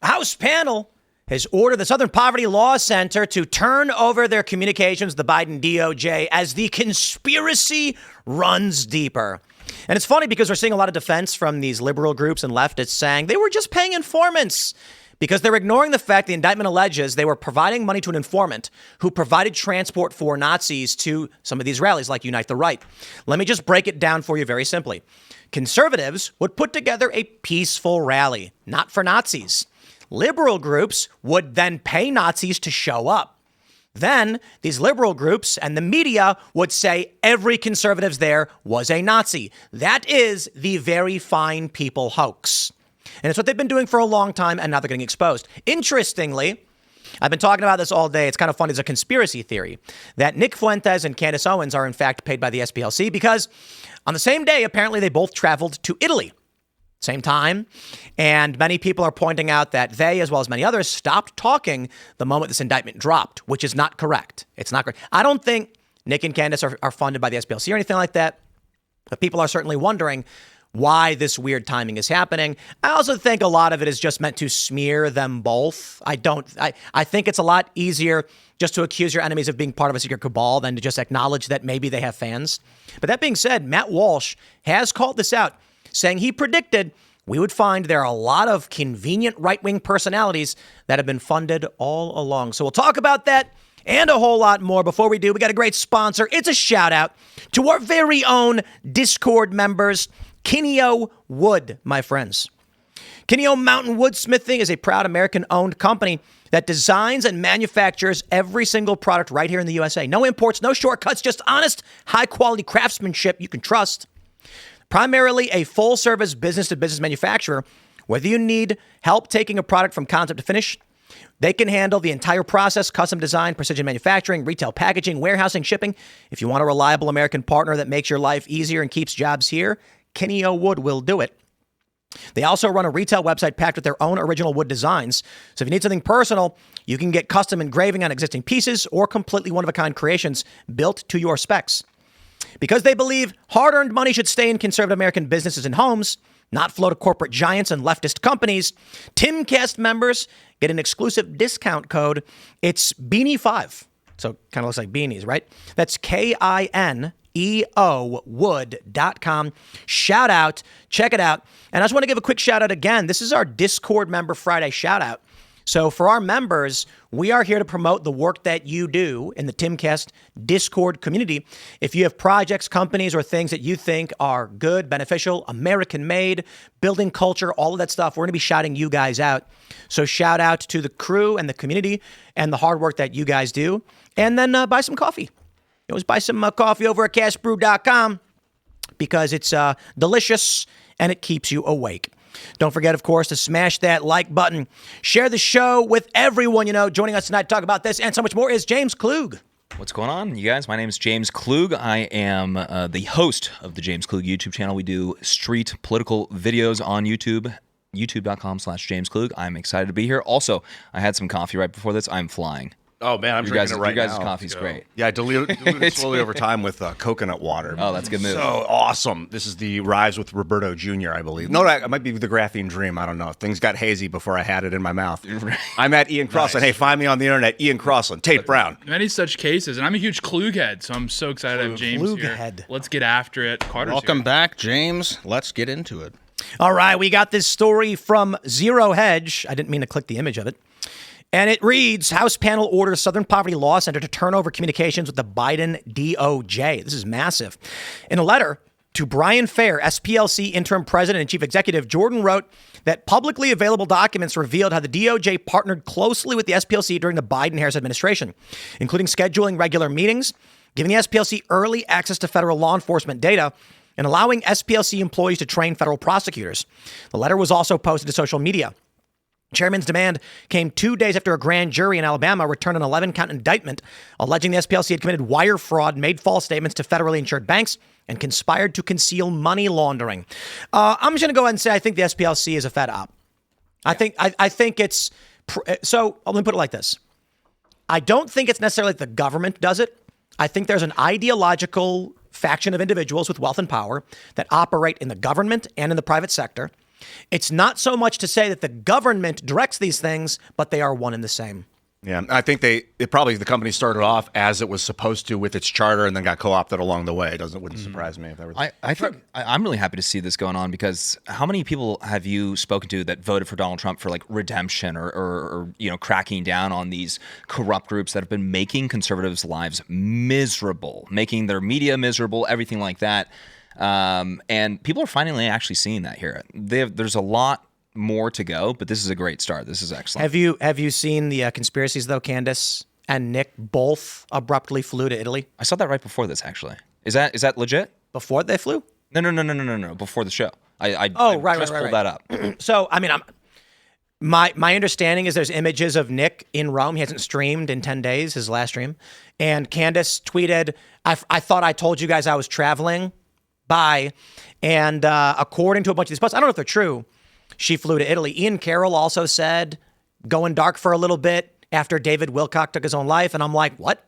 A House panel has ordered the Southern Poverty Law Center to turn over their communications to the Biden DOJ as the conspiracy runs deeper. And it's funny because we're seeing a lot of defense from these liberal groups and leftists saying they were just paying informants because they're ignoring the fact the indictment alleges they were providing money to an informant who provided transport for Nazis to some of these rallies like Unite the Right. Let me just break it down for you very simply. Conservatives would put together a peaceful rally, not for Nazis. Liberal groups would then pay Nazis to show up. Then these liberal groups and the media would say every conservative there was a Nazi. That is the very fine people hoax. And it's what they've been doing for a long time, and now they're getting exposed. Interestingly, I've been talking about this all day. It's kind of funny. It's a conspiracy theory that Nick Fuentes and Candace Owens are in fact paid by the SPLC because on the same day, apparently they both traveled to Italy. Same time. And many people are pointing out that they, as well as many others, stopped talking the moment this indictment dropped, which is not correct. It's not correct. I don't think Nick and Candace are funded by the SPLC or anything like that. But people are certainly wondering why this weird timing is happening. I also think a lot of it is just meant to smear them both. I think it's a lot easier just to accuse your enemies of being part of a secret cabal than to just acknowledge that maybe they have fans. But that being said, Matt Walsh has called this out, saying he predicted we would find there are a lot of convenient right-wing personalities that have been funded all along. So we'll talk about that and a whole lot more. Before we do, we got a great sponsor. It's a shout out to our very own Discord members, Kineo Wood, my friends. Kineo Mountain Woodsmithing is a proud American-owned company that designs and manufactures every single product right here in the USA. No imports, no shortcuts, just honest, high-quality craftsmanship you can trust. Primarily a full-service business-to-business manufacturer, whether you need help taking a product from concept to finish, they can handle the entire process: custom design, precision manufacturing, retail packaging, warehousing, shipping. If you want a reliable American partner that makes your life easier and keeps jobs here, Kineo Wood will do it. They also run a retail website packed with their own original wood designs. So if you need something personal, you can get custom engraving on existing pieces or completely one-of-a-kind creations built to your specs. Because they believe hard-earned money should stay in conservative American businesses and homes, not flow to corporate giants and leftist companies, Timcast members get an exclusive discount code. It's Beanie5. So kind of looks like beanies, right? That's KINEO wood.com. Shout out. Check it out. And I just want to give a quick shout out again. This is our Discord Member Friday shout out. So for our members, we are here to promote the work that you do in the Timcast Discord community. If you have projects, companies, or things that you think are good, beneficial, American-made, building culture, all of that stuff, we're going to be shouting you guys out. So shout out to the crew and the community and the hard work that you guys do. And then buy some coffee. You always buy some coffee over at cashbrew.com because it's delicious and it keeps you awake. Don't forget, of course, to smash that like button. Share the show with everyone you know. Joining us tonight to talk about this and so much more is James Klug. What's going on, you guys? My name is James Klug. I am the host of the James Klug YouTube channel. We do street political videos on YouTube, youtube.com/James Klug. I'm excited to be here. Also, I had some coffee right before this. I'm flying. Oh, man, I'm drinking it right now. Your guys' coffee's great. Yeah, I diluted it slowly over time with coconut water. Oh, that's a good move. So awesome. This is the Rise with Roberto Jr., I believe. No, it might be the Graphene Dream. I don't know. Things got hazy before I had it in my mouth. I'm at Ian Crossland. Nice. Hey, find me on the internet, Ian Crossland, Tate Brown. Many such cases, and I'm a huge Klug head, so I'm so excited to have James Klug here. head. Let's get after it. Carter's Welcome here. back, James. Let's get into it. All right, we got this story from Zero Hedge. I didn't mean to click the image of it. And it reads, House panel orders Southern Poverty Law Center to turn over communications with the Biden DOJ. This is massive. In a letter to Brian Fair, SPLC interim president and chief executive, Jordan wrote that publicly available documents revealed how the DOJ partnered closely with the SPLC during the Biden-Harris administration, including scheduling regular meetings, giving the SPLC early access to federal law enforcement data, and allowing SPLC employees to train federal prosecutors. The letter was also posted to social media. Chairman's demand came 2 days after a grand jury in Alabama returned an 11-count indictment alleging the SPLC had committed wire fraud, made false statements to federally insured banks, and conspired to conceal money laundering. I'm just going to go ahead and say I think the SPLC is a fed op. I think it's so. Let me put it like this: I don't think it's necessarily like the government does it. I think there's an ideological faction of individuals with wealth and power that operate in the government and in the private sector. It's not so much to say that the government directs these things, but they are one and the same. Yeah, I think the company started off as it was supposed to with its charter and then got co-opted along the way. Wouldn't surprise me if that was. I think I'm really happy to see this going on because how many people have you spoken to that voted for Donald Trump for like redemption or cracking down on these corrupt groups that have been making conservatives' lives miserable, making their media miserable, everything like that. And people are finally actually seeing that here. There's a lot more to go, but this is a great start. This is excellent. Have you seen the conspiracies though? Candace and Nick both abruptly flew to Italy I saw that right before this. Actually, is that legit? before they flew. No. Before the show, I right, just right, pulled right. that up. So I mean, my understanding is there's images of Nick in Rome. He hasn't streamed in 10 days, his last stream, and Candace tweeted, "I thought I told you guys I was traveling. Bye." And according to a bunch of these posts, I don't know if they're true, she flew to Italy. Ian Carroll also said, going dark for a little bit after David Wilcock took his own life. And I'm like, what?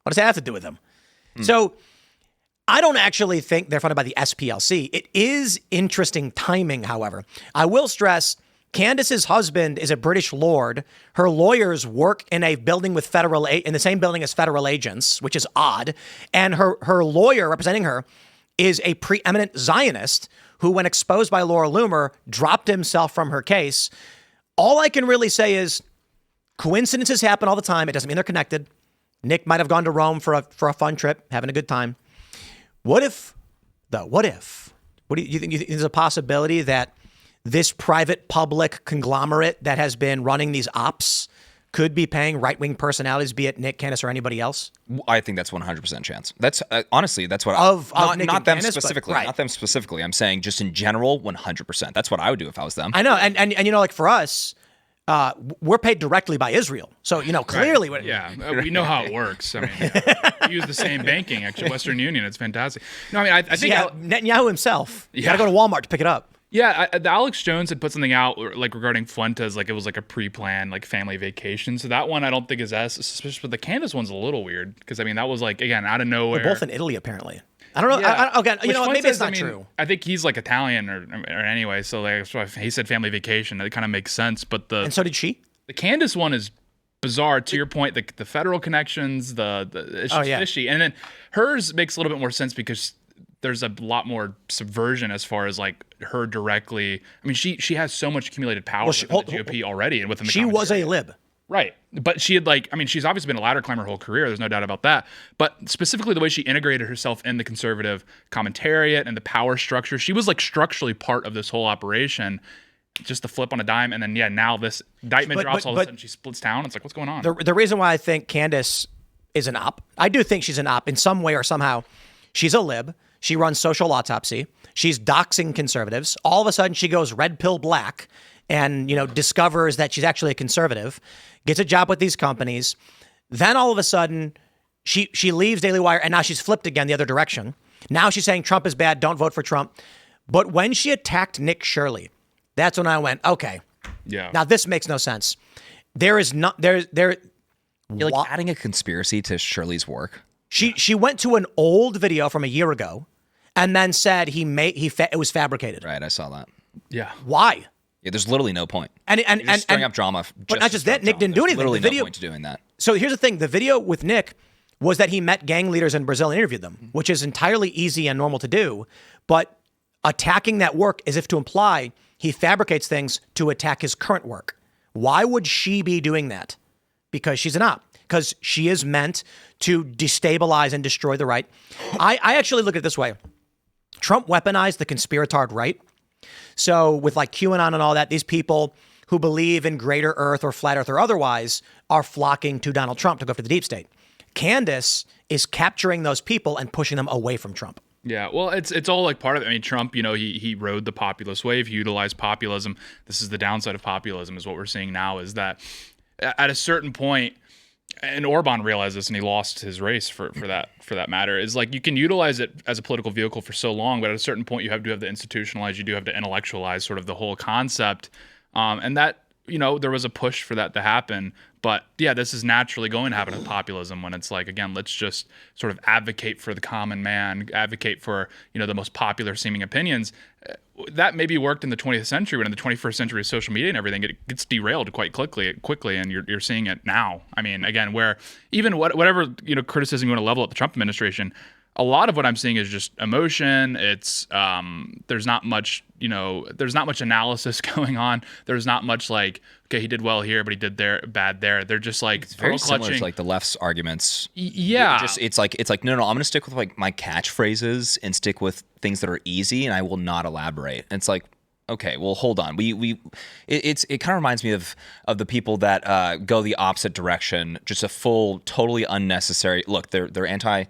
What does that have to do with him? So I don't actually think they're funded by the SPLC. It is interesting timing, however. I will stress, Candace's husband is a British lord. Her lawyers work in a building with in the same building as federal agents, which is odd. And her lawyer representing her is a preeminent Zionist who, when exposed by Laura Loomer, dropped himself from her case. All I can really say is coincidences happen all the time. It doesn't mean they're connected. Nick might have gone to Rome for a fun trip, having a good time. What if? What do you think there's a possibility that this private public conglomerate that has been running these ops could be paying right-wing personalities, be it Nick, Candace, or anybody else? I think that's 100% chance. That's honestly, that's what Nick not and them Candace, specifically, right. Not them specifically. I'm saying just in general, 100%. That's what I would do if I was them. I know, and like for us, we're paid directly by Israel, so clearly, we know how it works. I mean, we use the same banking, actually, Western Union. It's fantastic. No, I mean, I think Netanyahu himself. You gotta go to Walmart to pick it up. Yeah, Alex Jones had put something out like regarding Fuentes, like it was like a pre-planned like family vacation. So that one I don't think is as suspicious, but the Candace one's a little weird because I mean that was like again out of nowhere. They're both in Italy apparently. I don't know. Yeah. Again, maybe it's not true. I think he's like Italian or anyway. So like that's why he said family vacation. It kind of makes sense. But and so did she. The Candace one is bizarre. To your point, the federal connections, it's just fishy, and then hers makes a little bit more sense because there's a lot more subversion as far as like her directly. I mean, she has so much accumulated power within the GOP already and within the She was a lib. Right. But she had she's obviously been a ladder climber her whole career. There's no doubt about that. But specifically the way she integrated herself in the conservative commentariat and the power structure, she was like structurally part of this whole operation. Just the flip on a dime. And then, now this indictment drops all of a sudden. She splits town. It's like, what's going on? The reason why I think Candace is an op, I do think she's an op in some way or somehow. She's a lib. She runs Social Autopsy. She's doxing conservatives. All of a sudden, she goes red pill black and, discovers that she's actually a conservative, gets a job with these companies. Then all of a sudden, she leaves Daily Wire, and now she's flipped again the other direction. Now she's saying Trump is bad, don't vote for Trump. But when she attacked Nick Shirley, that's when I went, okay. Yeah. Now this makes no sense. There is not there. You're like adding a conspiracy to Shirley's work. She went to an old video from a year ago, and then said it was fabricated. Right, I saw that. Yeah. Why? Yeah, there's literally no point. And stirring up drama. But not just that, Nick didn't do anything. Literally the video, no point to doing that. So here's the thing: the video with Nick was that he met gang leaders in Brazil and interviewed them, which is entirely easy and normal to do. But attacking that work as if to imply he fabricates things to attack his current work. Why would she be doing that? Because she's an op. Because she is meant to destabilize and destroy the right. I actually look at it this way. Trump weaponized the conspiratard right. So with like QAnon and all that, these people who believe in greater earth or flat earth or otherwise are flocking to Donald Trump to go after the deep state. Candace is capturing those people and pushing them away from Trump. Yeah, well, it's all like part of it. I mean, Trump, he rode the populist wave, he utilized populism. This is the downside of populism, is what we're seeing now, is that at a certain point, and Orban realized this and he lost his race for that matter, is like you can utilize it as a political vehicle for so long, but at a certain point you have to institutionalize, you do have to intellectualize sort of the whole concept. And that, there was a push for that to happen. But yeah, this is naturally going to happen with populism when it's like, again, let's just sort of advocate for the common man, advocate for, the most popular seeming opinions. That maybe worked in the 20th century, but in the 21st century with social media and everything, it gets derailed quite quickly, and you're seeing it now. I mean, again, where even whatever criticism you want to level at the Trump administration, a lot of what I'm seeing is just emotion. It's there's not much analysis going on. There's not much like, okay, he did well here, but he did bad there. They're just like it's very similar to like the left's arguments. Yeah, it's like no, I'm gonna stick with like my catchphrases and stick with things that are easy, and I will not elaborate. And it's like, okay, well, hold on. It kind of reminds me of the people that go the opposite direction, just a full, totally unnecessary. Look, they're anti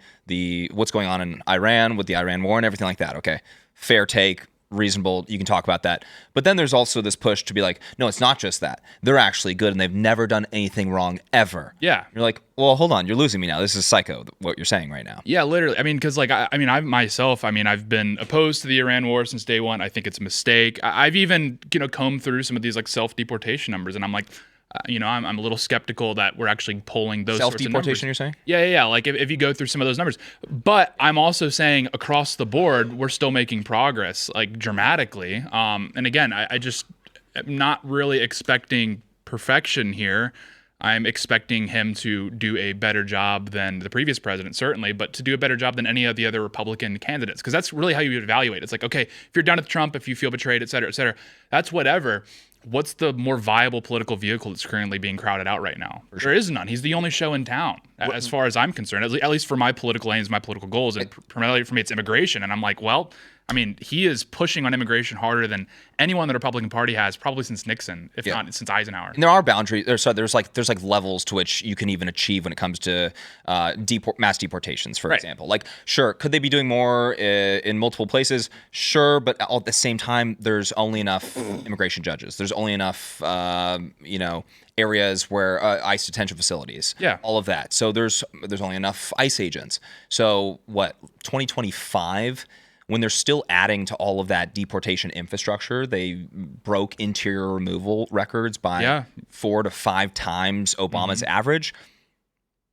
what's going on in Iran with the Iran war and everything like that. Okay, fair take, reasonable. You can talk about that. But then there's also this push to be like, no, it's not just that. They're actually good and they've never done anything wrong ever. Yeah. You're like, well, hold on, you're losing me now. This is psycho, what you're saying right now. Yeah, literally. I mean, because like, I've been opposed to the Iran war since day one. I think it's a mistake. I've even, combed through some of these like self-deportation numbers, and I'm like, I'm a little skeptical that we're actually polling those sorts of numbers. Self-deportation, you're saying? Yeah. Like if you go through some of those numbers, but I'm also saying across the board, we're still making progress, like dramatically. And again, I just am not really expecting perfection here. I'm expecting him to do a better job than the previous president, certainly, but to do a better job than any of the other Republican candidates, because that's really how you would evaluate. It's like, okay, if you're done with Trump, if you feel betrayed, et cetera, that's whatever. What's the more viable political vehicle that's currently being crowded out right now? Sure. There is none. He's the only show in town, as far as I'm concerned, at least for my political aims, my political goals, and primarily for me, it's immigration. And I'm like, well, I mean, he is pushing on immigration harder than anyone the Republican Party has, probably since Nixon, if not since Eisenhower. And there are boundaries. There's like levels to which you can even achieve when it comes to mass deportations, for example. Like, sure, could they be doing more in multiple places? Sure, but at the same time, there's only enough immigration judges. There's only enough, areas where ICE detention facilities. Yeah, all of that. So there's only enough ICE agents. So what? 2025. When they're still adding to all of that deportation infrastructure, they broke interior removal records by 4 to 5 times Obama's average.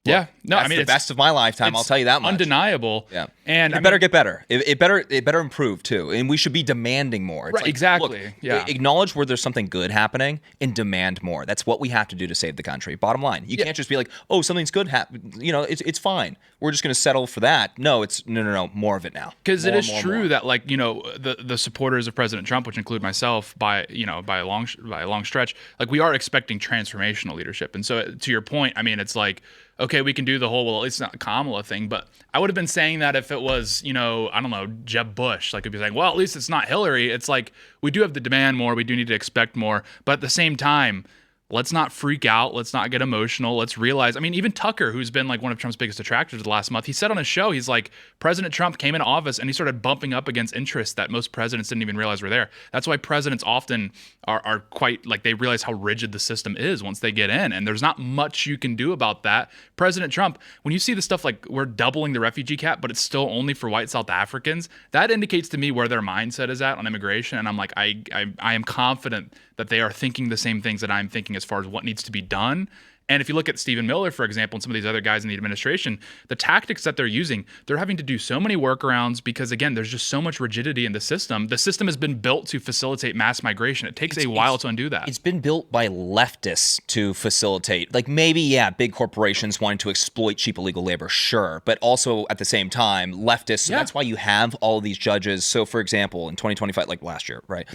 Yeah, no, that's the best of my lifetime. I'll tell you that much. Undeniable. Yeah, and it better get better. It better improve too, and we should be demanding more. It's right, like, exactly. Look, acknowledge where there's something good happening and demand more. That's what we have to do to save the country. Bottom line, you can't just be like, oh, something's good happened. It's fine. We're just going to settle for that. No, it's no, more of it now. Because it is true that like the supporters of President Trump, which include myself, by a long stretch, like we are expecting transformational leadership. And so to your point, I mean, it's like, okay, we can do the whole, well, it's not a Kamala thing, but I would have been saying that if it was, I don't know, Jeb Bush. Like, it'd be saying, well, at least it's not Hillary. It's like, we do have to demand more. We do need to expect more. But at the same time, let's not freak out. Let's not get emotional. Let's realize, I mean, even Tucker, who's been like one of Trump's biggest detractors the last month, he said on his show, he's like, President Trump came into office and he started bumping up against interests that most presidents didn't even realize were there. That's why presidents often are quite, like, they realize how rigid the system is once they get in. And there's not much you can do about that. President Trump, when you see the stuff like we're doubling the refugee cap, but it's still only for white South Africans, that indicates to me where their mindset is at on immigration. And I'm like, I am confident that they are thinking the same things that I'm thinking as far as what needs to be done. And if you look at Stephen Miller, for example, and some of these other guys in the administration, the tactics that they're using, they're having to do so many workarounds because, again, there's just so much rigidity in the system. The system has been built to facilitate mass migration. It takes a while to undo that. It's been built by leftists to facilitate. Like, maybe, big corporations wanting to exploit cheap illegal labor, sure. But also, at the same time, leftists, so that's why you have all of these judges. So, for example, in 2025, like last year, right,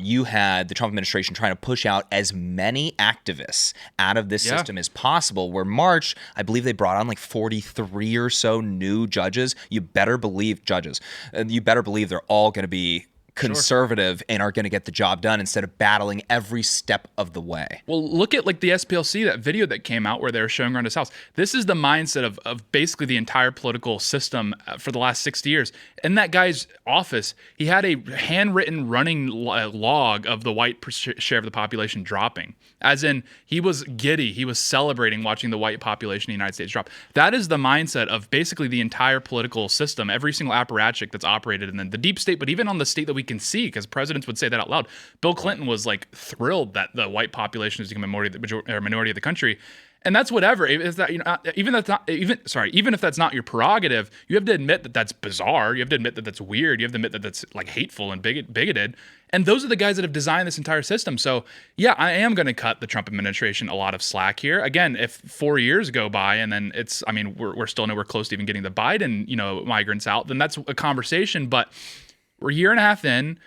you had the Trump administration trying to push out as many activists out of this system as possible, where March, I believe they brought on like 43 or so new judges. You better believe they're all going to be conservative and are going to get the job done instead of battling every step of the way. Well, look at like the SPLC, that video that came out where they were showing around his house. This is the mindset of basically the entire political system for the last 60 years. In that guy's office, he had a handwritten running log of the white share of the population dropping. As in, he was giddy. He was celebrating watching the white population in the United States drop. That is the mindset of basically the entire political system, every single apparatchik that's operated in the deep state, but even on the state that we can see, because presidents would say that out loud. Bill Clinton was like thrilled that the white population is becoming a minority of the country. And that's whatever. Is that, even if that's not your prerogative, you have to admit that that's bizarre. You have to admit that that's weird. You have to admit that that's like hateful and bigoted. And those are the guys that have designed this entire system. So yeah, I am going to cut the Trump administration a lot of slack here. Again, if 4 years go by and then we're still nowhere close to even getting the Biden, migrants out, then that's a conversation. But we're a year and a half in.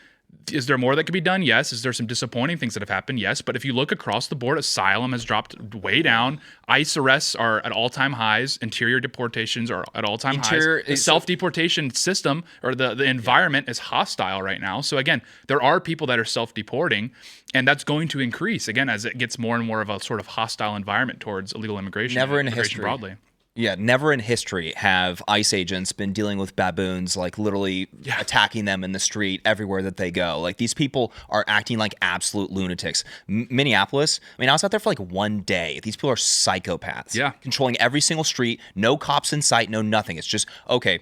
Is there more that could be done? Yes. Is there some disappointing things that have happened? Yes. But if you look across the board, asylum has dropped way down. ICE arrests are at all-time highs. Interior deportations are at all-time highs. The self-deportation system or the environment is hostile right now. So again, there are people that are self-deporting, and that's going to increase, again, as it gets more and more of a sort of hostile environment towards illegal immigration. Never in immigration history broadly. Yeah, never in history have ICE agents been dealing with baboons, like literally attacking them in the street everywhere that they go. Like, these people are acting like absolute lunatics. Minneapolis, I was out there for like 1 day. These people are psychopaths. Yeah. Controlling every single street, no cops in sight, no nothing. It's just, okay,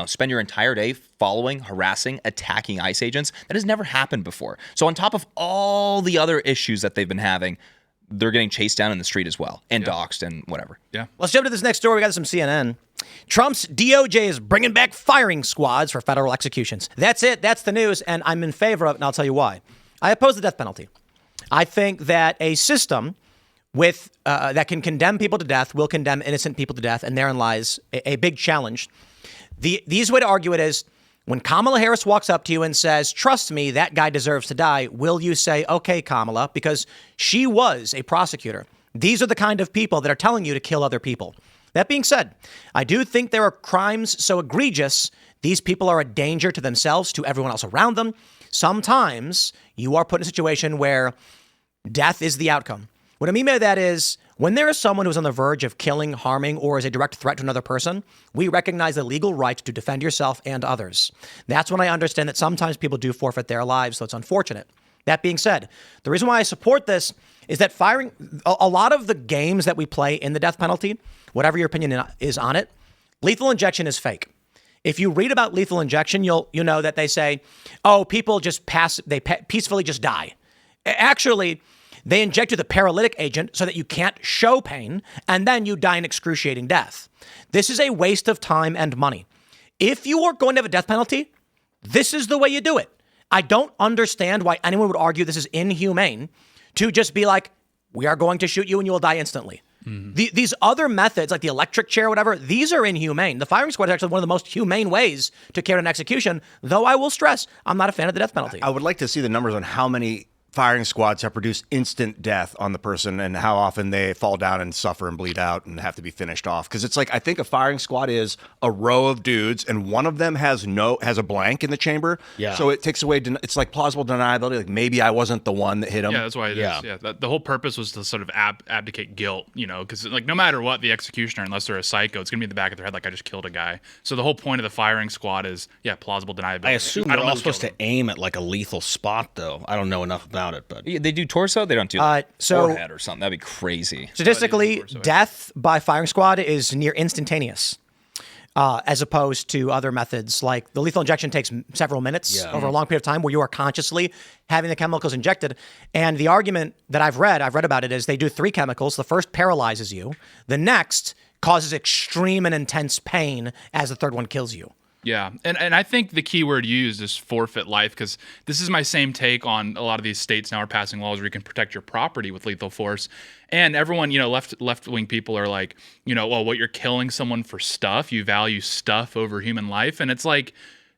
spend your entire day following, harassing, attacking ICE agents. That has never happened before. So on top of all the other issues that they've been having, they're getting chased down in the street as well, and doxxed and whatever. Yeah. Let's jump to this next story. We got some CNN. Trump's DOJ is bringing back firing squads for federal executions. That's it. That's the news, and I'm in favor of it, and I'll tell you why. I oppose the death penalty. I think that a system with that can condemn people to death will condemn innocent people to death, and therein lies a big challenge. The easy way to argue it is, when Kamala Harris walks up to you and says, trust me, that guy deserves to die, will you say, okay, Kamala, because she was a prosecutor? These are the kind of people that are telling you to kill other people. That being said, I do think there are crimes so egregious, these people are a danger to themselves, to everyone else around them. Sometimes you are put in a situation where death is the outcome. What I mean by that is, when there is someone who's on the verge of killing, harming, or is a direct threat to another person, we recognize the legal right to defend yourself and others. That's when I understand that sometimes people do forfeit their lives, so it's unfortunate. That being said, the reason why I support this is that firing, a lot of the games that we play in the death penalty, whatever your opinion is on it, lethal injection is fake. If you read about lethal injection, you'll know that they say, oh, people just peacefully just die. Actually, they inject you the paralytic agent so that you can't show pain, and then you die an excruciating death. This is a waste of time and money. If you are going to have a death penalty, this is the way you do it. I don't understand why anyone would argue this is inhumane to just be like, we are going to shoot you and you will die instantly. Mm-hmm. These other methods, like the electric chair or whatever, these are inhumane. The firing squad is actually one of the most humane ways to carry out an execution, though I will stress, I'm not a fan of the death penalty. I would like to see the numbers on how many firing squads have produced instant death on the person and how often they fall down and suffer and bleed out and have to be finished off. Because it's like, I think a firing squad is a row of dudes and one of them has a blank in the chamber. Yeah. So it takes away, it's like plausible deniability. Like, maybe I wasn't the one that hit him. Yeah, that's why it is. Yeah. The whole purpose was to sort of abdicate guilt, because like no matter what, the executioner, unless they're a psycho, it's going to be in the back of their head like, I just killed a guy. So the whole point of the firing squad is, plausible deniability. I assume they're all supposed to aim at like a lethal spot, though. I don't know enough about it, but they do torso. They don't do forehead or something. That'd be crazy. Statistically, death by firing squad is near instantaneous, as opposed to other methods like the lethal injection takes several minutes over a long period of time, where you are consciously having the chemicals injected. And the argument that I've read about it is they do 3 chemicals. The first paralyzes you. The next causes extreme and intense pain as the third one kills you. Yeah, and I think the key word used is forfeit life, because this is my same take on a lot of these states now are passing laws where you can protect your property with lethal force. And everyone, left-wing people are like, well, what, you're killing someone for stuff? You value stuff over human life? And it's like,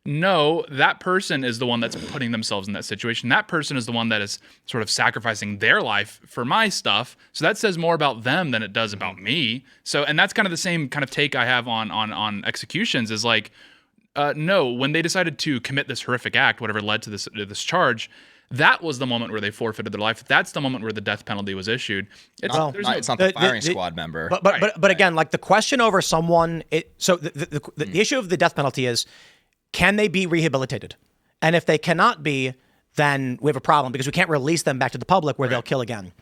no, that person is the one that's putting themselves in that situation. That person is the one that is sort of sacrificing their life for my stuff. So that says more about them than it does about me. So, and that's kind of the same kind of take I have on executions is like, no, when they decided to commit this horrific act, whatever led to this charge, that was the moment where they forfeited their life. That's the moment where the death penalty was issued. It's not the firing squad member. But again, like the question over someone, the issue of the death penalty is, can they be rehabilitated? And if they cannot be, then we have a problem, because we can't release them back to the public where they'll kill again.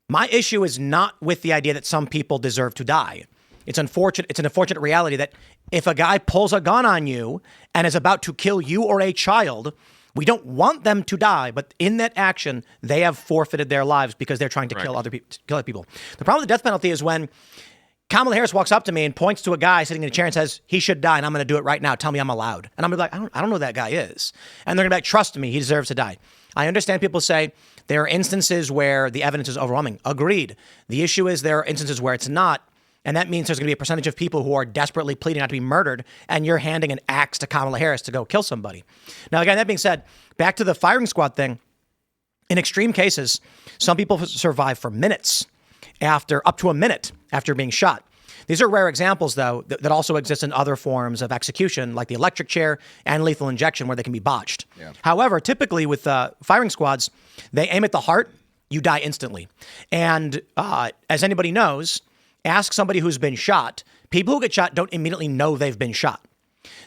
My issue is not with the idea that some people deserve to die. It's unfortunate. It's an unfortunate reality that if a guy pulls a gun on you and is about to kill you or a child, We don't want them to die, but in that action, they have forfeited their lives because they're trying to kill other people. The problem with the death penalty is when Kamala Harris walks up to me and points to a guy sitting in a chair and says, he should die, and I'm going to do it right now. Tell me I'm allowed. And I'm going to be like, I don't know who that guy is. And they're going to be like, trust me, he deserves to die. I understand people say there are instances where the evidence is overwhelming. Agreed. The issue is there are instances where it's not. And that means there's going to be a percentage of people who are desperately pleading not to be murdered, and you're handing an axe to Kamala Harris to go kill somebody. Now, again, that being said, back to the firing squad thing. In extreme cases, some people survive for minutes up to a minute after being shot. These are rare examples, though, that also exist in other forms of execution, like the electric chair and lethal injection, where they can be botched. Yeah. However, typically with firing squads, they aim at the heart, you die instantly. And as anybody knows, ask somebody who's been shot. People who get shot don't immediately know they've been shot.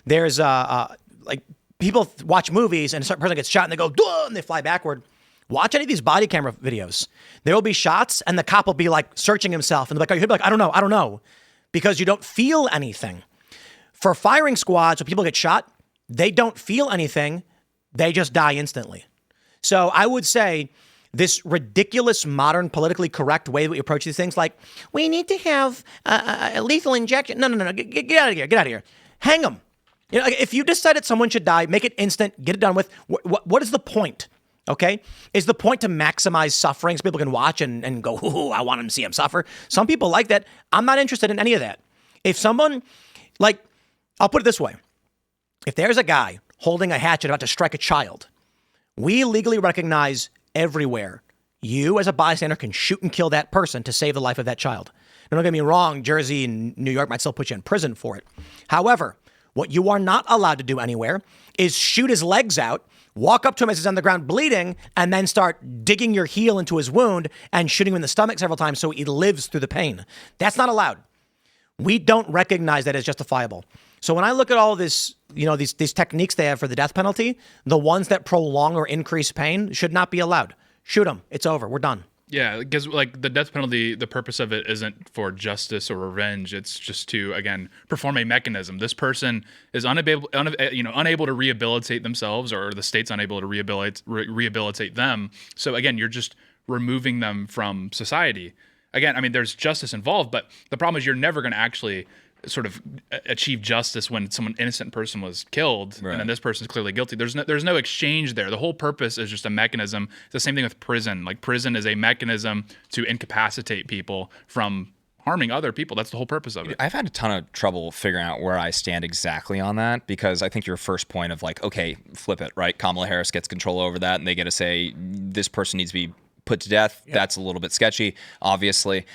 There's like people watch movies and a certain person gets shot and they go, duh, and they fly backward. Watch any of these body camera videos. There will be shots and the cop will be like searching himself and he'll be like, I don't know, because you don't feel anything. For firing squads, when people get shot, they don't feel anything. They just die instantly. So I would say this ridiculous, modern, politically correct way that we approach these things, like, we need to have a lethal injection. No. Get out of here. Get out of here. Hang them. You know, if you decided someone should die, make it instant, get it done with. What is the point? Okay? Is the point to maximize suffering so people can watch and go, ooh, I want them to see him suffer? Some people like that. I'm not interested in any of that. If someone, like, I'll put it this way. If there's a guy holding a hatchet about to strike a child, we legally recognize everywhere you as a bystander can shoot and kill that person to save the life of that child. Now, don't get me wrong, Jersey and New York might still put you in prison for it. However, what you are not allowed to do anywhere is shoot his legs out, walk up to him as he's on the ground bleeding, and then start digging your heel into his wound and shooting him in the stomach several times so he lives through the pain. That's not allowed. We don't recognize that as justifiable. So when I look at all this, you know, these techniques they have for the death penalty, the ones that prolong or increase pain should not be allowed. Shoot them. It's over. We're done. Yeah, because like the death penalty, the purpose of it isn't for justice or revenge. It's just to, again, perform a mechanism. This person is unable to rehabilitate themselves, or the state's unable to rehabilitate them. So again, you're just removing them from society. Again, I mean, there's justice involved, but the problem is you're never going to actually sort of achieve justice when someone innocent person was killed, right, and then this person's clearly guilty. There's no exchange there. The whole purpose is just a mechanism. It's the same thing with prison. Like, prison is a mechanism to incapacitate people from harming other people. That's the whole purpose of it. I've had a ton of trouble figuring out where I stand exactly on that, because I think your first point of like, okay, flip it, right? Kamala Harris gets control over that and they get to say this person needs to be put to death. Yep. That's a little bit sketchy, obviously.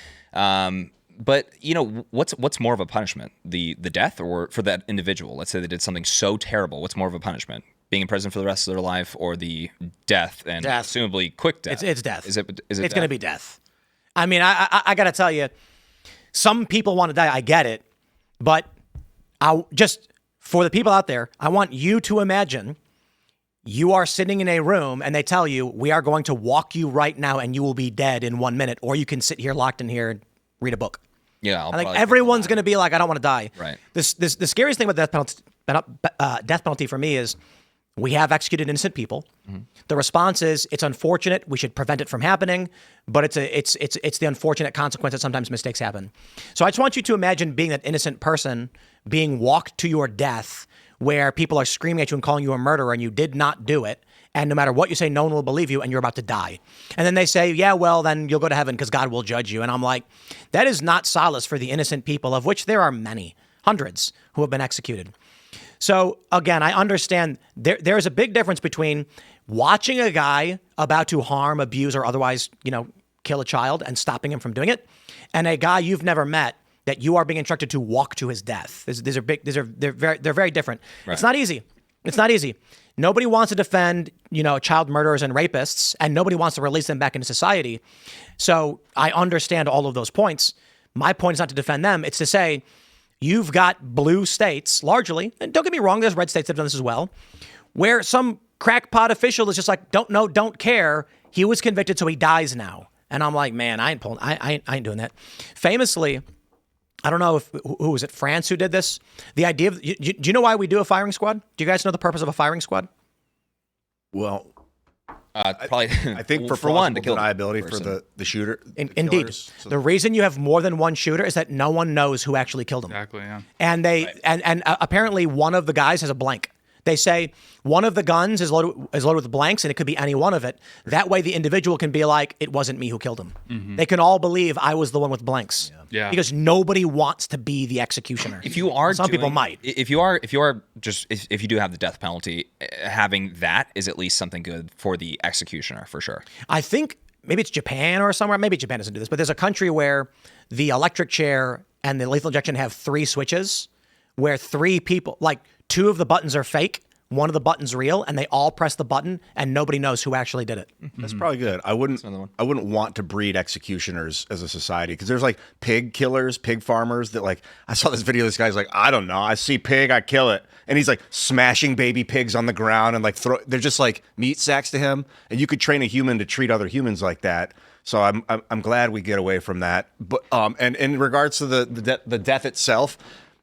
But, you know, what's more of a punishment? The death, or for that individual? Let's say they did something so terrible. What's more of a punishment? Being in prison for the rest of their life, or the death, and presumably quick death? It's death. Is it It's going to be death. I mean, I got to tell you, some people want to die. I get it. But for the people out there, I want you to imagine you are sitting in a room and they tell you, we are going to walk you right now and you will be dead in 1 minute, or you can sit here locked in here and read a book. Yeah, I think everyone's going to be like, I don't want to die. Right. The scariest thing with death penalty for me is we have executed innocent people. Mm-hmm. The response is, it's unfortunate. We should prevent it from happening, but it's the unfortunate consequence that sometimes mistakes happen. So I just want you to imagine being that innocent person being walked to your death, where people are screaming at you and calling you a murderer, and you did not do it. And no matter what you say, no one will believe you, and you're about to die. And then they say, yeah, well, then you'll go to heaven because God will judge you. And I'm like, that is not solace for the innocent people, of which there are many, hundreds, who have been executed. So again, I understand there is a big difference between watching a guy about to harm, abuse, or otherwise, kill a child and stopping him from doing it, and a guy you've never met that you are being instructed to walk to his death. They're very different. Right. It's not easy. It's not easy. Nobody wants to defend, child murderers and rapists, and nobody wants to release them back into society. So I understand all of those points. My point is not to defend them. It's to say, you've got blue states, largely, and don't get me wrong, there's red states that have done this as well, where some crackpot official is just like, don't care. He was convicted, so he dies now. And I'm like, man, I ain't doing that. Famously, I don't know who was it, France, who did this? The idea of, do you know why we do a firing squad? Do you guys know the purpose of a firing squad? Well, Probably. I think for one to plausible kill deniability person. for the shooter. the Indeed. killers. So The reason you have more than one shooter is that no one knows who actually killed him. Exactly. Yeah. And apparently one of the guys has a blank. They say one of the guns is loaded with blanks, and it could be any one of it. That way, the individual can be like, "It wasn't me who killed him." They can all believe I was the one with blanks. Yeah. Because nobody wants to be the executioner. If you are, some people might. If you do have the death penalty, having that is at least something good for the executioner for sure. I think maybe it's Japan or somewhere. Maybe Japan doesn't do this, but there's a country where the electric chair and the lethal injection have 3 switches, where 3 people, like 2 of the buttons are fake, 1 of the buttons real, and they all press the button, and nobody knows who actually did it. That's probably good. I wouldn't want to breed executioners as a society, because there's like pig killers, pig farmers that, like, I saw this video. This guy's like, I don't know, I see pig, I kill it, and he's like smashing baby pigs on the ground and like they're just like meat sacks to him. And you could train a human to treat other humans like that. So I'm glad we get away from that. But and in regards to the death itself,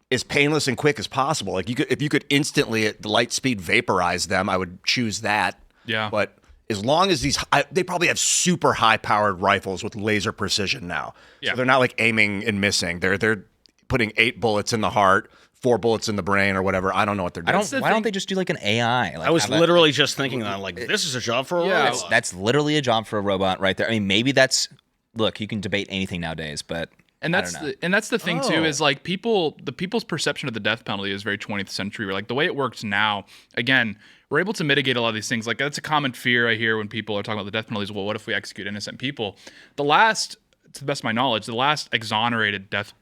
as painless and quick as possible. Like if you could instantly at light speed vaporize them, I would choose that. Yeah. But as long as they probably have super high powered rifles with laser precision now. Yeah. So they're not like aiming and missing. They're putting 8 bullets in the heart, 4 bullets in the brain, or whatever. I don't know what they're doing. Why don't they just do like an AI? Like I was literally just thinking that, like, this is a job for a robot. that's literally a job for a robot right there. I mean, maybe look, you can debate anything nowadays, but And that's the thing too, is like people's perception of the death penalty is very 20th century. Where like the way it works now, again, we're able to mitigate a lot of these things. Like that's a common fear I hear when people are talking about the death penalties. Well, what if we execute innocent people? To the best of my knowledge, the last exonerated death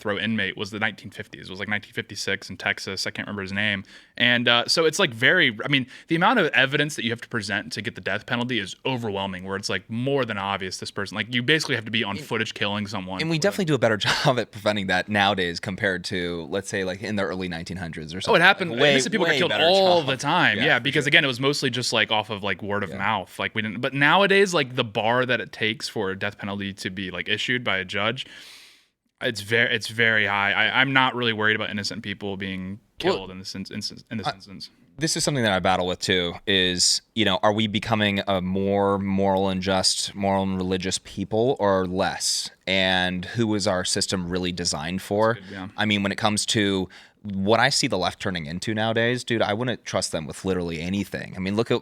row inmate was the 1950s. It was like 1956 in Texas. I can't remember his name. And so it's like the amount of evidence that you have to present to get the death penalty is overwhelming, where it's like more than obvious this person, like you basically have to be on footage killing someone. And we definitely do a better job at preventing that nowadays compared to, let's say, like in the early 1900s or something. Oh, it happened. Like, Innocent people got killed all the time. Yeah, because sure. again, it was mostly just like off of like word of mouth. Like we didn't. But nowadays, like the bar that it takes for a death penalty to be like issued by a judge, it's very high. I'm not really worried about innocent people being killed in this instance. This is something that I battle with too, is, are we becoming a more moral and religious people or less? And who is our system really designed for? Good, yeah. I mean, when it comes to what I see the left turning into nowadays, dude, I wouldn't trust them with literally anything. I mean, look at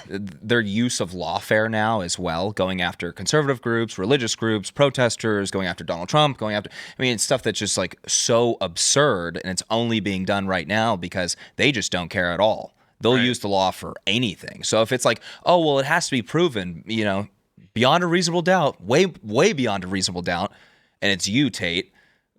their use of lawfare now as well, going after conservative groups, religious groups, protesters, going after Donald Trump, it's stuff that's just like so absurd, and it's only being done right now because they just don't care at all. They'll use the law for anything. So if it's like, oh, well, it has to be proven, beyond a reasonable doubt, way beyond a reasonable doubt, and it's you, Tate,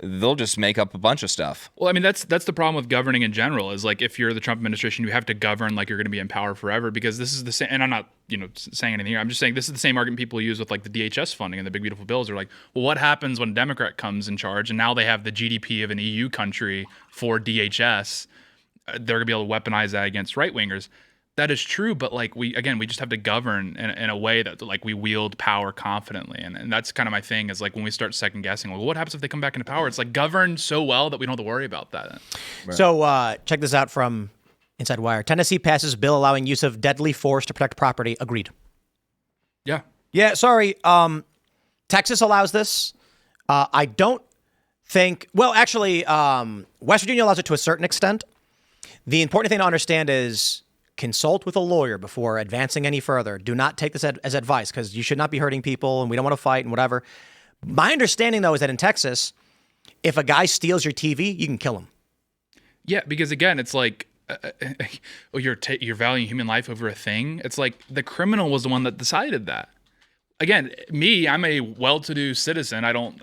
they'll just make up a bunch of stuff. Well, I mean, that's the problem with governing in general, is like if you're the Trump administration, you have to govern like you're going to be in power forever, because this is the same. And I'm not, saying anything here. I'm just saying this is the same argument people use with like the DHS funding and the big beautiful bills. They're like, well, what happens when a Democrat comes in charge and now they have the GDP of an EU country for DHS? They're going to be able to weaponize that against right wingers. That is true, but like we just have to govern in a way that like we wield power confidently, and that's kind of my thing, is like when we start second guessing, well, what happens if they come back into power? It's like govern so well that we don't have to worry about that. Right. So check this out from Inside Wire. Tennessee passes bill allowing use of deadly force to protect property. Agreed. Yeah. Yeah. Sorry. Texas allows this. I don't think. Well, actually, West Virginia allows it to a certain extent. The important thing to understand is, consult with a lawyer before advancing any further. Do not take this as advice, because you should not be hurting people, and we don't want to fight and whatever. My understanding, though, is that in Texas, if a guy steals your TV, you can kill him. Yeah, because again, it's like, you're valuing human life over a thing. It's like the criminal was the one that decided that. Again, I'm a well-to-do citizen. I'm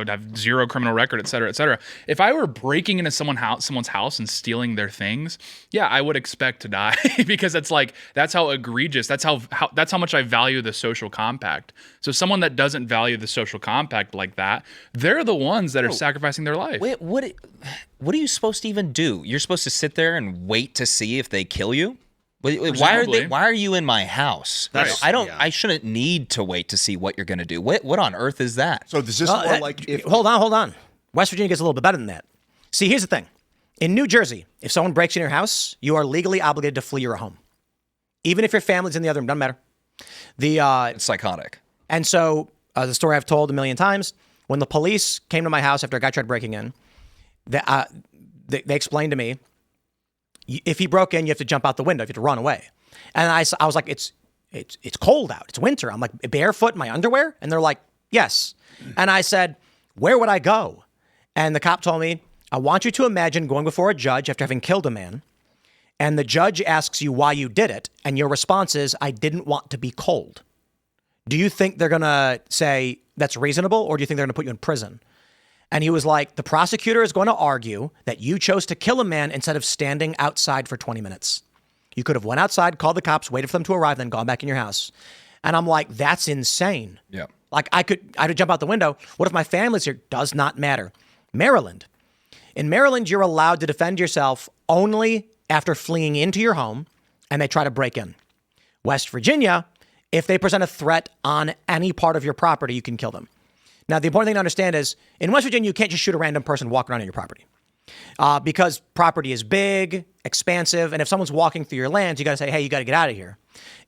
have zero criminal record, et cetera, et cetera. If I were breaking into someone's house and stealing their things, yeah, I would expect to die because it's like, that's how egregious, that's how much I value the social compact. So someone that doesn't value the social compact like that, they're the ones that are sacrificing their life. Wait, what are you supposed to even do? You're supposed to sit there and wait to see if they kill you? Why are you in my house? I shouldn't need to wait to see what you're going to do. What on earth is that? So is this more like if... Hold on. West Virginia gets a little bit better than that. See, here's the thing. In New Jersey, if someone breaks in your house, you are legally obligated to flee your home. even if your family's in the other room, doesn't matter. It's psychotic. And so the story I've told a million times, when the police came to my house after a guy tried breaking in, they explained to me, if he broke in, you have to jump out the window. You have to run away. And I was like, it's cold out. It's winter. I'm like, barefoot in my underwear? And they're like, yes. And I said, where would I go? And the cop told me, I want you to imagine going before a judge after having killed a man. And the judge asks you why you did it. And your response is, I didn't want to be cold. Do you think they're going to say that's reasonable? Or do you think they're going to put you in prison? And he was like, the prosecutor is going to argue that you chose to kill a man instead of standing outside for 20 minutes. You could have went outside, called the cops, waited for them to arrive, then gone back in your house. And I'm like, that's insane. Yeah. Like I could jump out the window. What if my family's here? Does not matter. Maryland. In Maryland, you're allowed to defend yourself only after fleeing into your home and they try to break in. West Virginia, if they present a threat on any part of your property, you can kill them. Now, the important thing to understand is in West Virginia, you can't just shoot a random person walking around on your property because property is big, expansive. And if someone's walking through your lands, you got to say, hey, you got to get out of here.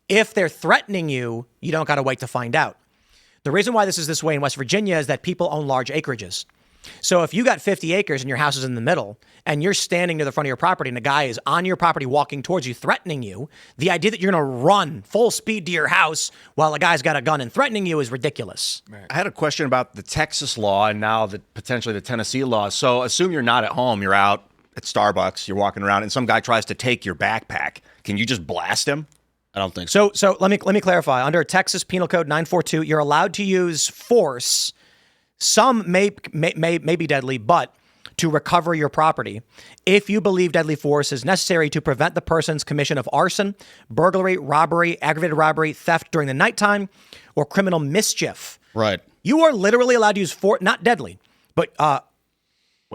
If they're threatening you, you don't got to wait to find out. The reason why this is this way in West Virginia is that people own large acreages. So if you got 50 acres and your house is in the middle and you're standing near the front of your property and a guy is on your property walking towards you, threatening you, the idea that you're going to run full speed to your house while a guy's got a gun and threatening you is ridiculous. Right. I had a question about the Texas law and now potentially the Tennessee law. So assume you're not at home, you're out at Starbucks, you're walking around and some guy tries to take your backpack. Can you just blast him? I don't think so. So let me clarify. Under Texas Penal Code 942, you're allowed to use force. Some may be deadly, but to recover your property, if you believe deadly force is necessary to prevent the person's commission of arson, burglary, robbery, aggravated robbery, theft during the nighttime, or criminal mischief. Right. You are literally allowed to use force, not deadly, but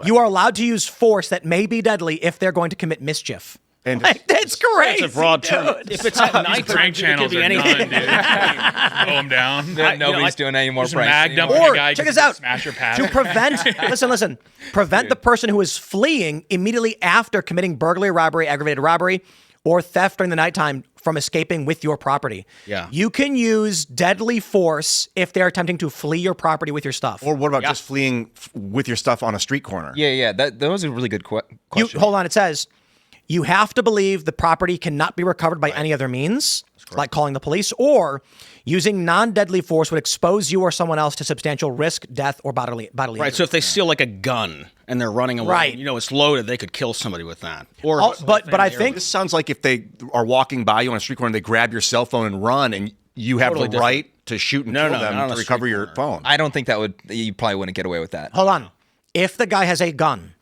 you are allowed to use force that may be deadly if they're going to commit mischief. And Like, that's crazy. It's a broad term. dude. If it's at night, Prank channels are done, dude. Blow them down. Nobody's doing any more Just pranks mag anymore. dumping a Or guy check 'cause this he out. smash your pad. To prevent, listen, prevent the person who is fleeing immediately after committing burglary, robbery, aggravated robbery, or theft during the nighttime from escaping with your property. Yeah. You can use deadly force if they're attempting to flee your property with your stuff. Or what about just fleeing with your stuff on a street corner? Yeah. That was a really good question. Hold on, it says, you have to believe the property cannot be recovered by any other means, like calling the police, or using non-deadly force would expose you or someone else to substantial risk, death, or bodily Right. injury. So if they steal like a gun and they're running away, Right. you know it's loaded, they could kill somebody with that. Or But I think This sounds like if they are walking by you on a street corner, they grab your cell phone and run, and you have Totally the different. right to shoot and kill not them on to a recover street your corner. phone. I don't think you probably wouldn't get away with that. hold on. If the guy has a gun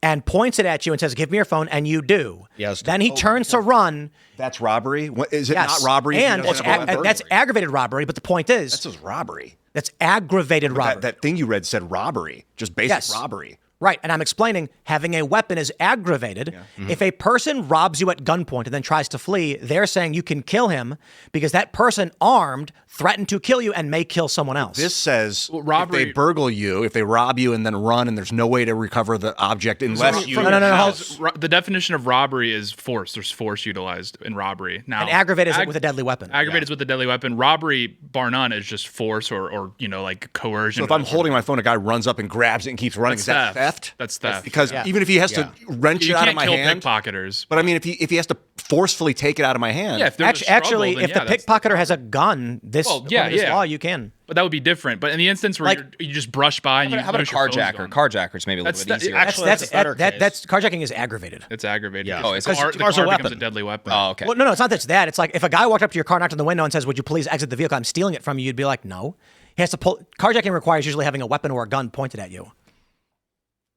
and points it at you and says, give me your phone, and you do, Yes. then he turns to run. That's robbery? Is it Yes. not robbery? if you And don't it's have a weapon? that's aggravated robbery. But the point is, That says robbery. that's aggravated robbery. That thing you read said robbery, just basic Yes. robbery. Right. And I'm explaining having a weapon is aggravated. If a person robs you at gunpoint and then tries to flee, they're saying you can kill him because that person armed threatened to kill you and may kill someone else. This says robbery- if they burgle you, if they rob you and then run, and there's no way to recover the object unless you. The definition of robbery is force. There's force utilized in robbery. Now, and aggravated is with a deadly weapon. Aggravated is with a deadly weapon. Robbery, bar none, is just force or like coercion. So if I'm holding my phone, a guy runs up and grabs it and keeps running. That's Is that theft. theft? That's theft. Because even if he has to wrench you it out of can't my kill hand, pickpocketers. but I mean, if he has to forcefully take it out of my hand, Yeah, if there's a Actually, struggle, if then the yeah, that's- pickpocketer has a gun, this law, you can. But that would be different. But in the instance where Like- you just brush by and you How about a notice your phone's carjacker? gone. Carjacker's maybe a little That's bit easier. actually- that's a better case. That's carjacking is aggravated. It's aggravated. Yeah. because Oh, it's the car, because the car's a car becomes weapon. a deadly weapon. Oh, okay. Well, no, it's not that. It's like if a guy walked up to your car, knocked on the window, and says, "Would you please exit the vehicle? I'm stealing it from you." You'd be like, "No." He has to pull. Carjacking requires usually having a weapon or a gun pointed at you.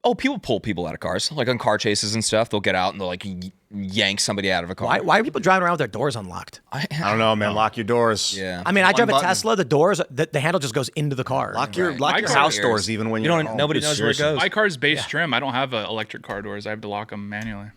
Oh, people pull people out of cars, like on car chases and stuff. They'll get out and they'll like yank somebody out of a car. Why are people driving around with their doors unlocked? I don't know, man. Lock your doors. Yeah. I mean, I One drive a button. Tesla. The doors, the handle just goes into the car. Lock your My car house is- doors even when You you're don't. home. Nobody knows where it goes. My car's base trim. I don't have electric car doors. I have to lock them manually.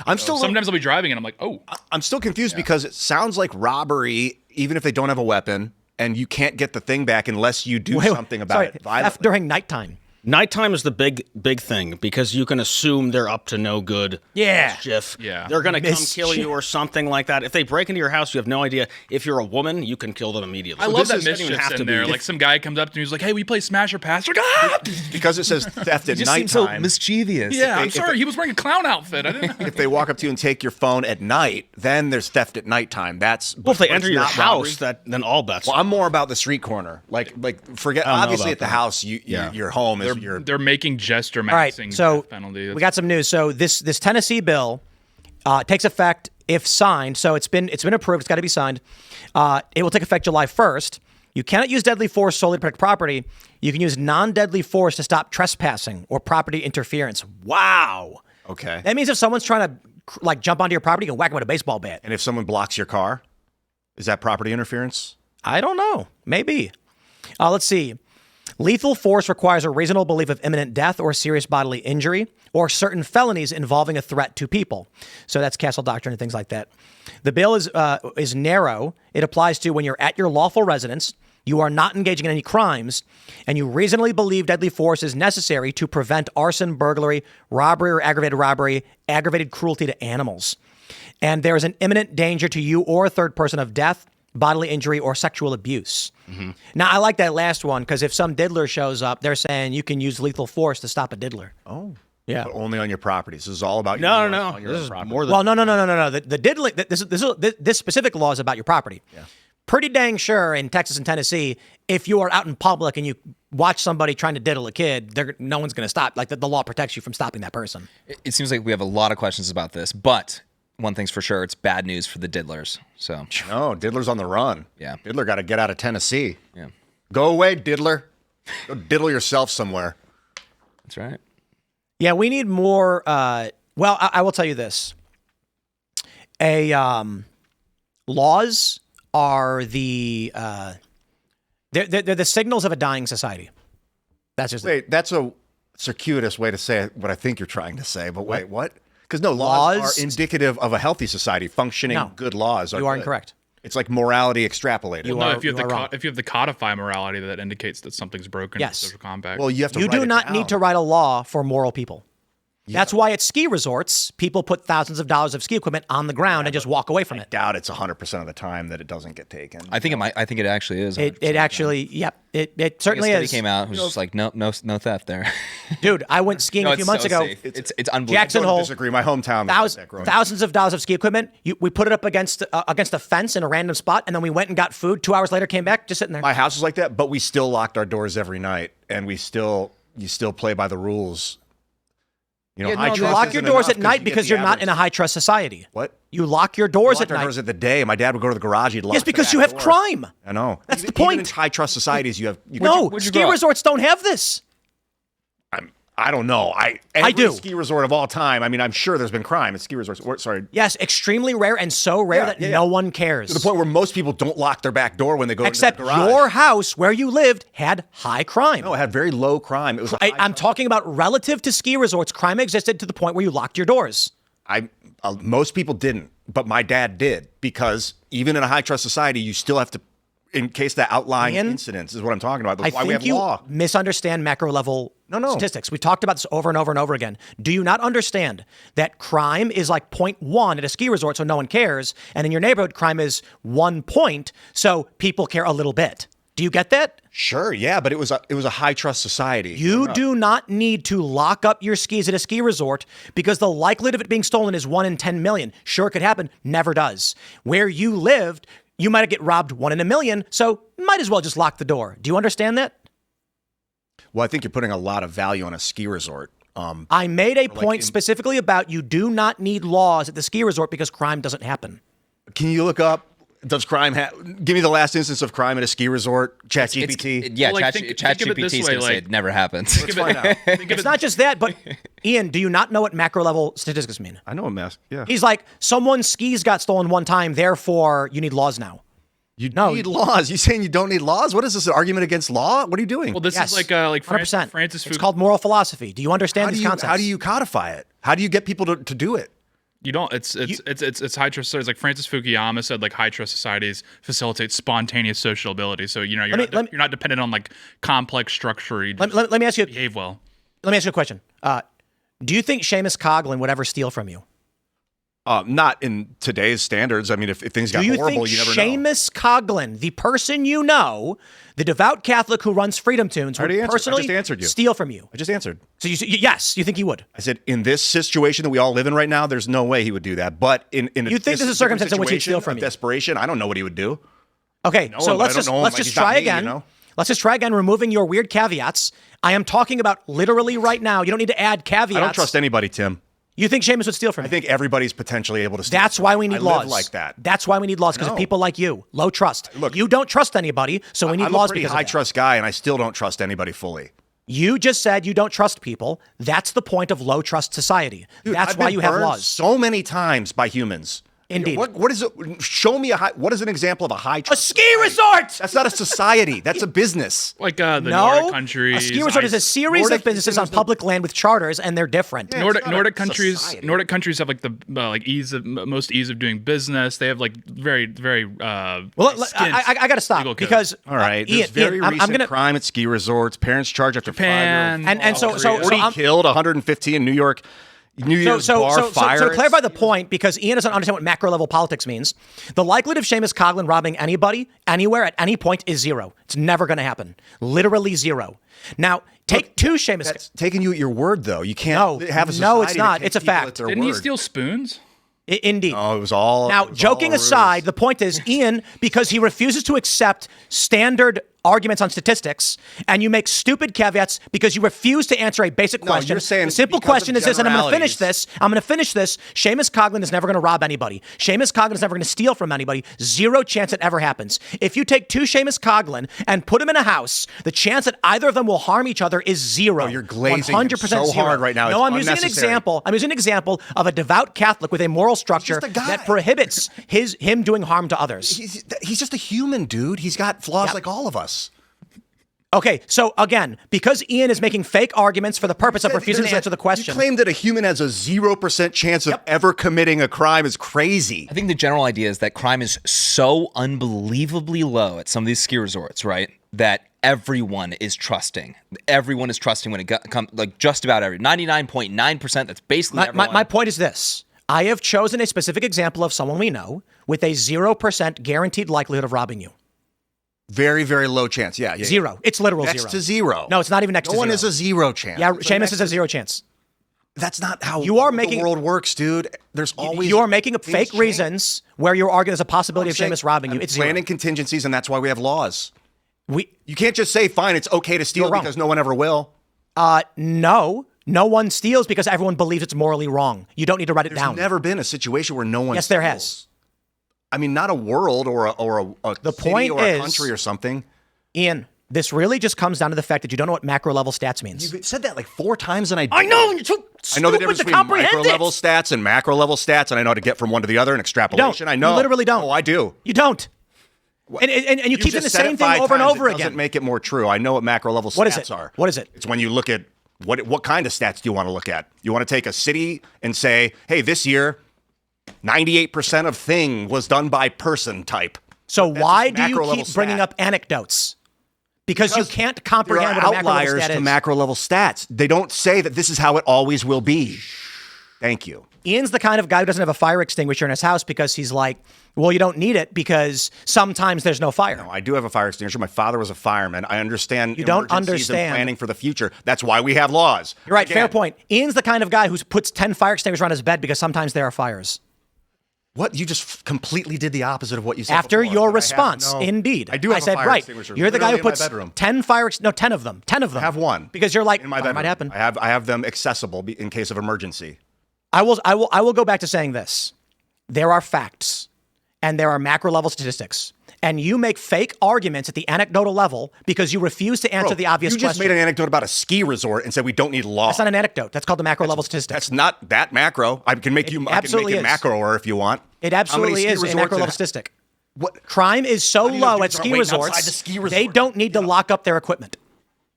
I'm still Sometimes I'll be driving and I'm like, oh, I'm still confused because it sounds like robbery, even if they don't have a weapon, and you can't get the thing back unless you do something about it Theft violently. during nighttime. Nighttime is the big thing because you can assume they're up to no good mischief. Yeah. They're going to come kill you or something like that. If they break into your house, you have no idea. If you're a woman, you can kill them immediately. I love that mischief's in there. Like some guy comes up to me, he's like, "Hey, we play Smash or Pass." Like, ah! Because it says theft at Just seems so nighttime. mischievous. Yeah, I'm sorry. He was wearing a clown outfit. I didn't know. If they walk up to you and take your phone at night, then there's theft at nighttime. That's Well, if they but enter it's your not house, robbery. then all bets. Well, I'm more about the street corner. Like forget. don't know Obviously, about at the that. house, your home is your. They're making gesture All right, maxing so death penalty. we got some news. So this Tennessee bill takes effect if signed. So it's been approved. It's got to be signed. It will take effect July 1st. You cannot use deadly force solely to protect property. You can use non-deadly force to stop trespassing or property interference. Wow. Okay. That means if someone's trying to like jump onto your property, you can whack them with a baseball bat. And if someone blocks your car, is that property interference? I don't know. Maybe. Let's see. Lethal force requires a reasonable belief of imminent death or serious bodily injury or certain felonies involving a threat to people. So that's Castle Doctrine and things like that. The bill is narrow. It applies to when you're at your lawful residence, you are not engaging in any crimes, and you reasonably believe deadly force is necessary to prevent arson, burglary, robbery or aggravated robbery, aggravated cruelty to animals. And there is an imminent danger to you or a third person of death, bodily injury, or sexual abuse. Mm-hmm. Now, I like that last one because if some diddler shows up, they're saying you can use lethal force to stop a diddler. Oh. Yeah. But only on your properties. This is all about no. your This is property. more than Well, no. The diddling, this specific law is about your property. Yeah. Pretty dang sure in Texas and Tennessee, if you are out in public and you watch somebody trying to diddle a kid, no one's going to stop. Like the law protects you from stopping that person. It seems like we have a lot of questions about this, but one thing's for sure, it's bad news for the diddlers. So No, Diddler's on the run. Yeah. Diddler got to get out of Tennessee. yeah, Go away, Diddler. Go diddle yourself somewhere. that's right. Yeah, we need more. Well, I will tell you this. Laws are they're the signals of a dying society. That's just Wait, that's a circuitous way to say what I think you're trying to say. But wait, what? Because no, laws are indicative of a healthy society. Functioning, No. good laws are You are good. incorrect. It's like morality extrapolated. You No, are- if you have wrong. if you have the codify morality, that indicates that something's broken. in Yes. social compact. Well, you have to. You write do it not down. need to write a law for moral people. That's why at ski resorts, people put thousands of dollars of ski equipment on the ground and just walk away from it. Doubt it's 100% of the time that it doesn't get taken. I think it might. I think it actually is. It actually, yep, it certainly a study is. came out. It was just like no theft there. Dude, I went skiing No, a few it's months so ago. safe. It's unbelievable. Jackson I don't Hole. disagree. My hometown. was like that growing up. Thousands of dollars of ski equipment. We put it up against a fence in a random spot, and then we went and got food. 2 hours later, came back, just sitting there. My house was like that, but we still locked our doors every night, and you still play by the rules. You know, Yeah, no, high you You trust lock your isn't doors enough at night you get because the you're not average. in a high trust society. What? You lock your doors Locked at our night. doors at the day. My dad would go to the garage. He'd lock Yes, the because back you have door. crime. I know. That's the Even point. in high trust societies, you have. No, where'd you ski grow up? resorts don't have this. I don't know. Every do. ski resort of all time. I mean, I'm sure there's been crime at ski resorts. Sorry. Yes, extremely rare and so rare Yeah, that yeah, no yeah. one cares. To the point where most people don't lock their back door when they go Except into the garage. your house where you lived had high crime. No, it had very low crime. It was. I'm talking about relative to ski resorts. Crime existed to the point where you locked your doors. Most people didn't, but my dad did, because even in a high trust society, you still have to, in case that outlying Ian, incidents is what I'm talking about. That's I why we think have you law. misunderstand macro level statistics. We talked about this over and over and over again. Do you not understand that crime is like 0.1 at a ski resort, so no one cares, and in your neighborhood, crime is 1 point, so people care a little bit? Do you get that? Sure, yeah, but it was a high trust society. You do not need to lock up your skis at a ski resort because the likelihood of it being stolen is 1 in 10 million. Sure, it could happen. Never does. Where you lived, you might get robbed 1 in a million, so might as well just lock the door. Do you understand that? Well, I think you're putting a lot of value on a ski resort. I made a point specifically about you do not need laws at the ski resort because crime doesn't happen. Can you look up? Does crime give me the last instance of crime at a ski resort? ChatGPT. Yeah, Well, like, think of it this ChatGPT is way, going to say like- it never happens. Think of it- think of It's it- not just that, but Ian, do you not know what macro level statistics mean? I know a mess. Yeah. He's like, someone's skis got stolen one time, therefore you need laws now. You need laws. You saying you don't need laws? What is this, an argument against law? What are you doing? Well, this Yes, is like 100%. Francis It's Fukuyama. called moral philosophy. Do you understand how these do you concepts? how do you codify it? How do you get people to do it? You don't. It's high trust. So it's like Francis Fukuyama said, like high trust societies facilitate spontaneous social ability. So you're not dependent on like complex structure. You just Let me ask you. behave well. Let me ask you a question. Do you think Seamus Coughlin would ever steal from you? Not in today's standards. I mean, if things got Do you horrible, think you never know. Seamus Coughlin, the person you know, the devout Catholic who runs Freedom Tunes, would already answered. I personally just answered you. steal from you? I just answered. So yes, you think he would? I said, in this situation that we all live in right now, there's no way he would do that. But in You think there's a circumstance in which he'd steal from you? Desperation, I don't know what he would do. Okay, know so him, let's but I don't know him let's like just he's not try me, again. you know? Let's just try again, removing your weird caveats. I am talking about literally right now. You don't need to add caveats. I don't trust anybody, Tim. You think Seamus would steal from I you? think everybody's potentially able to steal. That's why we need I laws. live like that. That's why we need laws, because of No. people like you. Low trust. Look, you don't trust anybody, so we need I'm laws a pretty because high of that. trust guy, and I still don't trust anybody fully. You just said you don't trust people. That's the point of low trust society. Dude, That's I've why been you have burned laws. so many times by humans. Indeed. What is it? Show me what is an example of a high A trust? ski resort! That's not a society. That's a business. Like the No, Nordic countries. a ski resort is a series Nordic- of businesses on public land with charters, and they're different. Nordic not a countries. society. Nordic countries have like the most ease of doing business. They have like very Well, stint I got to stop legal code. because All right. Ian, There's very I'm recent gonna crime at ski resorts. Parents charged after Japan, 5 years. and so 40 I'm- killed, 150 in New York. New Year's bar fire. So to clarify the point, because Ian doesn't understand what macro level politics means, the likelihood of Seamus Coughlin robbing anybody, anywhere, at any point is zero. It's never going to happen. Literally zero. Now, take two Seamus. That's taking you at your word, though. You can't No, have a no, society it's that not. takes It's a people fact. at their Didn't he word. steal spoons? Indeed. Oh, it was all. Now, it was joking all a ruse. aside, the point is, Ian, because he refuses to accept standard arguments on statistics, and you make stupid caveats because you refuse to answer a basic question. you're saying the simple because of question is this, and I'm going to finish generalities. this. I'm going to finish this. Seamus Coughlin is never going to rob anybody. Seamus Coughlin is never going to steal from anybody. Zero chance it ever happens. If you take two Seamus Coughlin and put them in a house, the chance that either of them will harm each other is zero. Oh, you're glazing 100% him so zero. hard right now. No, It's I'm using an unnecessary. example. I'm using an example of a devout Catholic with a moral structure just a guy. that prohibits him doing harm to others. He's just a human, dude. He's got flaws Yep. like all of us. Okay, so again, because Ian is making fake arguments for the purpose of refusing to answer the question. You claim that a human has a 0% chance of ever committing a crime is crazy. I think the general idea is that crime is so unbelievably low at some of these ski resorts, right? That everyone is trusting. Everyone is trusting when it comes, like just about 99.9%. That's basically everyone. My point is this. I have chosen a specific example of someone we know with a 0% guaranteed likelihood of robbing you. Very, very low chance. Yeah. Zero. It's literal Next zero. to zero. No, it's not even next No to zero. one is a zero chance. Yeah, It's Seamus next is a to- zero chance. That's not how You are making- the world works, dude. There's always You are making up things fake change. reasons where you're arguing there's a possibility of I'm saying Seamus robbing you. I'm It's zero. planning contingencies, and that's why we have laws. We You can't just say, fine, it's okay to steal You're wrong. because no one ever will. no one steals because everyone believes it's morally wrong. You don't need to write it There's down. never been a situation where no one Yes, there steals. has. I mean, not a world or a The city point or a is- country or something. Ian, this really just comes down to the fact that you don't know what macro level stats means. You've said that like 4 times, and I know, you're too I know the stupid difference to between comprehend micro level it. stats and macro level stats, and I know how to get from one to the other and extrapolation. I know. You literally don't. Oh, I do. You don't. And you keep doing just the said it same thing 5 over and times. over It doesn't again. make it more true. I know what macro level What is stats it? are. What is it? It's when you look at what kind of stats do you want to look at? You want to take a city and say, hey, this year, 98% of thing was done by person type. So why just do you macro level keep bringing stat. up anecdotes? Because you can't There comprehend are what a macro level outliers stat to is. macro level stats. They don't say that this is how it always will be. Thank you. Ian's the kind of guy who doesn't have a fire extinguisher in his house because he's like, well, you don't need it because sometimes there's no fire. No, I do have a fire extinguisher. My father was a fireman. I understand You don't emergencies and understand. planning for the future. That's why we have laws. You're right. Fair Again, point. Ian's the kind of guy who puts 10 fire extinguishers on his bed because sometimes there are fires. What? You just completely did the opposite of what you said After before. your But I have response, no- indeed. I do have I a said, fire right. extinguisher You're the guy who literally in my puts bedroom. 10 10 of them. 10 of them. I have one. Because you're like, in my that bedroom. might happen. I have them accessible in case of emergency. I will go back to saying this. There are facts and there are macro level statistics. And you make fake arguments at the anecdotal level because you refuse to answer Bro, the obvious you just question. made an anecdote about a ski resort and said we don't need law. That's not an anecdote. That's called the macro level statistics. That's not that macro. I can make you. I can absolutely make it is. macroer if you want. It How many absolutely ski is a resorts macro in- level statistic. What Crime is so do you know low at dudes aren't ski waiting outside resorts, the ski they resort? don't need to lock up their equipment.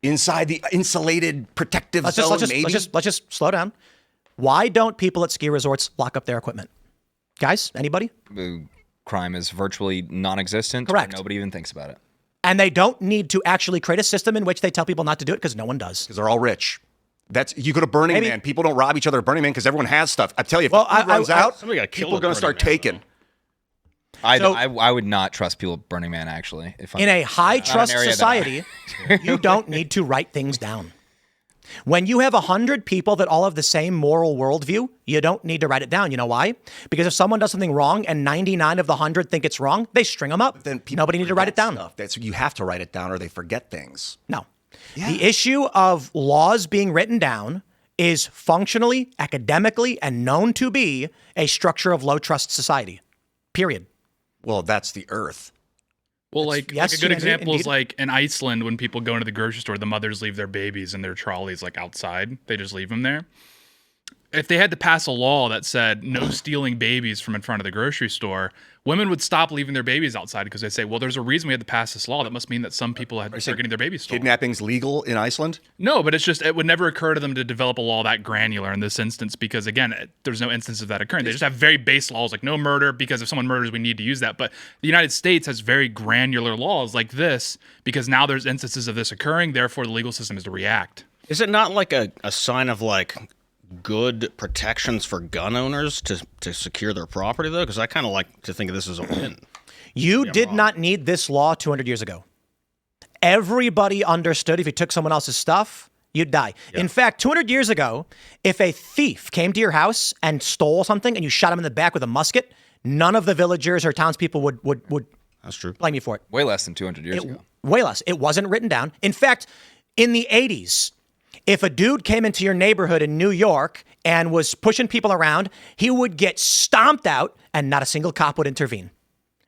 inside the insulated protective Let's zone? just maybe. let's just slow down. Why don't people at ski resorts lock up their equipment? Guys, anybody? Crime is virtually non-existent. Correct. Nobody even thinks about it. And they don't need to actually create a system in which they tell people not to do it because no one does. Because they're all rich. You go to Burning Man. People don't rob each other at Burning Man because everyone has stuff. I tell you, if the food runs out, somebody got killed people are going to start taking. I would not trust people at Burning Man, actually. In a high-trust society, you don't need to write things down. When you have 100 people that all have the same moral worldview, you don't need to write it down. You know why? Because if someone does something wrong and 99 of the 100 think it's wrong, they string them up. Then nobody need to write it down. You have to write it down or they forget things. No. Yeah. The issue of laws being written down is functionally, academically, and known to be a structure of low-trust society. Period. Well, that's the Earth. Well, Yes, like a good example indeed. is like in Iceland, when people go into the grocery store, the mothers leave their babies in their trolleys like outside. They just leave them there. If they had to pass a law that said no stealing babies from in front of the grocery store, women would stop leaving their babies outside because they say, well, there's a reason we had to pass this law. That must mean that some people are getting their babies stolen. Kidnapping's legal in Iceland? No, but it's just, it would never occur to them to develop a law that granular in this instance because, again, there's no instance of that occurring. They just have very base laws like no murder because if someone murders, we need to use that. But the United States has very granular laws like this because now there's instances of this occurring. Therefore, the legal system is to react. Is it not like a sign of like good protections for gun owners to secure their property, though? Because I kind of like to think of this as a win. You did not need this law 200 years ago. Everybody understood if you took someone else's stuff, you'd die. Yeah. In fact, 200 years ago, if a thief came to your house and stole something and you shot him in the back with a musket, none of the villagers or townspeople would That's true. blame you for it. Way less than 200 years ago. Way less. It wasn't written down. In fact, in the 80s, if a dude came into your neighborhood in New York and was pushing people around, he would get stomped out and not a single cop would intervene.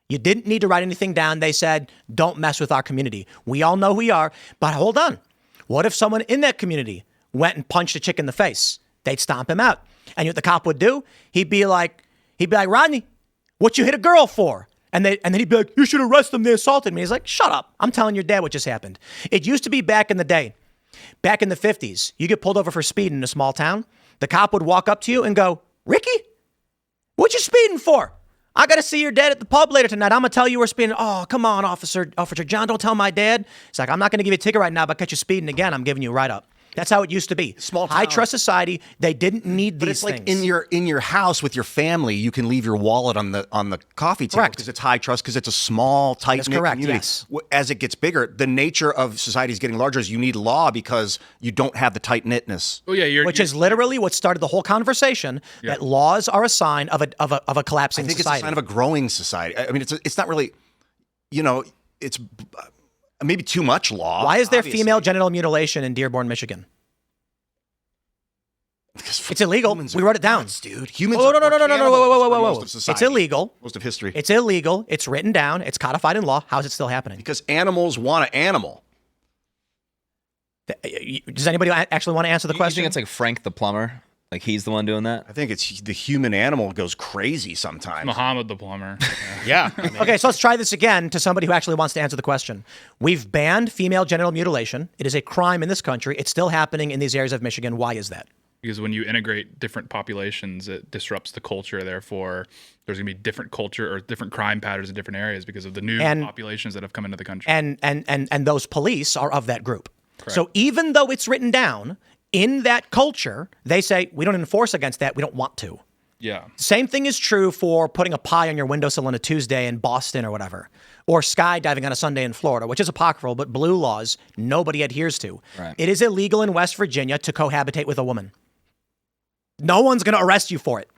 You didn't need to write anything down. They said, don't mess with our community. We all know who we are. But hold on. What if someone in that community went and punched a chick in the face? They'd stomp him out. And you know what the cop would do? He'd be like, Rodney, what you hit a girl for? And then he'd be like, you should arrest them. They assaulted me. He's like, shut up. I'm telling your dad what just happened. It used to be back in the day. Back in the 50s, you get pulled over for speeding in a small town. The cop would walk up to you and go, Ricky, what you speeding for? I got to see your dad at the pub later tonight. I'm going to tell you we're speeding. Oh, come on, Officer John, don't tell my dad. It's like, I'm not going to give you a ticket right now, but catch you speeding again. I'm giving you a write-up. That's how it used to be. Small town. High trust society. They didn't need but these it's things. like in your house with your family, you can leave your wallet on the coffee table because it's high trust because it's a small tight knit community. Yes. As it gets bigger, the nature of society is getting larger. Is you need law because you don't have the tight knitness. Oh yeah, which is literally what started the whole conversation. Yeah. That laws are a sign of a collapsing society. I think it's a sign of a growing society. I mean, it's not really, it's maybe too much law. Why is there female genital mutilation in Dearborn, Michigan? It's illegal. We wrote it down, dude. Humans. Oh, no. Most of society. It's illegal. Most of history. It's illegal. It's written down. It's codified in law. How is it still happening? Because animals want an animal. Does anybody actually want to answer the question? You think it's like Frank the plumber? Like he's the one doing that? I think it's the human animal goes crazy sometimes. Muhammad the plumber. Yeah. Okay, so let's try this again to somebody who actually wants to answer the question. We've banned female genital mutilation. It is a crime in this country. It's still happening in these areas of Michigan. Why is that? Because when you integrate different populations, it disrupts the culture. Therefore, there's going to be different culture or different crime patterns in different areas because of the new populations that have come into the country. And those police are of that group. Correct. So even though it's written down in that culture, they say, we don't enforce against that. We don't want to. Yeah. Same thing is true for putting a pie on your windowsill on a Tuesday in Boston or whatever, or skydiving on a Sunday in Florida, which is apocryphal, but blue laws nobody adheres to. Right. It is illegal in West Virginia to cohabitate with a woman. No one's going to arrest you for it.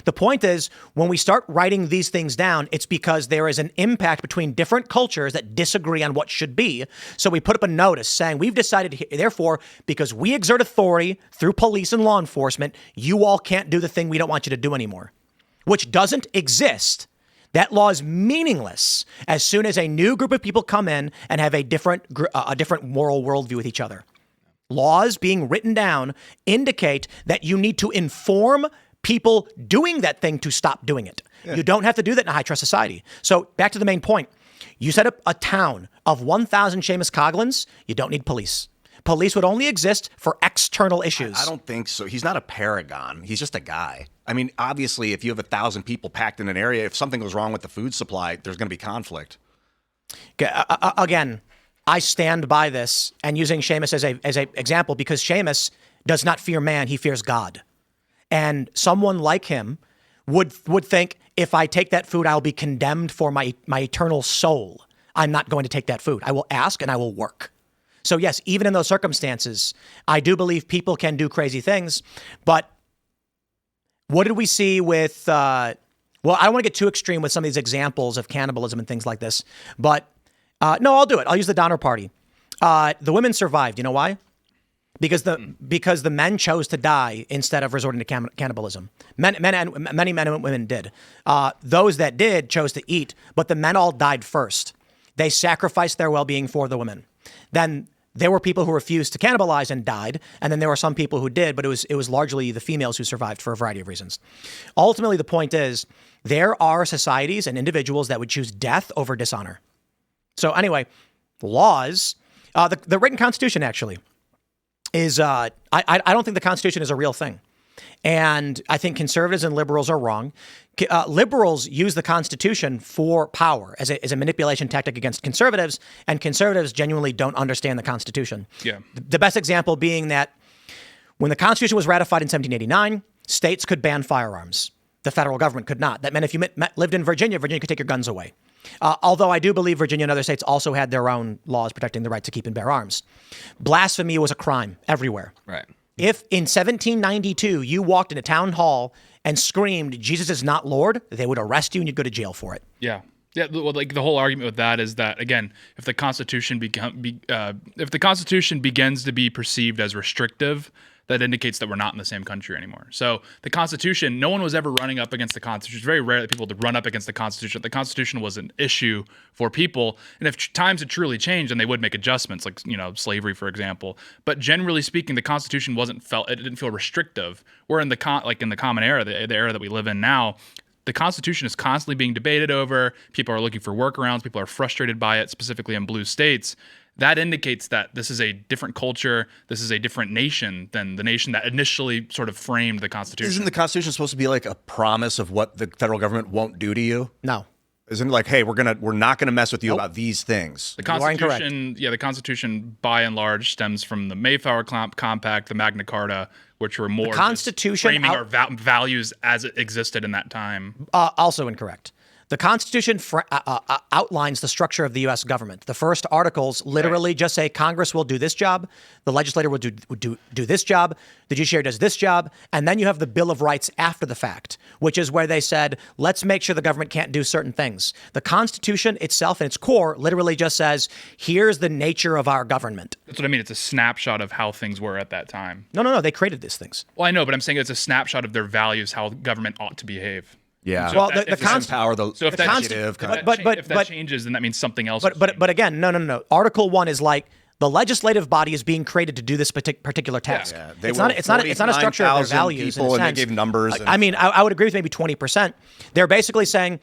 The point is, when we start writing these things down, it's because there is an impact between different cultures that disagree on what should be. So we put up a notice saying, we've decided, therefore, because we exert authority through police and law enforcement, you all can't do the thing we don't want you to do anymore, which doesn't exist. That law is meaningless as soon as a new group of people come in and have a different moral worldview with each other. Laws being written down indicate that you need to inform people doing that thing to stop doing it. Yeah. You don't have to do that in a high trust society. So back to the main point. You set up a town of 1,000 Seamus Coglins, you don't need police. Police would only exist for external issues. I don't think so. He's not a paragon. He's just a guy. I mean, obviously, if you have 1,000 people packed in an area, if something goes wrong with the food supply, there's going to be conflict. Again, I stand by this, and using Seamus as a example, because Seamus does not fear man, he fears God. And someone like him would think, if I take that food, I'll be condemned for my eternal soul. I'm not going to take that food. I will ask and I will work. So yes, even in those circumstances, I do believe people can do crazy things. But what did we see with, well, I don't want to get too extreme with some of these examples of cannibalism and things like this. But no, I'll do it. I'll use the Donner Party. The women survived. You know why? Because the men chose to die instead of resorting to cannibalism. Many men and women did. Those that did chose to eat, but the men all died first. They sacrificed their well-being for the women. Then there were people who refused to cannibalize and died, and then there were some people who did, but it was largely the females who survived for a variety of reasons. Ultimately, the point is there are societies and individuals that would choose death over dishonor. So anyway, laws, the written Constitution actually is, I don't think the Constitution is a real thing. And I think conservatives and liberals are wrong. Liberals use the Constitution for power as a manipulation tactic against conservatives, and conservatives genuinely don't understand the Constitution. Yeah. The best example being that when the Constitution was ratified in 1789, states could ban firearms. The federal government could not. That meant if you lived in Virginia, Virginia could take your guns away. Although I do believe Virginia and other states also had their own laws protecting the right to keep and bear arms. Blasphemy was a crime everywhere. Right. If in 1792 you walked into town hall and screamed, "Jesus is not Lord," they would arrest you and you'd go to jail for it. Yeah. Yeah, well, like the whole argument with that is that, again, if the Constitution begins to be perceived as restrictive, that indicates that we're not in the same country anymore. So the Constitution, no one was ever running up against the Constitution. It's very rare that people would run up against the Constitution. The Constitution was an issue for people, and if times had truly changed, then they would make adjustments, like slavery, for example. But generally speaking, the Constitution it didn't feel restrictive. We're in the common era, the era that we live in now. The Constitution is constantly being debated over. People are looking for workarounds. People are frustrated by it, specifically in blue states. That indicates that this is a different culture. This is a different nation than the nation that initially sort of framed the Constitution. Isn't the Constitution supposed to be like a promise of what the federal government won't do to you? No. Isn't it like, hey, we're not gonna mess with you about these things? The Constitution, the Constitution by and large stems from the Mayflower Compact, the Magna Carta, which were more Constitution framing our values as it existed in that time. Also incorrect. The Constitution outlines the structure of the U.S. government. The first articles literally just say Congress will do this job, the legislature will do this job, the judiciary does this job, and then you have the Bill of Rights after the fact, which is where they said, let's make sure the government can't do certain things. The Constitution itself, in its core, literally just says, here's the nature of our government. That's what I mean. It's a snapshot of how things were at that time. No. They created these things. Well, I know, but I'm saying it's a snapshot of their values, how government ought to behave. Yeah. So well, if the power, if that changes, then that means something else. But again, no. Article 1 is like the legislative body is being created to do this particular task. Yeah. It's not a structure of their values. People, in a and sense. they gave numbers. I mean, I would agree with maybe 20%. They're basically saying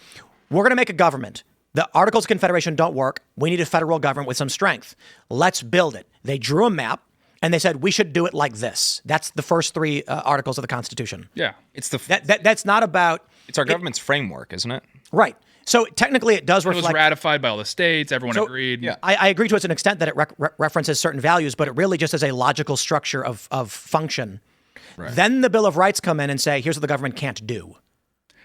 we're going to make a government. The Articles of Confederation don't work. We need a federal government with some strength. Let's build it. They drew a map. And they said, we should do it like this. That's the first three articles of the Constitution. Yeah. It's the that's not about... It's our government's framework, isn't it? Right. So technically it does reflect... It was ratified by all the states. Everyone agreed. Yeah. I agree to an extent that it references certain values, but it really just is a logical structure of function. Right. Then the Bill of Rights come in and say, here's what the government can't do.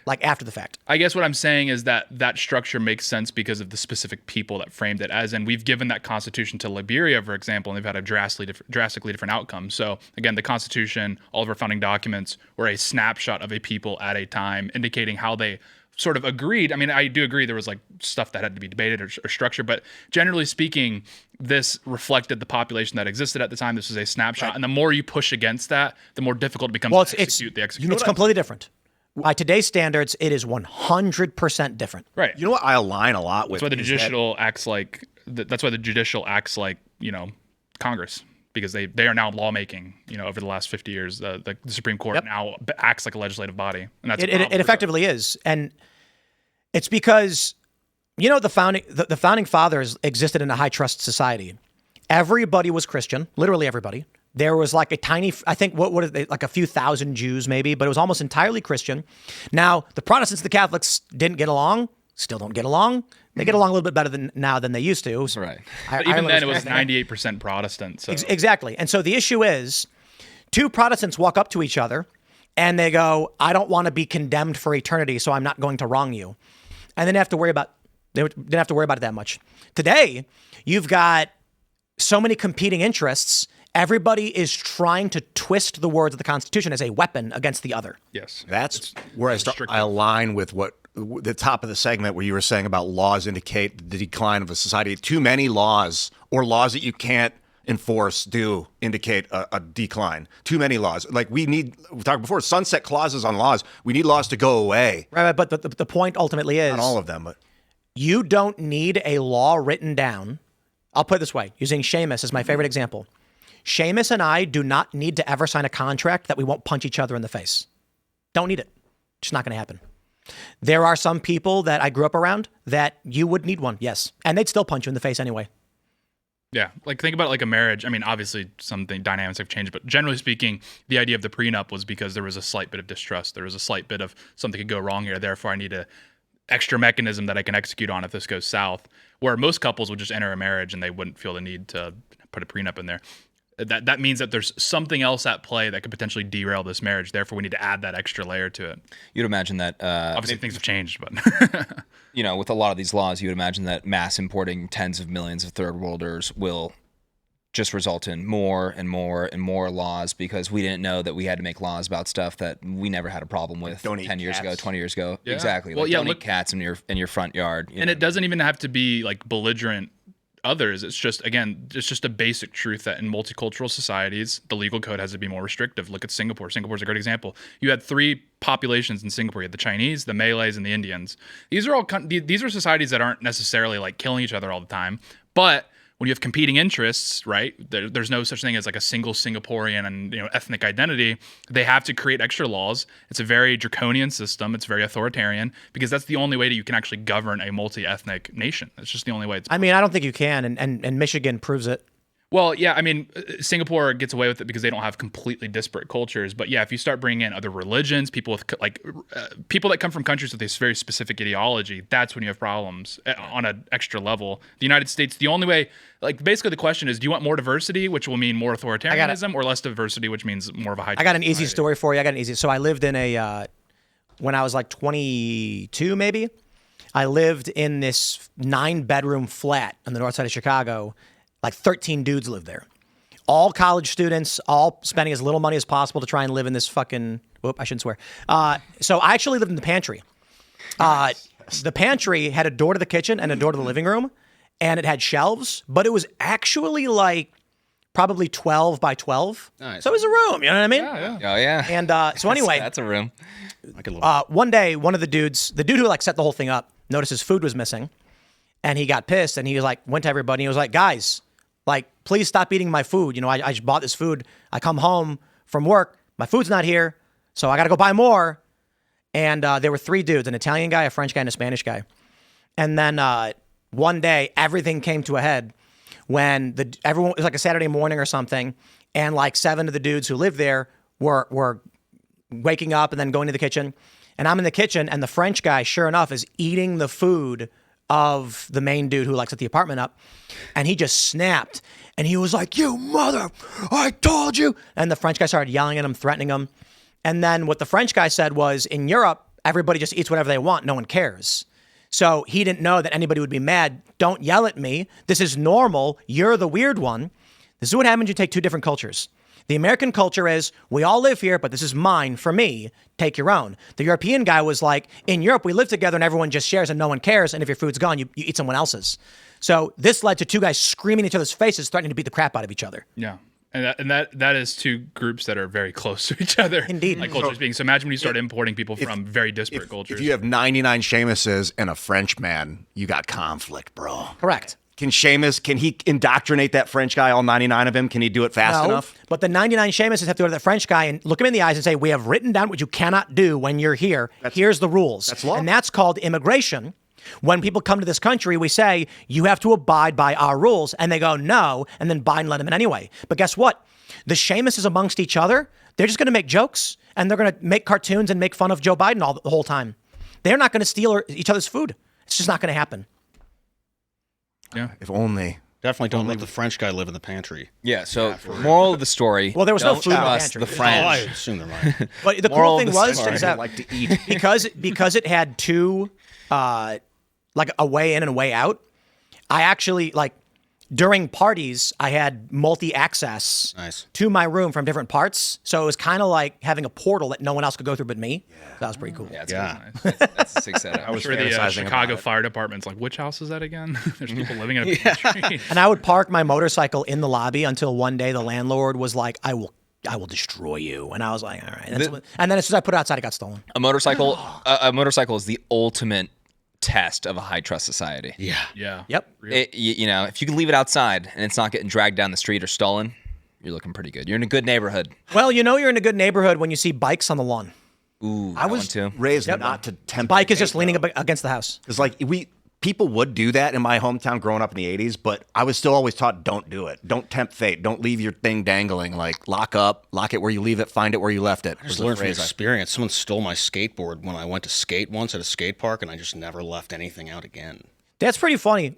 Like after the fact. I guess what I'm saying is that structure makes sense because of the specific people that framed it. As in, we've given that Constitution to Liberia, for example, and they've had a drastically different outcome. So again, the Constitution, all of our founding documents were a snapshot of a people at a time, indicating how they sort of agreed. I mean, I do agree there was like stuff that had to be debated or structured, but generally speaking, this reflected the population that existed at the time. This was a snapshot. Right. And the more you push against that, the more difficult it becomes to execute the execution. It's completely different. By today's standards, it is 100% different. Right. You know what I align a lot with? That's why the judicial acts like. That's why the judicial acts like Congress, because they are now lawmaking. Over the last 50 years, the Supreme Court now acts like a legislative body, and that's it effectively is, and it's because the founding fathers existed in a high trust society, everybody was Christian, literally everybody. There was like a tiny, I think, what are they, like a few thousand Jews maybe, but it was almost entirely Christian. Now, the Protestants and the Catholics didn't get along, still don't get along. They get along a little bit better now than they used to. Right. But even then, it was 98% Protestant. So. Exactly. And so the issue is, two Protestants walk up to each other and they go, I don't want to be condemned for eternity, so I'm not going to wrong you. And they didn't have to worry about it that much. Today, you've got so many competing interests. Everybody is trying to twist the words of the Constitution as a weapon against the other. Yes. That's where I align with what the top of the segment where you were saying about laws indicate the decline of a society. Too many laws or laws that you can't enforce do indicate a decline. Too many laws. Like we talked before, sunset clauses on laws. We need laws to go away. Right, but the point ultimately is... Not all of them, but... You don't need a law written down. I'll put it this way, using Seamus as my favorite example. Seamus and I do not need to ever sign a contract that we won't punch each other in the face. Don't need it. Just not going to happen. There are some people that I grew up around that you would need one, yes. And they'd still punch you in the face anyway. Yeah, like think about like a marriage. I mean, obviously dynamics have changed, but generally speaking, the idea of the prenup was because there was a slight bit of distrust. There was a slight bit of something could go wrong here. Therefore, I need a extra mechanism that I can execute on if this goes south. Where most couples would just enter a marriage and they wouldn't feel the need to put a prenup in there. That means that there's something else at play that could potentially derail this marriage. Therefore, we need to add that extra layer to it. You'd imagine that... obviously, things have changed, but... with a lot of these laws, you would imagine that mass importing tens of millions of third worlders will just result in more and more and more laws because we didn't know that we had to make laws about stuff that we never had a problem with 10 years ago, 20 years ago. Yeah. Exactly. Well, don't eat cats in your front yard. And it doesn't even have to be like belligerent others. It's just, again, it's just a basic truth that in multicultural societies, the legal code has to be more restrictive. Look at Singapore. Singapore's a great example. You had three populations in Singapore. You had the Chinese, the Malays, and the Indians. These are societies that aren't necessarily like killing each other all the time, but when you have competing interests, right? There's no such thing as like a single Singaporean and ethnic identity. They have to create extra laws. It's a very draconian system. It's very authoritarian because that's the only way that you can actually govern a multi-ethnic nation. It's just the only way. I mean, I don't think you can, and Michigan proves it. Well, yeah, I mean, Singapore gets away with it because they don't have completely disparate cultures. But yeah, if you start bringing in other religions, people with people that come from countries with this very specific ideology, that's when you have problems on an extra level. The United States, the only way, basically the question is, do you want more diversity, which will mean more authoritarianism, or less diversity, which means more of a high? I got an easy story for you. So I lived in when I was like 22, maybe. I lived in this 9-bedroom flat on the north side of Chicago. Like 13 dudes live there. All college students, all spending as little money as possible to try and live in this fucking... Whoop, I shouldn't swear. So I actually lived in the pantry. The pantry had a door to the kitchen and a door to the living room, and it had shelves, but it was actually like probably 12 by 12. Nice. So it was a room, you know what I mean? Yeah. Oh, yeah. And so anyway... That's a room. One day, one of the dudes, the dude who set the whole thing up, noticed his food was missing, and he got pissed, and he went to everybody, and he was like, guys... please stop eating my food. I just bought this food. I come home from work. My food's not here. So I got to go buy more. And there were 3 dudes, an Italian guy, a French guy, and a Spanish guy. And then one day, everything came to a head when everyone, it was like a Saturday morning or something. And 7 of the dudes who lived there were waking up and then going to the kitchen. And I'm in the kitchen, and the French guy, sure enough, is eating the food of the main dude who set the apartment up, and he just snapped, and he was like, "You mother, I told you." And the French guy started yelling at him, threatening him. And then what the French guy said was, in Europe, everybody just eats whatever they want. No one cares. So he didn't know that anybody would be mad. Don't yell at me. This is normal. You're the weird one. This is what happens when you take 2 different cultures. The American culture is, we all live here, but this is mine for me. Take your own. The European guy was like, in Europe, we live together and everyone just shares and no one cares. And if your food's gone, you eat someone else's. So this led to 2 guys screaming in each other's faces, threatening to beat the crap out of each other. Yeah. And that is 2 groups that are very close to each other. Indeed. Cultures being. So imagine when you start importing people from very disparate cultures. If you have 99 Seamuses and a French man, you got conflict, bro. Correct. Can he indoctrinate that French guy, all 99 of him? Can he do it fast enough? But the 99 Seamuses have to go to that French guy and look him in the eyes and say, we have written down what you cannot do when you're here. Here's the rules. That's law. And that's called immigration. When people come to this country, we say, you have to abide by our rules. And they go, no. And then Biden let them in anyway. But guess what? The Seamuses amongst each other, they're just going to make jokes and they're going to make cartoons and make fun of Joe Biden the whole time. They're not going to steal each other's food. It's just not going to happen. Yeah. If only. Definitely don't let the French guy live in the pantry. Yeah. So, moral of the story. Well, there was no don't food in the trust pantry. the French. Oh, I assume there might. But the Moral cool of thing the was story. is that Like to eat. because it had two, like a way in and a way out. I actually like during parties I had multi-access Nice. to my room from different parts, so it was kind of like having a portal that no one else could go through but me. So that was pretty cool. Yeah, Yeah. that's a sick setup. was I'm sure the fantasizing Chicago about it. Fire Department's like, which house is that again? There's people living in a pantry. And I would park my motorcycle in the lobby until one day the landlord was like, I will destroy you. And I was like, all right. And then as soon as I put it outside, it got stolen. A motorcycle. A motorcycle is the ultimate test of a high trust society. Yeah. Yeah. Yep. You know, if you can leave it outside and it's not getting dragged down the street or stolen, you're looking pretty good. You're in a good neighborhood. Well, you know you're in a good neighborhood when you see bikes on the lawn. Ooh, I was too. raised not to tempt. Bike is just leaning against the house. Because like people would do that in my hometown growing up in the 80s, but I was still always taught don't do it. Don't tempt fate. Don't leave your thing dangling. Like lock it where you leave it, find it where you left it. I just learned from experience. Someone stole my skateboard when I went to skate once at a skate park, and I just never left anything out again. That's pretty funny.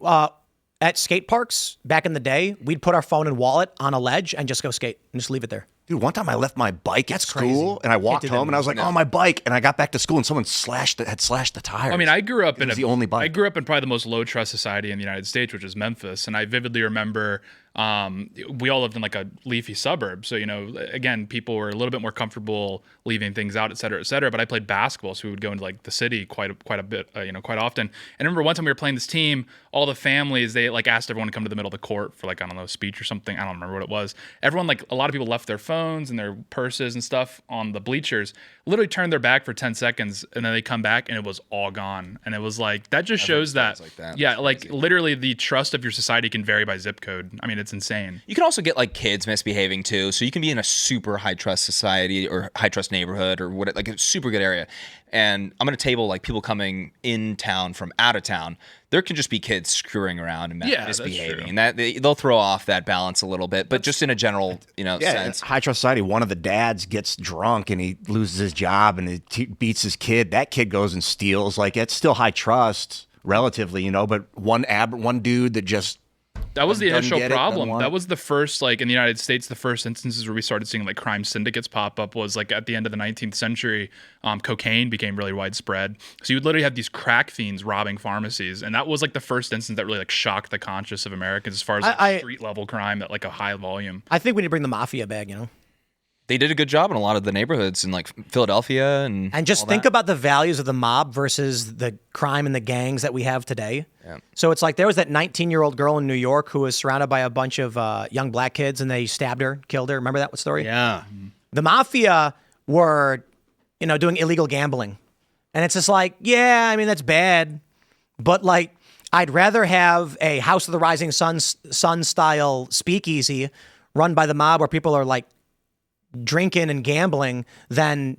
At skate parks back in the day, we'd put our phone and wallet on a ledge and just go skate and just leave it there. Dude, one time I left my bike at school crazy. and I walked do that home and I was like, oh, my bike. And I got back to school and someone had slashed the tires. I mean, I grew up in the only bike. I grew up in probably the most low trust society in the United States, which is Memphis, and I vividly remember we all lived in like a leafy suburb. So, you know, again, people were a little bit more comfortable leaving things out, et cetera, et cetera. But I played basketball, so we would go into like the city quite a bit, quite often. And I remember one time we were playing this team, all the families, they like asked everyone to come to the middle of the court for like, I don't know, a speech or something. I don't remember what it was. Everyone, like a lot of people left their phones and their purses and stuff on the bleachers, literally turned their back for 10 seconds and then they come back and it was all gone. And it was like, that just shows that, like that. yeah, like literally the trust of your society can vary by zip code. I mean, it's insane. You can also get like kids misbehaving too. So you can be in a super high trust society or high trust neighborhood or what, like a super good area. And I'm going to table like people coming in town from out of town. There can just be kids screwing around and that's misbehaving, true. and that they'll throw off that balance a little bit. But just in a general, sense. High trust society, one of the dads gets drunk and he loses his job and he beats his kid. That kid goes and steals. Like, it's still high trust relatively, but one dude that just That was the doesn't initial get it, doesn't problem. want That it. was the first, like in the United States, the first instances where we started seeing like crime syndicates pop up was like at the end of the 19th century. Cocaine became really widespread. So you would literally have these crack fiends robbing pharmacies, and that was like the first instance that really like shocked the conscience of Americans as far as like, street level crime at like a high volume. I think we need to bring the mafia back, They did a good job in a lot of the neighborhoods in like Philadelphia and just all think that. about the values of the mob versus the crime and the gangs that we have today. Yeah. So it's like there was that 19-year-old girl in New York who was surrounded by a bunch of young black kids and they stabbed her, killed her. Remember that story? Yeah. The mafia were, doing illegal gambling. And it's just like, yeah, I mean, that's bad. But like, I'd rather have a House of the Rising Sun style speakeasy run by the mob where people are like drinking and gambling than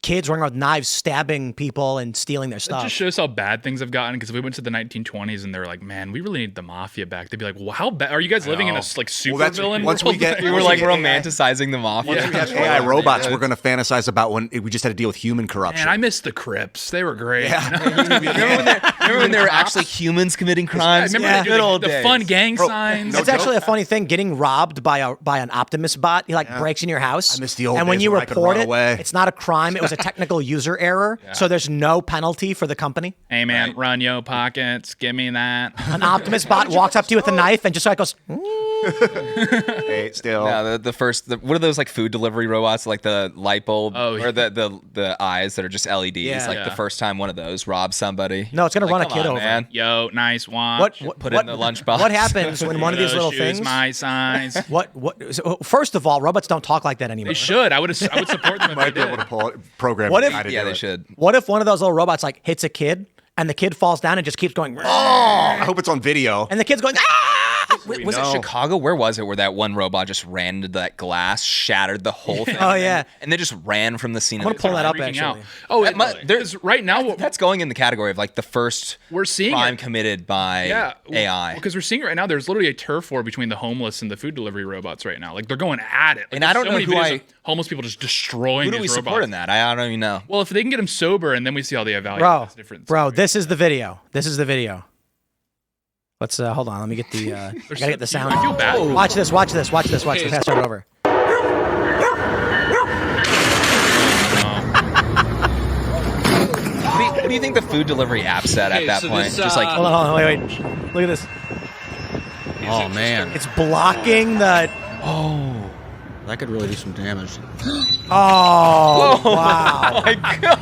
kids running around with knives stabbing people and stealing their It stuff. just shows how bad things have gotten. Because if we went to the 1920s and they were like, "Man, we really need the mafia back," they'd be like, "Well, how bad are you guys living in a like super that's- villain?" once we world?" get- We were Once like we get AI romanticizing the mafia. Once we have AI robots, we're going to fantasize about when we just had to deal with human corruption. Man, I miss the Crips. They were great. Remember when there were actually humans committing crimes? Remember Yeah. they do Good old the days. fun gang signs. It's actually a funny thing getting robbed by an Optimus bot. He breaks in your house. I miss the old And when days you when I could report run it, away. it's not a crime. It was a technical user error. So there's no penalty for the company. Hey man, run yo pockets. Give me that. An Optimus bot walks up to you with a knife and just like goes, Hey, still. Yeah, what are those like food delivery robots, like the light bulb or the eyes that are just LEDs? Yeah. Like the first time one of those robs somebody. No, it's gonna Like, run a come kid on, over. Man. Yo, nice watch. Put it in the lunchbox. What happens when one of these little Shoes things? my size. First of all, robots don't talk like that anymore. They should. I would support them if Might they be able did. to program What if- AI to Yeah, do they it. should. What if one of those little robots like hits a kid and the kid falls down and just keeps going, I hope it's on video. and the kid's going, ah! Was it Chicago? Where was it where that one robot just ran into that glass, shattered the whole thing? Oh, yeah. And then just ran from the scene. I'm going to pull that up, Freaking out. actually. Oh, There's right now that's going in the category of like the first we're seeing crime committed by AI. Because we're seeing right now, there's literally a turf war between the homeless and the food delivery robots right now. Like they're going at it. Like, And I don't know who homeless people just destroying. Who do we these support robots. in that? I don't even know. Well, if they can get them sober, and then we see how they evaluate. That's different. Bro, this is the video. This is the video. Let's hold on. Let me get the. I gotta get the sound. I feel bad. Watch this. Watch this. Watch this. Watch this. Let's start it over. What do you think the food delivery app said at that point? Just like Hold on. Wait. Look at this. Oh man, It's blocking the. that could really do some damage. Oh wow, my gosh.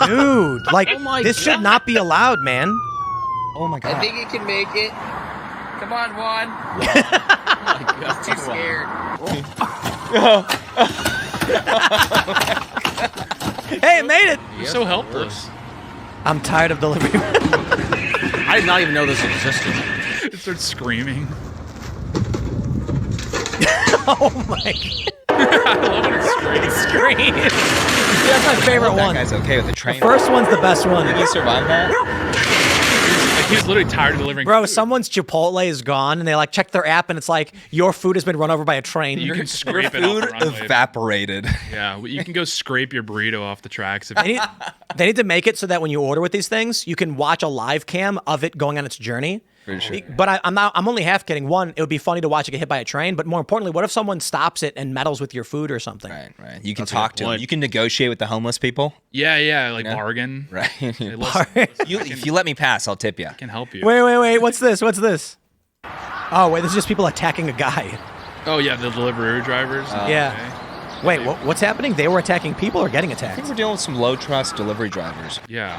dude! Like this should not be allowed, man. Oh my god. I think it can make it. Come on, Juan. I'm too scared. Hey, it made it. You're so helpless. I'm tired of delivery. I did not even know this existed. It starts screaming. Oh my! I love when it screams. Scream. That's my favorite That one. guy's okay with the train. First one's the best one. Did he survive that? He's literally tired of delivering. Bro, food. someone's Chipotle is gone, and they like check their app, and it's like your food has been run over by a train. You can Your scrape it off food the runway. evaporated. Yeah, you can go scrape your burrito off the tracks. If They need to make it so that when you order with these things, you can watch a live cam of it going on its journey. For sure. But I'm only half kidding. One, it would be funny to watch it get hit by a train. But more importantly, what if someone stops it and meddles with your food or something? Right. You can talk to them. You can negotiate with the homeless people. yeah, like bargain. Right. Hey, listen, If you let me pass, I'll tip you. I can help you. Wait. What's this? Oh, wait. This is just people attacking a guy. Oh yeah, the Deliveroo drivers. Yeah. Wait, what's happening? They were attacking people or getting I attacked? think we're dealing with some low trust delivery drivers. Yeah.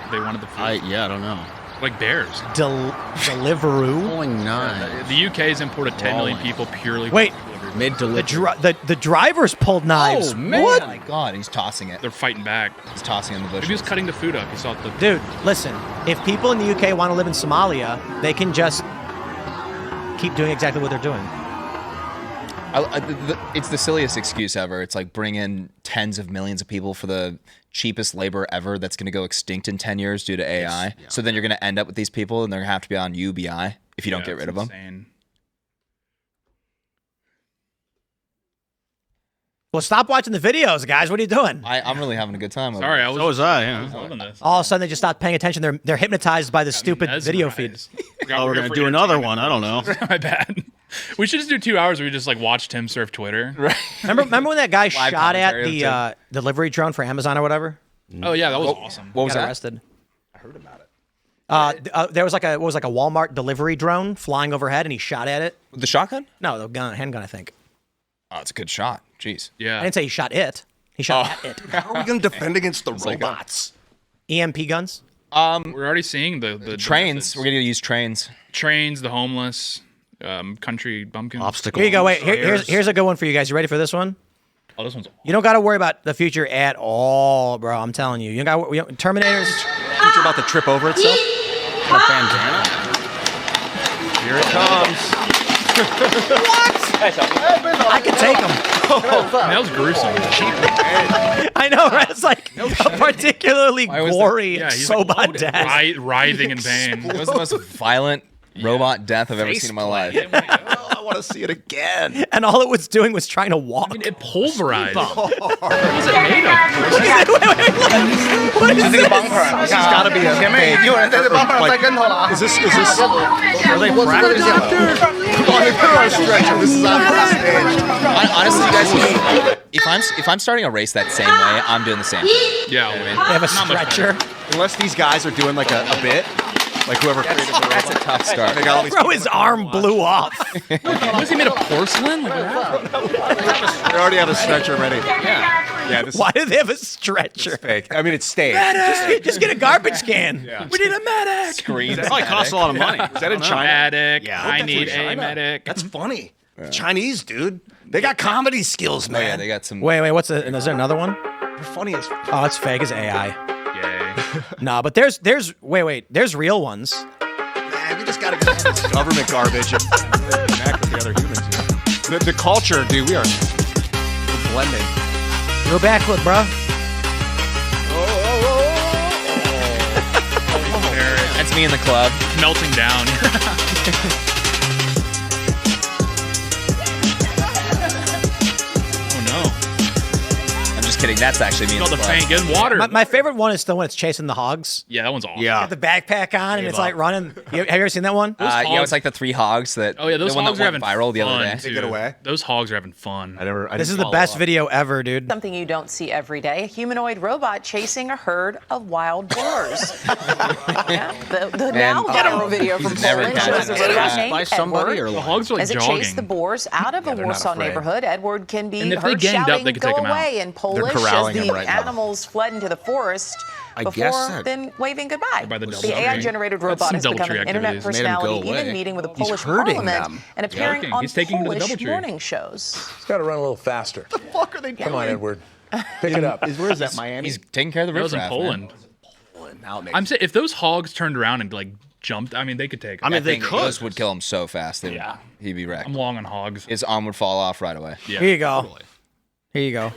They wanted the food. I don't know. Like bears. Deliveroo? Pulling 9. The UK has imported 10 million people purely. for Wait. delivery. Mid delivery. The drivers pulled knives. Oh, man. What? Oh my god, he's tossing it. They're fighting back. He's tossing it in the Maybe he was bushes. cutting the food up. He saw the. Dude, listen. If people in the UK want to live in Somalia, they can just keep doing exactly what they're doing. It's the silliest excuse ever. It's like bring in tens of millions of people for the cheapest labor ever that's going to go extinct in 10 years due to AI. Yeah. So then you're going to end up with these people and they're going to have to be on UBI if you don't get rid of them. Insane. Well, stop watching the videos, guys. What are you doing? I'm really having a good time. with Sorry, it. I was. So was I. Yeah. loving this. All of a sudden, they just stopped paying attention. They're hypnotized by the stupid video feed. Oh, we're gonna do another one. I don't know. My bad. We should just do 2 hours where we just like watch Tim surf Twitter. Right. Remember when that guy shot at commentary the of delivery drone for Amazon or whatever? Oh yeah, that was awesome. What was Got that? arrested. I heard about it. There was like a Walmart delivery drone flying overhead, and he shot at it. The shotgun? No, the handgun, I think. Oh, it's a good shot. Jeez. I Yeah. didn't say he shot it. He shot at it. How are we going to defend against the robots? EMP guns. We're already seeing the Trains. methods. We're going to use trains. Trains, the homeless, country bumpkins. Obstacle. Here you go. Wait, here's a good one for you guys. You ready for this one? Oh, this one's. You don't got to worry about the future at all, bro. I'm telling you. You don't got Terminators. Future about to trip over itself? A bandana. Here it comes. I can take them. That was gruesome. I know, right? It's like a particularly was gory Yeah, he's Sobot like, death. writhing in pain. It was the most violent robot death I've ever seen in my life. I want to see it again. And all it was doing was trying to walk. It pulverized. What was it made of? What is this? This has got to be a fake. Is this? Are they practicing? Come on, they put on a stretcher. This is on stage. Honestly, you guys, if I'm starting a race that same way, I'm doing the same. Yeah, They have a not much better. stretcher. Unless these guys are doing like a bit, like whoever created the That's a robot. tough start. They got all these Bro, his arm blew off. Was he made of porcelain? Like, They already have a stretcher ready. Yeah, this Why do they have a stretcher? is fake. I mean, it's staged. Just get a garbage can. We need a medic. Screens. It probably costs a lot of money. Is that in China? medic. Yeah, I Definitely need a China. medic. That's funny. Chinese, dude. They got comedy skills, Oh, man. yeah, they got some. Wait, is there another one? They're funny as Oh, it's fake. It's AI. Yay. No, but there's there's real ones. Man, we just gotta get this government garbage and connect with the other humans. The culture, dude, we're blending. Go backward, bro. That's me in the club. Melting down. Oh no. I'm just kidding. That's actually me in Got the the club. paint. Get in water. My favorite one is still when it's chasing the hogs. Yeah, that one's awesome. Yeah. Got the backpack on and it's like running. Have you ever seen that one? Yeah, it's like the 3 hogs that. Oh yeah, those the one hogs that are went having viral the other fun, day. too. Get away? Those hogs are having fun. This is the best video ever, dude. Something you don't see every day, a humanoid robot chasing a herd of wild boars. Yeah, the now viral video from never Poland catch shows a it. robot Yeah. named By somebody Edward. or The like, hogs are like As it jogging. chased the boars out of a they're not Warsaw afraid. neighborhood, Edward can be And if they heard ganged up, shouting, they could "Go take him out." away" in Polish as corralling the him right now. animals fled into the forest I before guess that- then waving goodbye. By the The DoubleTree. AI-generated That's robot some has become DoubleTree an internet activities. Made him go personality, even away. meeting with the He's Polish hurting parliament them. and appearing Joking. on He's taking him to the Polish DoubleTree. morning shows. It's got to run a little faster. What the fuck are they doing? Come on, Edward. Pick it up. Where is that, Miami? He's taking care of the That was in riffraff, man. Poland. Now it makes I'm saying if those hogs turned around and like jumped, I mean they could take him. I mean, I they think could. those would kill him so fast. Yeah. He'd be wrecked. I'm long on hogs. His arm would fall off right away. Yeah. Here you go. Here you go.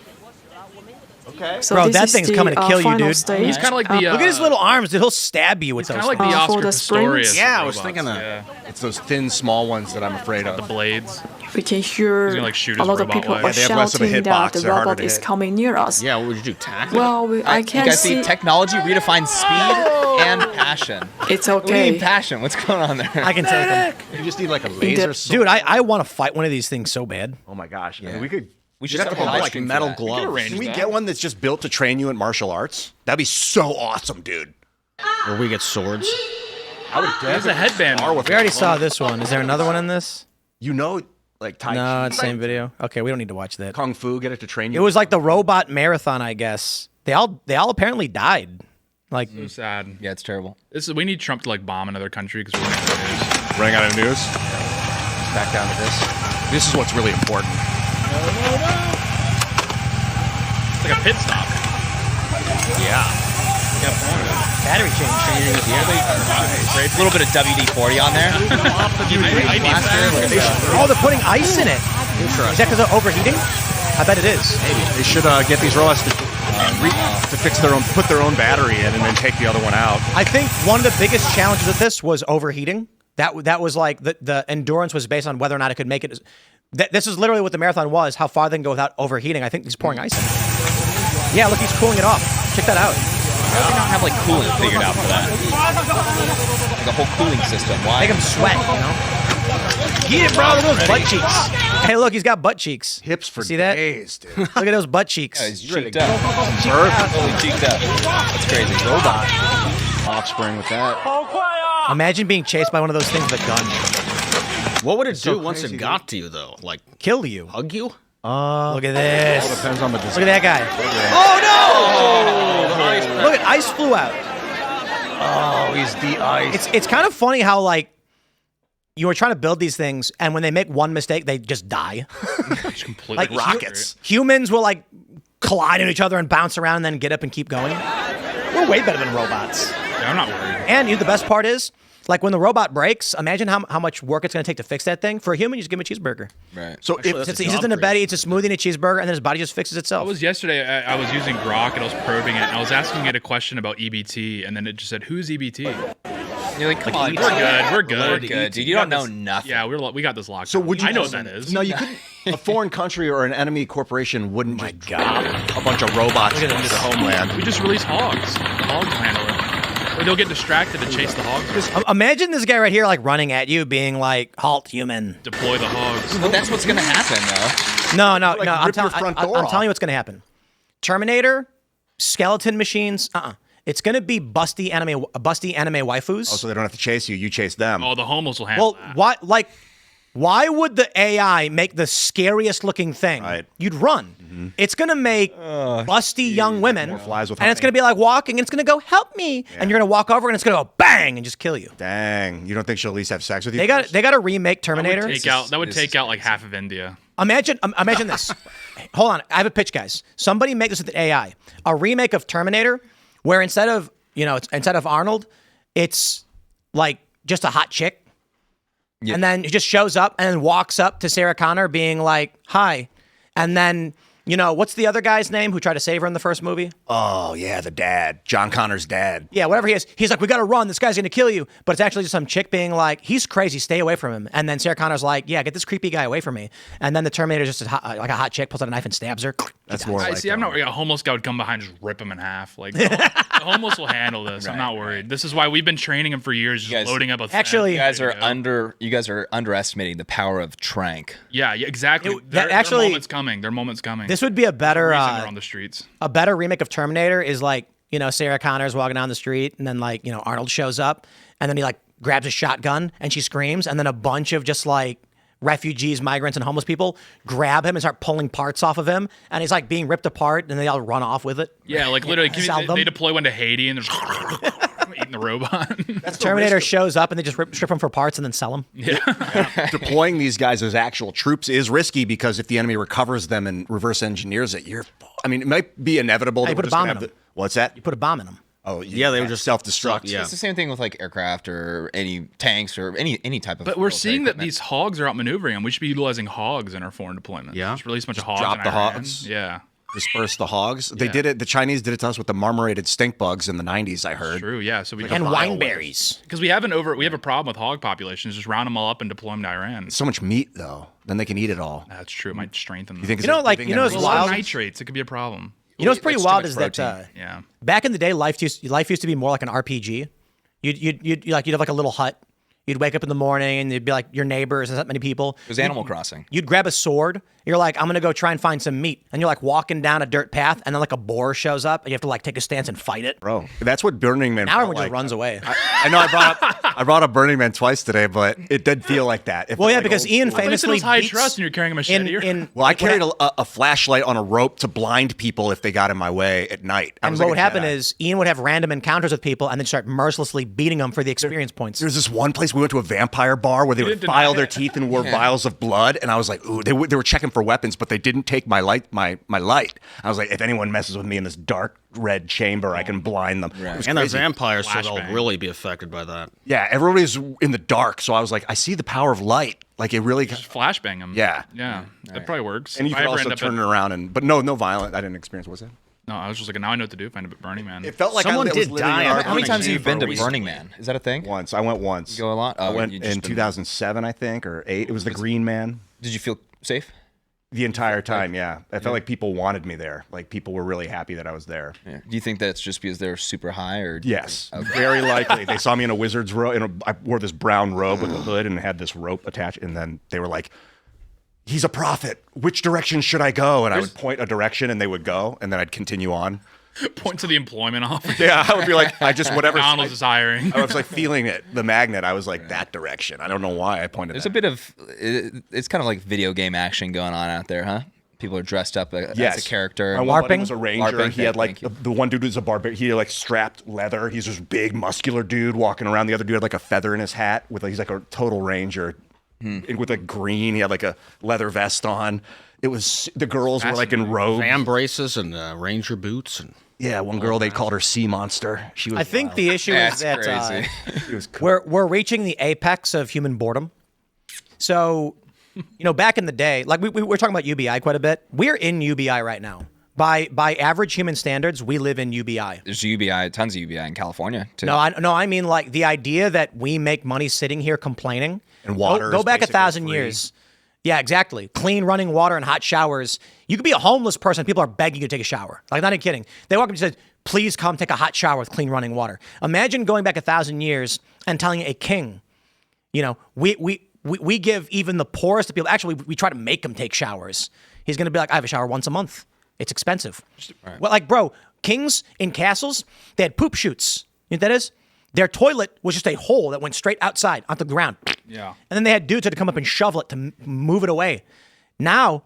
So Bro, this that is thing's the, coming to kill you, final dude. Stage. He's kind of like the. Look at his little arms, dude. He'll stab you with those Kind of like the things. for Oscar the springs. Pistorius. Yeah, I was robots, thinking that. Yeah. It's those thin, small ones that I'm afraid The of. blades. We can hear He's gonna, like, shoot a his lot of robot people away. are Yeah, they have less of a shouting hitbox, that the they're harder robot to is hit. coming near us. Yeah, what would you do? Tackle? Well, I You can't guys see see. technology redefines speed and passion. It's What do you mean okay. passion? What's going on there? I can take him. You just need like a laser sword. Dude, I want to fight one of these things so bad. Oh my gosh. Yeah. We could. We should have set to up a have live like stream for metal that. gloves. arrange Can we that. get one that's just built to train you in martial arts? That'd be so awesome, dude. Where we get swords? I would There's a headband. We already saw this one. Is there another one in this? You know, like Tai No, Chi, it's the same video. Okay, we don't need to watch that. Kung Fu, get it to train you. It was like the robot marathon, I guess. They all apparently died. Like, So sad. Yeah, it's terrible. We need Trump to like bomb another country because we're running out of news. running out of news. Back down to this. This is what's really important. It's like a pit stop. Yeah. battery change. A little bit of WD-40 on there. Oh, they're putting ice in it. Is that because of overheating? I bet it is. They should get these robots to fix their own, put their own battery in, and then take the other one out. I think one of the biggest challenges of this was overheating. That was like the endurance was based on whether or not it could make it. This is literally what the marathon was, how far they can go without overheating. I think he's pouring ice in it. Yeah, look, he's cooling it off. Check that out. Why do they not have like cooling figured out for that? Like a whole cooling system. Why? Make him sweat, you know? Get it, bro. Look at those butt cheeks. Hey, look, he's got butt cheeks. Hips for See that? days, dude. Look at those butt cheeks. Yeah, he's cheeked up. Totally cheeked up. That's crazy. Robot. Offspring with that. Imagine being chased by one of those things with a gun. What would it So do once crazy, it got to you, though? Like, Kill you. hug you? Look at this. Depends on the design. Look at that guy. Oh, no! Look at ice flew out. Oh, he's de-iced. It's kind of funny how, like, you were trying to build these things, and when they make one mistake, they just die. It's completely Like rockets. Humans will, like, collide into each other and bounce around and then get up and keep going. We're way better than robots. Yeah, I'm not worried. And the best part is, like, when the robot breaks, imagine how much work it's going to take to fix that thing. For a human, you just give him a cheeseburger. Right. So if He's just in a bed, he eats a smoothie and a cheeseburger, and then his body just fixes itself. I was yesterday. I was using Grok and I was probing it. And I was asking it a question about EBT, and then it just said, "Who's EBT?" You're like, come on. We're good. We're good. We're good, dude. You don't know nothing. Yeah, we got this locked. So down. would you? I know what that is. No, you couldn't. A foreign country or an enemy corporation wouldn't just drop a bunch of robots into the homeland. We just release hogs. Hogs will handle it. Or they'll get distracted and chase the hogs. Imagine this guy right here, like, running at you, being like, "Halt, human." Deploy the hogs. But that's what's gonna happen, though. No. Like, I'm rip your front door telling off. you what's going to happen. Terminator, skeleton machines. It's going to be busty anime waifus. Oh, so they don't have to chase you. You chase them. Oh, the homos will handle Well, that. why would the AI make the scariest looking thing? Right. You'd run. It's gonna make busty young women, more flies with and it's honey. gonna be like walking, and it's gonna go, "Help me!" And you're gonna walk over, and it's gonna go bang and just kill you. Dang. You don't think she'll at least have sex with you? They got to remake That would Terminator. take out like half of India. Imagine this. Hold on, I have a pitch, guys. Somebody make this with the AI. A remake of Terminator, where instead of it's instead of Arnold, it's like just a hot chick. Yeah. And then he just shows up and then walks up to Sarah Connor being like, hi. And then, what's the other guy's name who tried to save her in the first movie? Oh, yeah, the dad. John Connor's dad. Yeah, whatever he is. He's like, we got to run. This guy's going to kill you. But it's actually just some chick being like, he's crazy. Stay away from him. And then Sarah Connor's like, yeah, get this creepy guy away from me. And then the Terminator's just like a hot chick, pulls out a knife and stabs her. That's more like... See, I'm not worried. A homeless guy would come behind and just rip him in half. Like, the homeless will handle this. I'm not worried. This is why we've been training him for years, just loading up a Actually, you guys are underestimating the power of trank. Yeah, exactly. Their moment's coming. Their moment's coming. This would be a better... they're on the streets. A better remake of Terminator is like, Sarah Connor's walking down the street and then like, Arnold shows up and then he like grabs a shotgun and she screams and then a bunch of just like refugees, migrants, and homeless people grab him and start pulling parts off of him and he's like being ripped apart and they all run off with it. Yeah, like literally they deploy one to Haiti and they're just eating the robot. That's Terminator shows up and they just strip him for parts and then sell them. Yeah. Deploying these guys as actual troops is risky because if the enemy recovers them and reverse engineers it, it might be inevitable. You put a bomb in them. What's that? You put a bomb in them. Oh, yeah, they would just self-destruct. Yeah. It's the same thing with like aircraft or any tanks or any type of. But we're seeing that these hogs are outmaneuvering them. We should be utilizing hogs in our foreign deployments. Yeah. Just release a bunch of hogs. Drop in the Iran. hogs. Yeah. Disperse the hogs. They did it. The Chinese did it to us with the marmorated stink bugs in the 90s, I heard. True, yeah. So we And wineberries. Because we have a problem with hog populations. Just round them all up and deploy them to Iran. So much meat, though. Then they can eat it all. That's true. It might strengthen them. You think it's a lot wild? of nitrates. It could be a problem. What's pretty It's wild too is much that Yeah. back in the day, life used to be more like an RPG. You'd have like a little hut. You'd wake up in the morning and you'd be like your neighbors and that many people. It was Animal Crossing. You'd grab a sword. You're like, I'm going to go try and find some meat. And you're like walking down a dirt path and then like a boar shows up and you have to like take a stance and fight it. Bro, that's what Burning Man Now felt everyone just like. runs away. I know I brought up Burning Man twice today, but it did feel like that. It Well, felt yeah, like because old Ian school. famously It's high beats trust and you're carrying a machete. Well, I carried a flashlight on a rope to blind people if they got in my way at night. And what would happen is Ian would have random encounters with people and then start mercilessly beating them for the experience points. There's this one place we went to a vampire bar where they would file their teeth and wore vials of blood, and I was like, ooh, they were checking for weapons, but they didn't take my light. I was like, if anyone messes with me in this dark red chamber, I can blind them. And they're vampires, so they'll really be affected by that. Yeah, everybody's in the dark, so I was like, I see the power of light. Like it really Just flashbang them. Yeah. Yeah. That probably works. And you If I could ever also end up turn it around but no violent. I didn't experience. What was it? No, I was just like, now I know what to do if I end up at Burning Man. It felt like Someone I was did living die in on our How many times have you been to week. Burning Man? Is that a thing? Once. I went once. You go a lot? I Oh, went you just in been- 2007, I think, or 8. It was the Green Man. Did you feel safe? The entire time, yeah. I felt like people wanted me there. Like people were really happy that I was there. Yeah. Do you think that's just because they're super high, or Yes, very likely. They saw me in a wizard's robe. I wore this brown robe with a hood and had this rope attached. And then they were like, "He's a prophet. Which direction should I go?" And I would point a direction, and they would go, and then I'd continue on. Point to the employment office. Yeah, I would be like, whatever. McDonald's is hiring. I was like feeling it, the magnet. I was like that direction. I don't know why I pointed. There's that. a bit of it's kind of like video game action going on out there, huh? People are dressed up as a character. My one buddy LARPing? was a ranger. LARPing, He had like thank you. the one dude was a barbarian. He had like strapped leather. He's this big muscular dude walking around. The other dude had like a feather in his hat he's like a total ranger with like green. He had like a leather vest on. It was the girls were like in robes. Fan braces and ranger boots. And Yeah, one girl they called her Sea Monster. She was. I think the issue is That's that crazy. She was cool. we're reaching the apex of human boredom. So, back in the day, like we're talking about UBI quite a bit. We're in UBI right now. By average human standards, we live in UBI. There's UBI, tons of UBI in California too. No, I mean like the idea that we make money sitting here complaining. And water Go is back basically 1,000 free. years. Yeah, exactly. Clean running water and hot showers. You could be a homeless person. People are begging you to take a shower. Like, not even kidding. They walk up and say, please come take a hot shower with clean running water. Imagine going back 1,000 years and telling a king, we give even the poorest of people, actually, we try to make him take showers. He's going to be like, I have a shower once a month. It's expensive. Well, like, bro, kings in castles, they had poop chutes. You know what that is? Their toilet was just a hole that went straight outside onto the ground. Yeah. And then they had dudes that had to come up and shovel it to move it away. Now,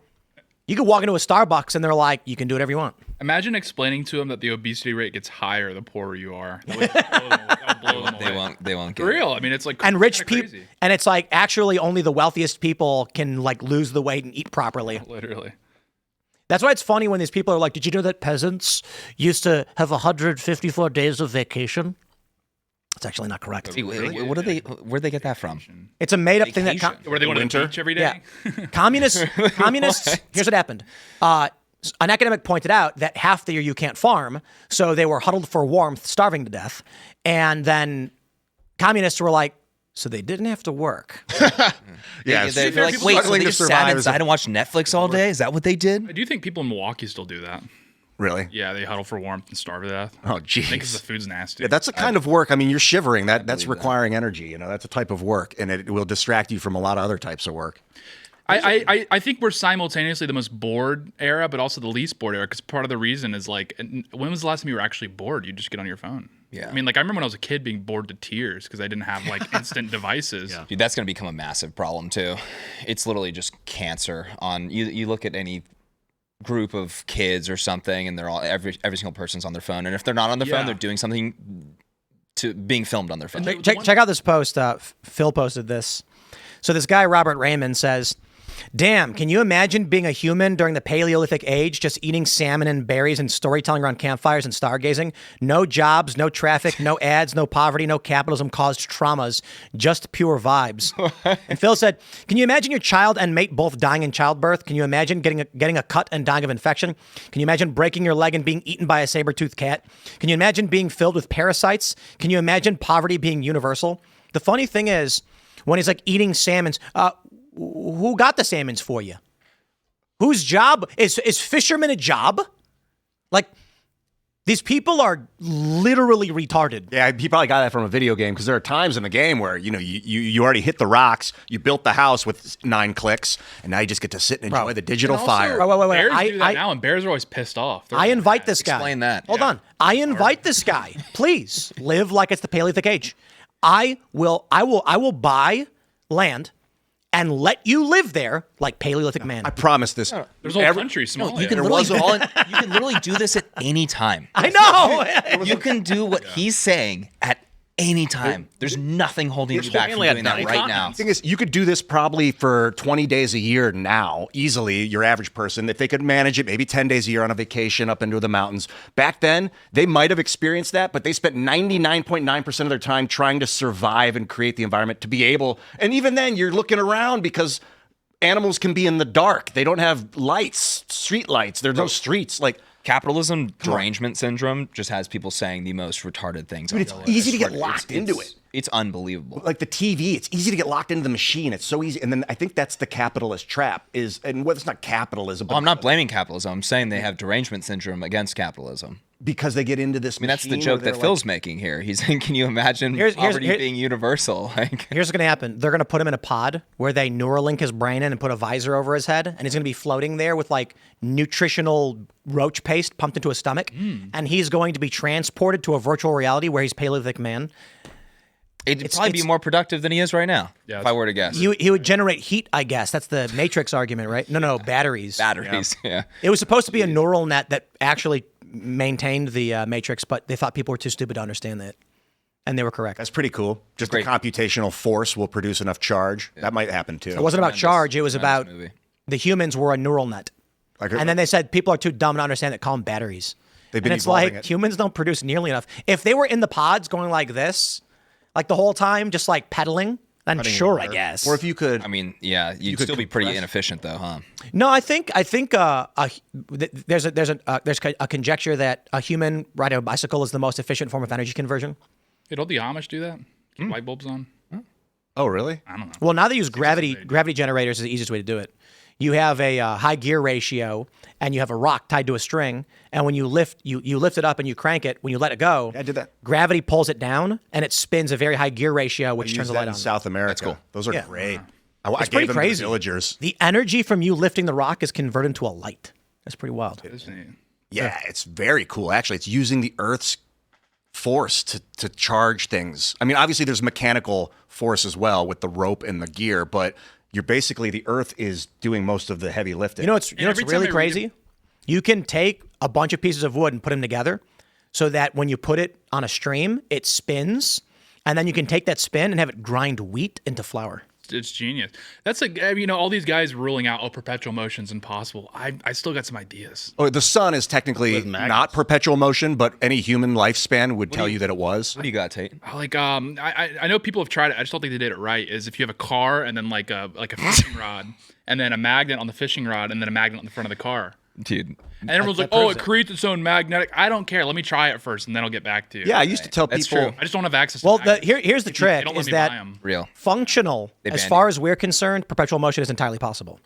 you could walk into a Starbucks and they're like, you can do whatever you want. Imagine explaining to them that the obesity rate gets higher the poorer you are. That would blow them away. They won't get For real. I mean, it's like And rich kinda people, crazy. and it's like actually only the wealthiest people can like lose the weight and eat properly. Literally. That's why it's funny when these people are like, did you know that peasants used to have 154 days of vacation? It's actually not correct. Where'd they get that from? It's a made-up thing that... Were they going to the beach every day? Yeah. Communists, here's what happened. An academic pointed out that half the year you can't farm, so they were huddled for warmth, starving to death. And then communists were like, so they didn't have to work. They're like, wait, so they just sat inside and watched Netflix all day? Is that what they did? I do think people in Milwaukee still do that. Really? Yeah, they huddle for warmth and starve to death. Oh, geez. I think 'cause the food's nasty. Yeah, that's a kind of work. I mean, you're shivering. That's requiring energy. That's a type of work, and it will distract you from a lot of other types of work. I think we're simultaneously the most bored era, but also the least bored era, because part of the reason is like, when was the last time you were actually bored? You just get on your phone. Yeah. I mean, like, I remember when I was a kid being bored to tears because I didn't have like instant devices. Yeah. Dude, that's going to become a massive problem too. It's literally just cancer on you look at any group of kids or something, and they're all every single person's on their phone, and if they're not on their phone, they're doing something to being filmed on their phone. Check out this post. Phil posted this. So this guy, Robert Raymond, says, damn, can you imagine being a human during the Paleolithic age, just eating salmon and berries and storytelling around campfires and stargazing? No jobs, no traffic, no ads, no poverty, no capitalism caused traumas, just pure vibes. And Phil said, can you imagine your child and mate both dying in childbirth? Can you imagine getting a cut and dying of infection? Can you imagine breaking your leg and being eaten by a saber-toothed cat? Can you imagine being filled with parasites? Can you imagine poverty being universal? The funny thing is, when he's like eating salmons, who got the salmons for you? Whose job is fisherman a job? Like, these people are literally retarded. Yeah, he probably got that from a video game, because there are times in the game where you already hit the rocks, you built the house with 9 clicks, and now you just get to sit and enjoy the digital fire. Wait. Bears do that now, and bears are always pissed off. I invite this guy. Explain that. Hold on. I invite this guy. Please live like it's the Paleolithic age. I will buy land and let you live there like Paleolithic man. I promise this. There's whole countries, Somalia. You can literally do this at any time. I know. You can do what he's saying at any time. There's nothing holding you back from doing that right now. The thing is, you could do this probably for 20 days a year now, easily, your average person, if they could manage it, maybe 10 days a year on a vacation up into the mountains. Back then, they might have experienced that, but they spent 99.9% of their time trying to survive and create the environment to be able, and even then, you're looking around because animals can be in the dark. They don't have lights, street lights. There's no streets. Like, capitalism derangement syndrome just has people saying the most retarded things. Dude, it's easy to get locked into it. It's unbelievable. Like the TV, it's easy to get locked into the machine. It's so easy. And then I think that's the capitalist trap and whether it's not capitalism. But I'm not blaming capitalism. I'm saying they have derangement syndrome against capitalism. Because they get into this machine. That's the joke that Phil's making here. He's saying, can you imagine poverty being universal? Here's what's going to happen. They're going to put him in a pod where they Neuralink his brain in and put a visor over his head, and he's going to be floating there with like nutritional roach paste pumped into his stomach, and he's going to be transported to a virtual reality where he's Paleolithic man. It'd probably be more productive than he is right now, if I were to guess. He would generate heat, I guess. That's the Matrix argument, right? No, batteries. Batteries, yeah. It was supposed to be a neural net that actually maintained the Matrix, but they thought people were too stupid to understand that. And they were correct. That's pretty cool. Just the computational force will produce enough charge. Yeah. That might happen too. It wasn't about charge. It was about the humans were a neural net. And then they said people are too dumb to understand it. Call them batteries. They've been and it's like humans don't produce nearly enough. If they were in the pods going like this, like the whole time, just like pedaling, then sure, I guess. Or if you could, I mean, yeah, you'd still be pretty inefficient, though, huh? No, I think there's a conjecture that a human riding a bicycle is the most efficient form of energy conversion. Hey, don't the Amish do that? Keep light bulbs on? Oh, really? I don't know. Well, now they use gravity generators is the easiest way to do it. You have a high gear ratio, and you have a rock tied to a string, and when you lift it up and you crank it, when you let it go, I did that. Gravity pulls it down, and it spins a very high gear ratio, which turns the light on. In South America. That's cool. Those are great. It's pretty crazy. Villagers. The energy from you lifting the rock is converted into a light. That's pretty wild. Yeah, it's very cool. Actually, it's using the Earth's force to charge things. I mean, obviously, there's mechanical force as well with the rope and the gear, but you're basically the Earth is doing most of the heavy lifting. You know what's really crazy? You can take a bunch of pieces of wood and put them together so that when you put it on a stream, it spins, and then you can take that spin and have it grind wheat into flour. it's genius. That's like, all these guys ruling out, perpetual motion's impossible. I still got some ideas. Oh, the sun is technically not perpetual motion, but any human lifespan would tell you that it was. What do you got, Tate? Like, I know people have tried it. I just don't think they did it right. Is if you have a car and then like a fishing rod, and then a magnet on the fishing rod, and then a magnet on the front of the car. Dude. And everyone's like, it creates its own magnetic. I don't care. Let me try it first, and then I'll get back to you. Yeah, I used to tell That's people. true. I just don't have access to Well, magnets. here's the trick: They don't let is me buy that 'em. Real. functional, They as banned far it. as we're concerned, perpetual motion is entirely possible.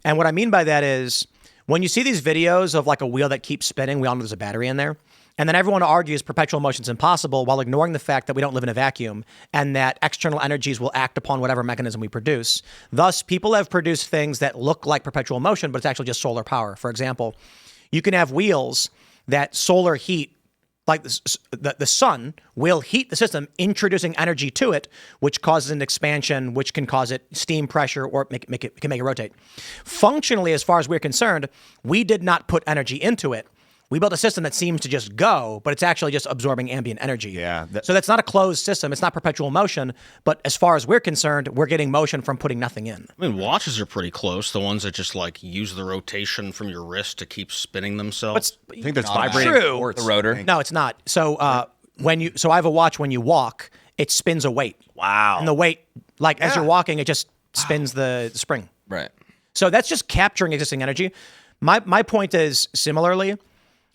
And what I mean by that is when you see these videos of like a wheel that keeps spinning, we all know there's a battery in there. And then everyone argues perpetual motion is impossible while ignoring the fact that we don't live in a vacuum and that external energies will act upon whatever mechanism we produce. Thus, people have produced things that look like perpetual motion, but it's actually just solar power. For example, you can have wheels that solar heat, like the sun will heat the system, introducing energy to it, which causes an expansion, which can cause it steam pressure or it can make it rotate. Functionally, as far as we're concerned, we did not put energy into it. We built a system that seems to just go, but it's actually just absorbing ambient energy. Yeah. So that's not a closed system. It's not perpetual motion. But as far as we're concerned, we're getting motion from putting nothing in. I mean, watches are pretty close. The ones that just like use the rotation from your wrist to keep spinning themselves. I think that's Not vibrating true. quartz. The rotor. No, it's not. So I have a watch when you walk, it spins a weight. Wow. And the weight, like as you're walking, it just spins the spring. Right. So that's just capturing existing energy. My point is similarly,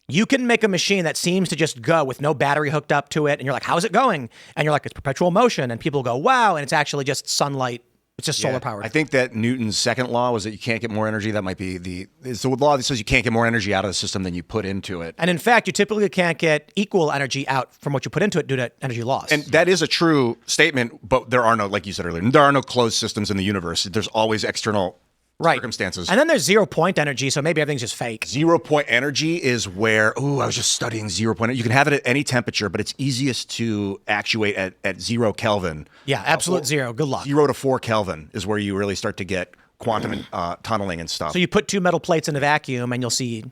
you can make a machine that seems to just go with no battery hooked up to it. And you're like, how's it going? And you're like, it's perpetual motion. And people go, wow. And it's actually just sunlight. It's just solar powered. I think that Newton's second law was that you can't get more energy. That might be it's the law that says you can't get more energy out of the system than you put into it. And in fact, you typically can't get equal energy out from what you put into it due to energy loss. And that is a true statement, but there are no, like you said earlier, there are no closed systems in the universe. There's always external circumstances. And then there's 0 point energy, so maybe everything's just fake. 0 point energy is where, I was just studying 0 point. You can have it at any temperature, but it's easiest to actuate at 0 Kelvin. Yeah, absolute zero. Good luck. 0 to 4 Kelvin is where you really start to get quantum tunneling and stuff. So you put two metal plates in a vacuum and you'll see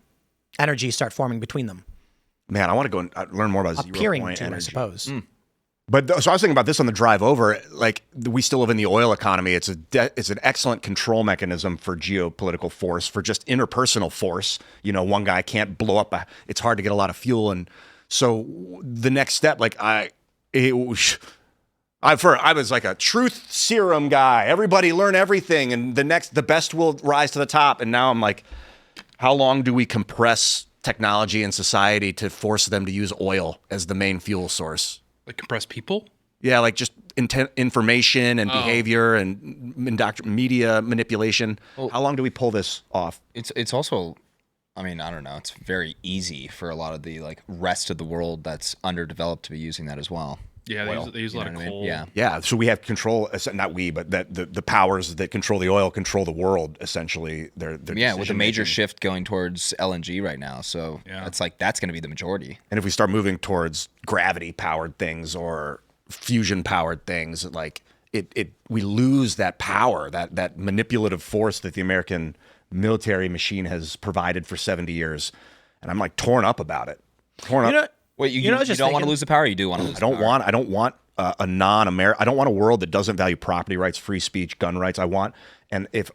energy start forming between them. Man, I want to go and learn more about 0 Appearing point to, energy. I suppose. But so I was thinking about this on the drive over. Like we still live in the oil economy. It's an excellent control mechanism for geopolitical force, for just interpersonal force. One guy can't blow up. It's hard to get a lot of fuel, and so the next step, like I was like a truth serum guy. Everybody learn everything, and the best will rise to the top. And now I'm like, how long do we compress technology and society to force them to use oil as the main fuel source? Like compressed people? Yeah, like just information and behavior and media manipulation. How long do we pull this off? It's also, I mean, I don't know. It's very easy for a lot of the like rest of the world that's underdeveloped to be using that as well. Yeah, they use a lot of coal. Yeah. So we have control. Not we, but that the powers that control the oil control the world. Essentially, they're with a major shift going towards LNG right now. So it's like that's going to be the majority. And if we start moving towards gravity-powered things or fusion-powered things, like we lose that power, that manipulative force that the American military machine has provided for 70 years. And I'm like torn up about it. Wait, you don't want to lose the power? You do want to lose the power? I don't want a non-American. I don't want a world that doesn't value property rights, free speech, gun rights. And if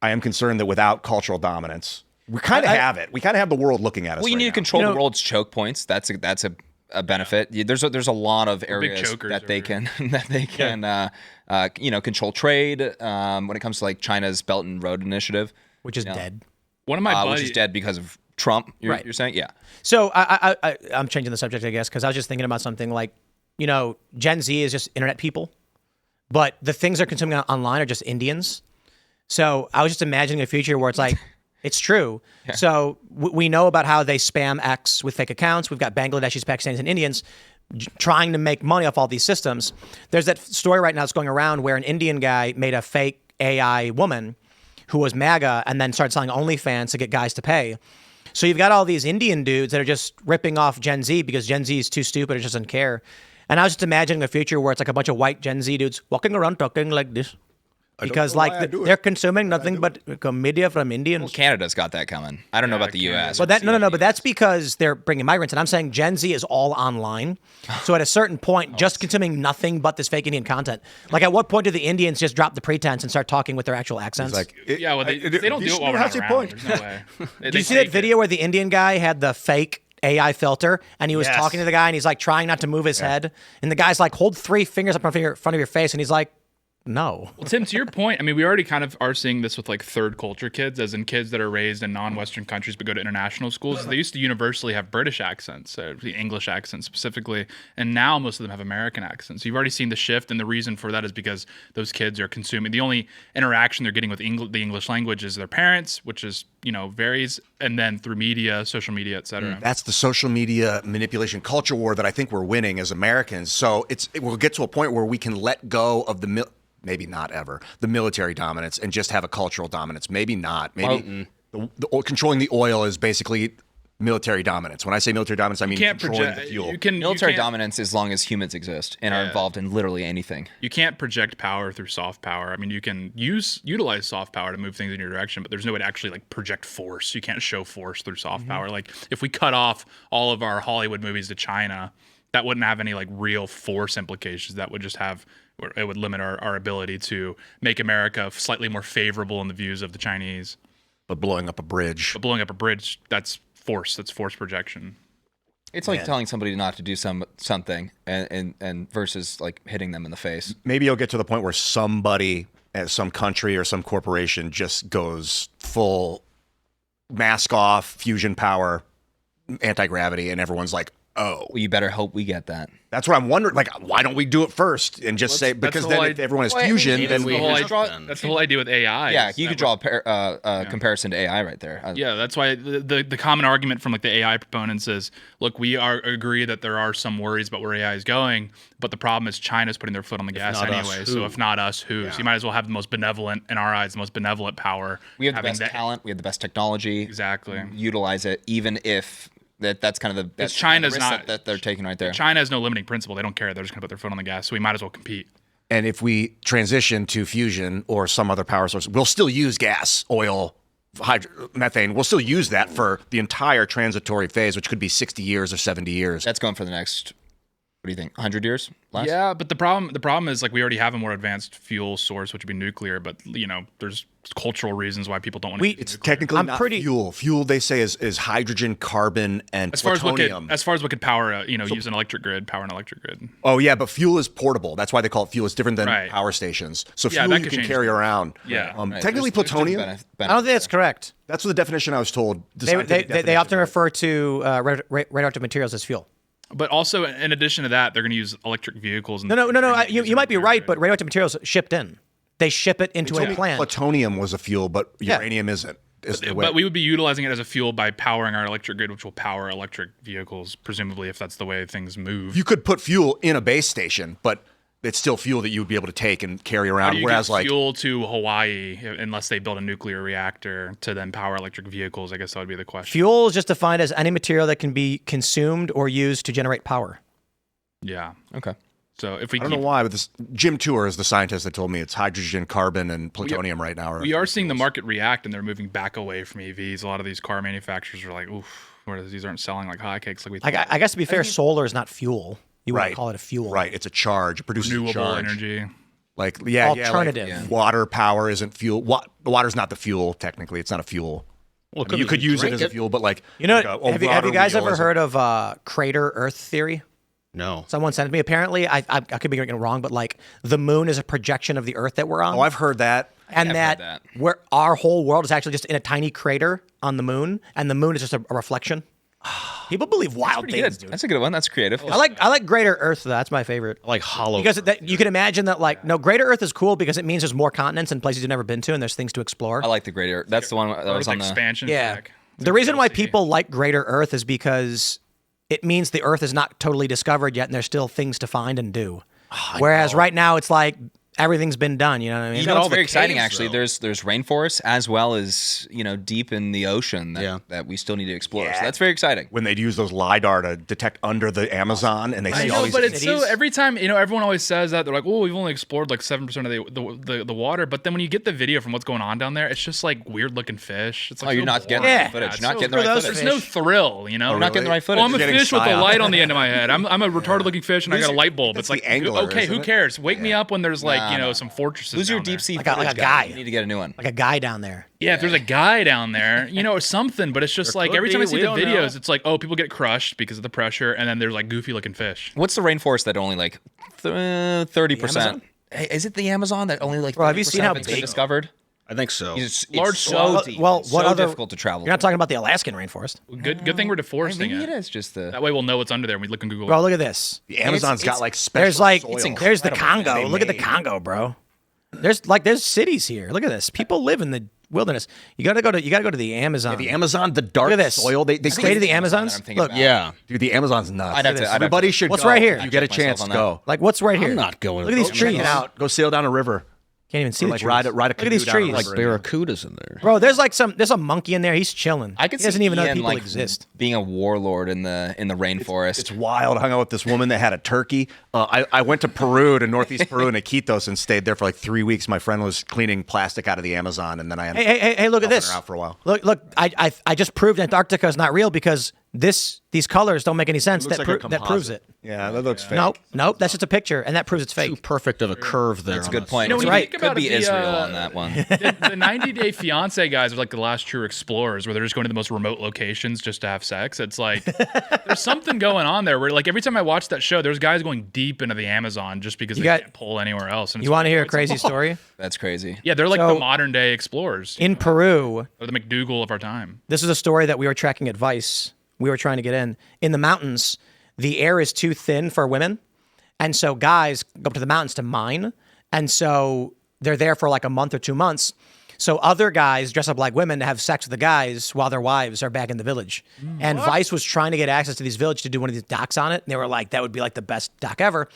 I am concerned that without cultural dominance, we kind of have it. We kind of have the world looking at us. Well, you need to control the world's choke points. That's a benefit. There's a lot of areas that they can control trade. When it comes to like China's Belt and Road Initiative, Which is dead. One of my buddies, which is dead because of Trump. You're saying, yeah. So I'm changing the subject, I guess, because I was just thinking about something like, Gen Z is just internet people, but the things they're consuming online are just Indians. So I was just imagining a future where it's like, it's true. Yeah. So we know about how they spam X with fake accounts. We've got Bangladeshis, Pakistanis, and Indians trying to make money off all these systems. There's that story right now that's going around where an Indian guy made a fake AI woman who was MAGA and then started selling OnlyFans to get guys to pay. So you've got all these Indian dudes that are just ripping off Gen Z because Gen Z is too stupid or just doesn't care. And I was just imagining a future where it's like a bunch of white Gen Z dudes walking around talking like this. because know why like I do it. they're consuming nothing but media from Indian. Well, Canada's got that coming. I don't know about the U.S. But but that's because they're bringing migrants, and I'm saying Gen Z is all online. So at a certain point, just consuming nothing but this fake Indian content. Like, at what point do the Indians just drop the pretense and start talking with their actual accents? Like, They don't do it while we're not around. There's no way. Did you see that video where the Indian guy had the fake AI filter and he was talking to the guy and he's like trying not to move his head, and the guy's like, hold 3 fingers up in front of your face, and he's like, no. Well, Tim, to your point, I mean, we already kind of are seeing this with like third culture kids, as in kids that are raised in non-Western countries but go to international schools. They used to universally have British accents, the English accent specifically, and now most of them have American accents. So you've already seen the shift, and the reason for that is because those kids are consuming. The only interaction they're getting with the English language is their parents, which is, varies, and then through media, social media, et cetera. That's the social media manipulation culture war that I think we're winning as Americans. So we'll get to a point where we can let go of maybe not ever, the military dominance and just have a cultural dominance. Maybe not. Maybe controlling the oil is basically military dominance. When I say military dominance, I mean controlling the fuel. Military dominance as long as humans exist and are involved in literally anything. You can't project power through soft power. I mean, you can utilize soft power to move things in your direction, but there's no way to actually like project force. You can't show force through soft power. Like, if we cut off all of our Hollywood movies to China, that wouldn't have any like real force implications. That would just have, it would limit our ability to make America slightly more favorable in the views of the Chinese. But blowing up a bridge, that's force. That's force projection. It's like telling somebody not to do something and versus like hitting them in the face. Maybe you'll get to the point where somebody at some country or some corporation just goes full mask off, fusion power, anti-gravity, and everyone's like, oh. Well, you better hope we get that. That's what I'm wondering. Like, why don't we do it first and just say, because then if everyone has fusion, then we... That's the whole idea with AI. Yeah, you could draw a comparison to AI right there. Yeah, that's why the common argument from like the AI proponents is, look, we agree that there are some worries about where AI is going, but the problem is China's putting their foot on the gas anyway. So if not us, who? Yeah. So you might as well have the most benevolent, in our eyes, the most benevolent power. We have the best talent. We have the best technology. Exactly. Utilize it, even if... That's kind of the China's not that they're taking right there. China has no limiting principle. They don't care. They're just going to put their foot on the gas. So we might as well compete. And if we transition to fusion or some other power source, we'll still use gas, oil, methane. We'll still use that for the entire transitory phase, which could be 60 years or 70 years. That's going for the next, what do you think, 100 years? Less? Yeah, but the problem is like we already have a more advanced fuel source, which would be nuclear. But there's cultural reasons why people don't want to. It's technically not fuel. Fuel, they say, is hydrogen, carbon, and plutonium. As far as what could power, use an electric grid, power an electric grid. Oh yeah, but fuel is portable. That's why they call it fuel. It's different than power stations. So fuel you can carry around. Yeah. Technically, plutonium. I don't think that's correct. That's what the definition I was told. They often refer to radioactive materials as fuel. But also, in addition to that, they're going to use electric vehicles. No. You might be right, but radioactive materials shipped in. They ship it into a plant. Plutonium was a fuel, but uranium isn't. But we would be utilizing it as a fuel by powering our electric grid, which will power electric vehicles, presumably, if that's the way things move. You could put fuel in a base station, but it's still fuel that you would be able to take and carry around. How do you get fuel to Hawaii unless they build a nuclear reactor to then power electric vehicles? I guess that would be the question. Fuel is just defined as any material that can be consumed or used to generate power. Yeah. Okay. So if we I don't know why, but Jim Tour is the scientist that told me it's hydrogen, carbon, and plutonium right now. We are seeing the market react, and they're moving back away from EVs. A lot of these car manufacturers are like, oof, these aren't selling like hotcakes. I guess to be fair, solar is not fuel. You wouldn't call it a fuel. Right. It's a charge. It produces renewable charge. energy. Like, alternative. Like water power isn't fuel. The water's not the fuel, technically. It's not a fuel. Well, you could use it as a fuel, but like... have you guys ever heard of crater Earth theory? No. Someone sent it to me. Apparently, I could be getting it wrong, but like the moon is a projection of the Earth that we're on. Oh, I've heard that. And that where our whole world is actually just in a tiny crater on the moon, and the moon is just a reflection. People believe wild things, dude. That's a good one. That's creative. I like Greater Earth, though. That's my favorite. I like hollow. Because you can imagine that, like, no, Greater Earth is cool because it means there's more continents and places you've never been to, and there's things to explore. I like the Greater. That's the one that was on the expansion. Yeah. The reason why people like Greater Earth is because it means the Earth is not totally discovered yet, and there's still things to find and do. Whereas right now, it's like everything's been done. You know what I mean? You know, it's all the very exciting, caves, actually. though. There's rainforests as well as deep in the ocean that we still need to explore. So that's very exciting. When they'd use those LiDAR to detect under the Amazon, and they I see all know, these but it's cities. so every time everyone always says that they're like, "Oh, we've only explored like 7% of the water," but then when you get the video from what's going on down there, it's just like weird looking fish. It's like You're so not getting boring. the right footage. it's You're not so- getting the right those footage. There's no thrill, you know. You're not getting the right footage. Oh, I'm a You're getting fish with a psyop. light on the end of my head. I'm a retarded looking fish and I got a light bulb. That's It's like the angler, okay, isn't who it? cares? Wake me up when there's like some fortresses. Who's your down there. deep sea Like a footage guy. You need to get a new one. Like a guy down there. Yeah, if there's a guy down there, or something. But it's just like could every time I be, see we the don't videos, know. it's like, oh, people get crushed because of the pressure, and then there's like goofy looking fish. What's the rainforest that only like 30%? Hey, is it the Amazon that only like 30% Bro, have you seen how of it's been big- discovered? I think so. It's Large so swell. deep. Well, It's what so other? difficult to travel. You're not talking about the Alaskan rainforest. Good thing we're deforesting Maybe it. it is just the. That way we'll know what's under there when we look on Google. Bro, look at this. The Amazon's got like special There's like soil. there's the Incredible. Congo. They Look at the made. Congo, bro. There's cities here. Look at this. People live in the wilderness. You gotta go to the Amazon. The Amazon, the dark Look at this. soil. They State of the Amazons. I'm thinking Look, about. yeah. dude, the Amazon's nuts. I'd have to- I'd have to- Everybody should. What's go. right here? You get a Check myself chance on to that. go. like what's right here? I'm not going. Look at these to trees. Check it out. Go sail down a river. Can't even see Or the like trees. ride a Look at canoe these down a trees. river. Barracudas in there. Bro, there's a monkey in there. He's chilling. I could he doesn't see even know Ian, people like, exist. being a warlord in the rainforest. It's wild. I hung out with this woman that had a turkey. I went to Peru, to northeast Peru, in Iquitos, and stayed there for like 3 weeks. My friend was cleaning plastic out of the Amazon, and then I ended Hey! Look at helping this. her out for a while. Look! I just proved Antarctica is not real because these colors don't make any sense. Looks That like a that proves it. Yeah, that looks fake. Nope. That's just a picture, and that proves it's Too fake. perfect of a curve there. That's a on good us. point. You know, when you right. think Could about be it, Israel on that one. The 90 Day Fiance guys are like the last true explorers, where they're just going to the most remote locations just to have sex. It's like there's something going on there where like every time I watch that show, there's guys going deep into the Amazon just because they can't pull anywhere else. And You want to hear a crazy story? That's crazy. Yeah, they're like So- the modern day explorers. In Peru, Or the McDougal of our time. this is a story that we were tracking at Vice. We were trying to get in. In the mountains, the air is too thin for women. And so guys go up to the mountains to mine. And so they're there for like a month or 2 months. So other guys dress up like women to have sex with the guys while their wives are back in the village. And Vice was trying to get access to these villages to do one of these docs on it. And they were like, that would be like the best doc ever.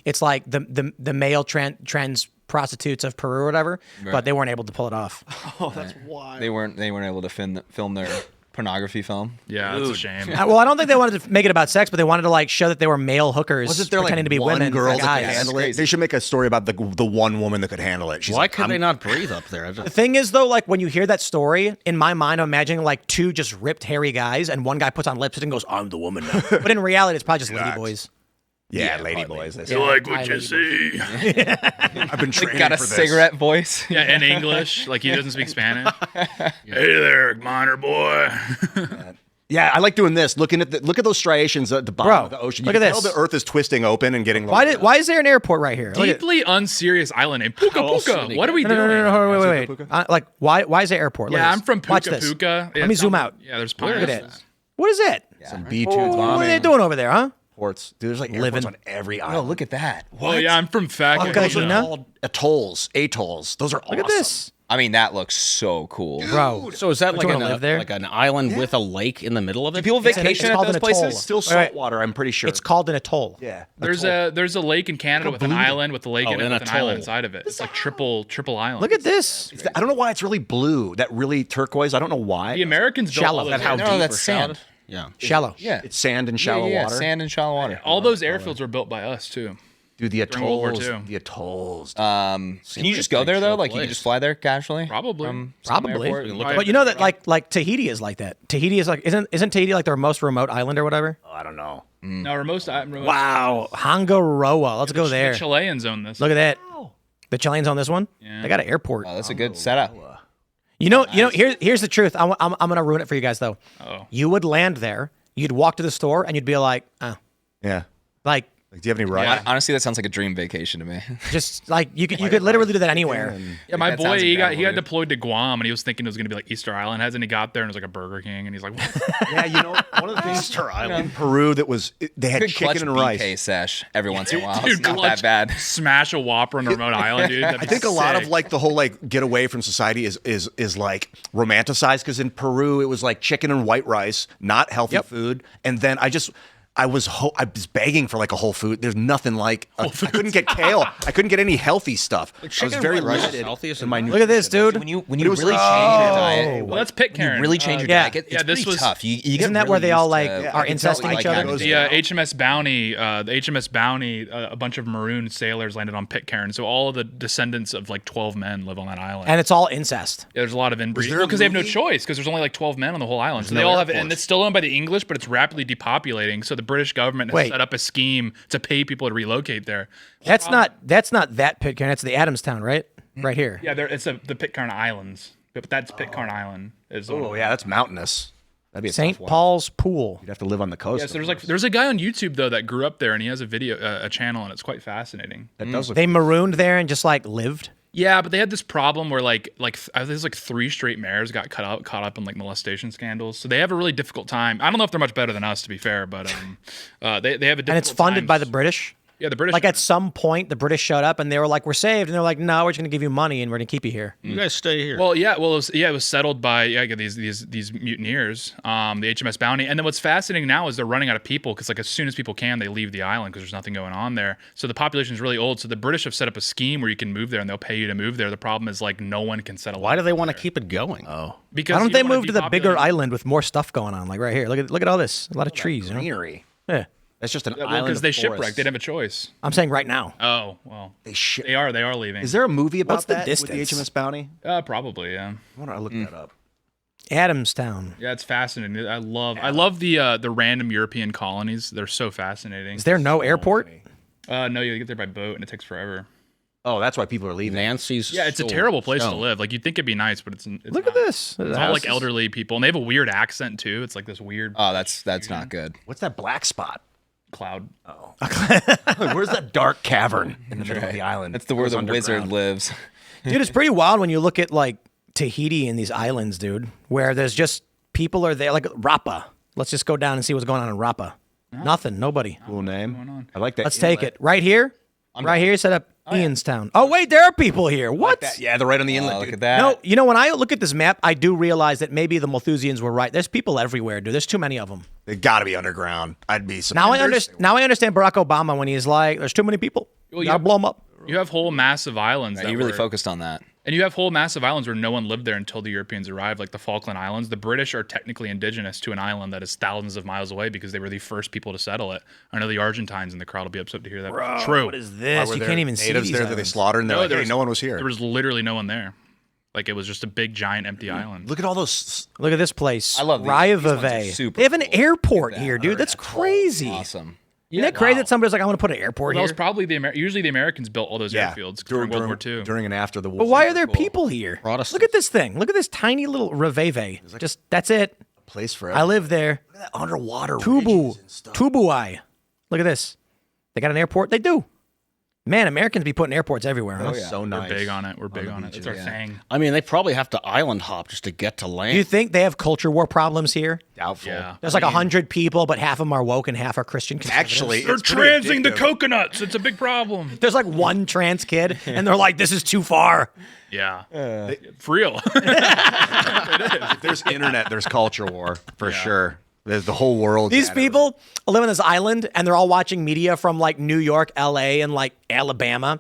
It's like the male trans prostitutes of Peru or whatever, but they weren't able to pull it off. They weren't able to film their pornography film. Yeah, that's a shame. Well, I don't think they wanted to make it about sex, but they wanted to like show that they were male hookers Wasn't there like pretending to be one women girl for that could guys. handle it? They should make a story about the one woman that could handle it. She's Why like, could they not breathe up there? The thing is, though, like when you hear that story, in my mind, I'm imagining like two just ripped, hairy guys, and one guy puts on lipstick and goes, "I'm the woman now." But in reality, it's probably just lady boys. Yeah, lady boys. They say. Like what you see. I've been training Got a for this. cigarette voice. Yeah, in English. Like he doesn't speak Spanish. Hey there, miner boy. Yeah, I like doing this. Look at those striations at the bottom Bro, of the ocean. look You at can this. tell the Earth is twisting open and getting. Why is there an airport right here? Look at- Deeply unserious island name. Puka Puka. What are we no, doing? wait. Like why is there airport? Look Yeah, at I'm this. from Watch Puka this. Puka. Let me zoom out. Yeah, there's Look at pirates. it. What is it? Some B-2 What are bombing they doing over there, huh? ports? Dude, there's like Living. airports on every island. Oh, look at that. Oh yeah, I'm from Faka. Argentina? Called atolls. Those are awesome. Look at this, I mean, that looks so cool. bro. So is that Don't like you wanna live there? like an island with a lake in the middle of it? People It's vacation called at an those atoll. places. Still Wait, salt wait. water, I'm pretty sure. It's called an atoll. yeah. There's a lake in Canada with an island with a lake in it an with an island atoll. inside of it. It's like triple island. Look at this. I don't know why it's really blue. That really turquoise. I don't know why. the Americans built Shallow. all That those. how No, deep that's or sand. shallow? Yeah. Shallow. Yeah. It's sand and shallow yeah, water. Sand and shallow water. All those airfields were built by us too. Dude, the During World War atolls. II. The atolls. Can you just go there though? Like you can just fly there casually? Probably. From some Probably. airport? Look But you know that like Tahiti is like that. Tahiti is like isn't Tahiti like their most remote island or whatever? Oh, I don't know. No, remote. Wow, Hangaroa. Let's go The there. Chileans own this. Look at that. The Chileans on this one. Yeah. They got an airport. Oh, that's a good setup. You know. Here's the truth. I'm gonna ruin it for you guys though. Oh. You would land there. You'd walk to the store and you'd be like, Yeah. like Like, do you have any rides? Honestly, that sounds like a dream vacation to me. just like you could literally do that anywhere. Yeah, my That boy, sounds he got incredible, dude. deployed to Guam, and he was thinking it was gonna be like Easter Island heads, and he got there and it was like a Burger King, and he's like, what? Yeah, you know, one of the things in Peru that was they had Good clutch chicken and rice. BK sesh every once in a while. Dude, It's not clutch- that bad. smash a Whopper on a remote island, dude. That'd I be think a lot of sick. like the whole like get away from society is like romanticized because in Peru it was like chicken and white rice, not healthy food, and then I was begging for like a Whole Food. There's nothing like I couldn't get kale. I couldn't get any healthy stuff. I was very limited in my Look at this, dude. When you really change your diet, Well, that's Pitcairn. you really change your diet. It's this pretty was tough. You get Isn't that really where they all used like to- are I can tell incesting like each other? goes The down. HMS Bounty, a bunch of maroon sailors landed on Pitcairn. So all of the descendants of like 12 men live on that island. And it's all incest. Yeah, there's a lot of inbreeding. there a Because they have no movie? choice, because there's only like 12 men on the whole island. So no they all have, airports. and it's still owned by the English, but it's rapidly depopulating. So the British government has Wait. set up a scheme to pay people to relocate there. That's not that Pitcairn. That's the Adamstown, right? Right here. Yeah, it's the Pitcairn Islands, but that's Pitcairn Island. Oh yeah, that's mountainous. That'd be a St. tough one. Paul's Pool. You'd have to live on the coast. Yeah, so there's a guy on YouTube though that grew up there, and he has a a channel, and it's quite fascinating. that does look. They marooned there and just like lived. Yeah, but they had this problem where there's like 3 straight mayors got caught up in like molestation scandals. So they have a really difficult time. I don't know if they're much better than us, to be fair, but they have a difficult And it's funded time. by the British. Yeah, the British. Like at some point, the British showed up and they were like, "We're saved," and they're like, "No, we're just gonna give you money and we're gonna keep you here." You guys stay here. Well, it was settled by these mutineers, the HMS Bounty. And then what's fascinating now is they're running out of people because like as soon as people can, they leave the island because there's nothing going on there. So the population is really old. So the British have set up a scheme where you can move there and they'll pay you to move there. The problem is like no one can settle. Why do they want to keep it going? Because Why don't you they wanna move to the bigger depopulate- island with more stuff going on? Like right here. Look at all this. A lot of trees. You know? greenery. Yeah. That's just an Well, island. because they of shipwrecked. forests. They didn't have a choice. I'm saying right now. Oh well, They are leaving. Is there a movie about What's the that distance? with the HMS Bounty? Probably yeah. I wonder. I look that up. Adamstown. Yeah, it's fascinating. I love the random European colonies. They're so fascinating. Is there no airport? No, you get there by boat and it takes forever. Oh, that's why people are leaving. Nancy's. Yeah, it's a Soul terrible place to Stone. live. Like you'd think it'd be nice, but it's Look not. at this. It's all like elderly people, and they have a weird accent too. It's like this weird Oh, that's not good. What's that black spot? cloud. Where's that dark cavern in the middle of the island? That's where Goes the wizard underground. lives. Dude, it's pretty wild when you look at like Tahiti and these islands, dude, where there's just people are there, like Rapa. Let's just go down and see what's going on in Rapa. Nothing, nobody. Cool name. I like that. Let's take it. Right here? Right here, set up Ianstown. Oh, wait, there are people here. What? Yeah, they're right on the inlet. Oh, look dude. at that. No, you know, when I look at this map, I do realize that maybe the Malthusians were right. There's people everywhere, dude. There's too many of them. They got to be underground. I'd be surprised. Now I understand Barack Obama when he's like, there's too many people. Well, Gotta blow them up. You have whole massive islands. You really focused on that. And you have whole massive islands where no one lived there until the Europeans arrived, like the Falkland Islands. The British are technically indigenous to an island that is thousands of miles away because they were the first people to settle it. I know the Argentines in the crowd will be upset to hear that. True. What is this? Were You there can't even see natives these there that they islands. slaughtered, and they're like, there hey, no one was here. There was literally no one there. Like it was just a big, giant, empty island. Look at all those. Look at this place. I love these. These ones are Rayavave. super They have an cool. airport Look at here, that. dude. That's crazy. Awesome. Isn't that crazy that somebody's like, I want to put an airport That was here? probably usually the Americans built all those airfields during World War II. During and after the war. But why are there people here? Protestants. Look at this thing. Look at this tiny little Raveve. Just that's it. place for I live there. Look at that underwater Tubu. ridges and stuff. Tubuai. Look at this. They got an airport? They do. Man, Americans be putting airports everywhere. Huh? So We're nice. big on it. We're big on it. That's our thing. I mean, they probably have to island hop just to get to land. Do you think they have culture war problems here? Doubtful. Yeah. There's like 100 people, but half of them are woke and half are Christian conservatives. Actually, They're it's pretty transing the addictive. coconuts. It's a big problem. There's like one trans kid, and they're like, this is too far. Yeah. For real. If there's internet, there's culture war for sure. There's the whole world. These people live on this island, and they're all watching media from like New York, LA, and like Alabama.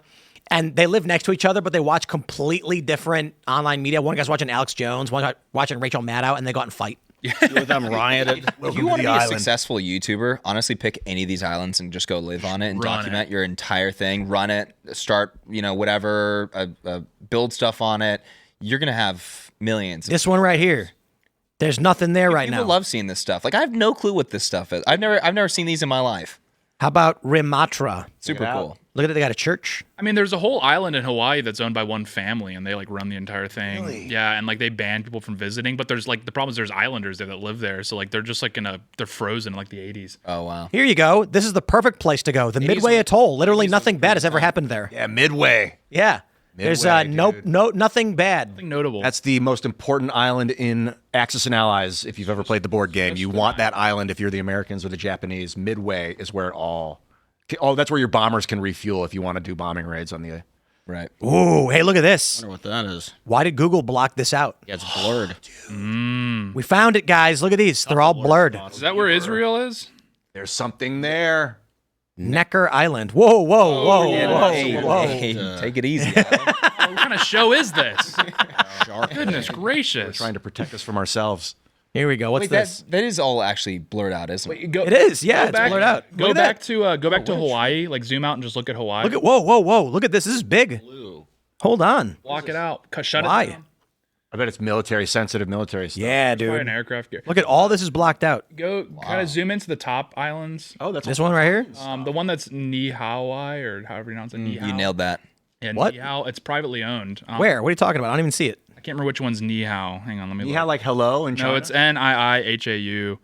And they live next to each other, but they watch completely different online media. One guy's watching Alex Jones, one guy watching Rachel Maddow, and they go out and fight. Two of them rioted. If you want to be a successful YouTuber, honestly pick any of these islands and just go live on it and Run document your entire thing. Run it, start, whatever, build stuff on it. You're gonna have millions. This one right here, there's nothing there right People now. love seeing this stuff. Like I have no clue what this stuff is. I've never seen these in my life. How about Rimatra? Super cool. Look at it. They got a church. I mean, there's a whole island in Hawaii that's owned by one family, and they like run the entire thing. Really? Yeah, and like they ban people from visiting. But there's like the problem is there's islanders there that live there, so like they're just like they're frozen in like the 80s. Oh wow. Here you go. This is the perfect place to go. The Midway Atoll. Literally nothing bad has ever happened there. Yeah, Midway. Yeah. There's Midway, nothing bad. Nothing notable. That's the most important island in Axis and Allies. If you've ever played the board game, you want that island. If you're the Americans or the Japanese, Midway is where it all. Oh, that's where your bombers can refuel if you want to do bombing raids on the. Right. Ooh, hey, look at this. I wonder what that is. Why did Google block this out? Yeah, it's blurred. We found it, guys. Look at these. They're all blurred. Is that where Israel is? There's something there. Necker Island. Whoa, whoa, whoa, whoa. Hey, take it easy. What kind of show is this? Goodness gracious. Trying to protect us from ourselves. Here we go. What's Wait, this? that is all actually blurred out, isn't it? Go, It is. Yeah, go it's back, blurred out. Go Look at back that. to Hawaii. Like zoom out and just look at Hawaii. Look at whoa. Look at this. This is big. Hold on. Block it out. Shut Why? it down. I bet it's sensitive military stuff. Yeah, Probably an dude. aircraft gear. Look at all this is blocked out. Go kind of zoom into the top islands. Oh, that's This one right here. The one that's Nihaui or however you pronounce it. Nihau. You nailed that. Yeah, What? Nihau. It's privately owned. Where? What are you talking about? I don't even see it. I can't remember which one's Nihau. Hang on, let me You look. have like hello in China. No, it's Niihau.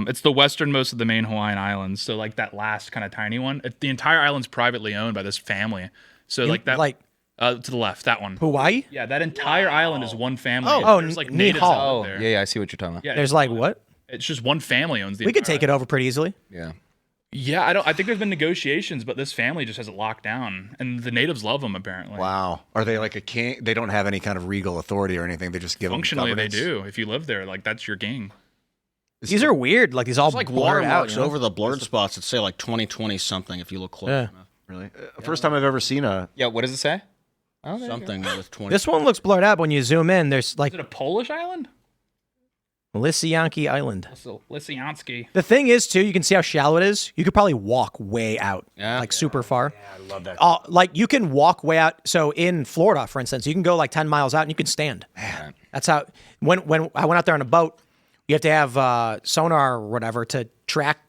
It's the westernmost of the main Hawaiian islands. So like that last kind of tiny one. The entire island's privately owned by this family. So like that, like to the left, that one. Hawaii? Yeah, that entire island is one family. Oh, There's like Nihau. natives that live Oh, there. yeah, I see what you're talking about. Yeah, There's like what? it's just one family owns the. We could entire take it over pretty easily. Yeah. Yeah, I think there's been negotiations, but this family just has it locked down, and the natives love them apparently. Wow. Are they like a king? They don't have any kind of regal authority or anything. They just give Functionally, them they governance? do. If you live there, like that's your king. These are weird. Like these all It's like blurred out. watermarks You know? over the blurred spots that say like 2020 something if you look close Yeah. enough. Really? First time I've ever seen a. Yeah, what does it say? Something with 20. This one looks blurred out. But when you zoom in, there's like Is it a Polish island? Lisianki Island. Lisiansky. The thing is, too, you can see how shallow it is. You could probably walk way out, Yeah. like super far. I love that. Like you can walk way out. So in Florida, for instance, you can go like 10 miles out and you can stand. That's how. When I went out there on a boat, you have to have sonar or whatever to track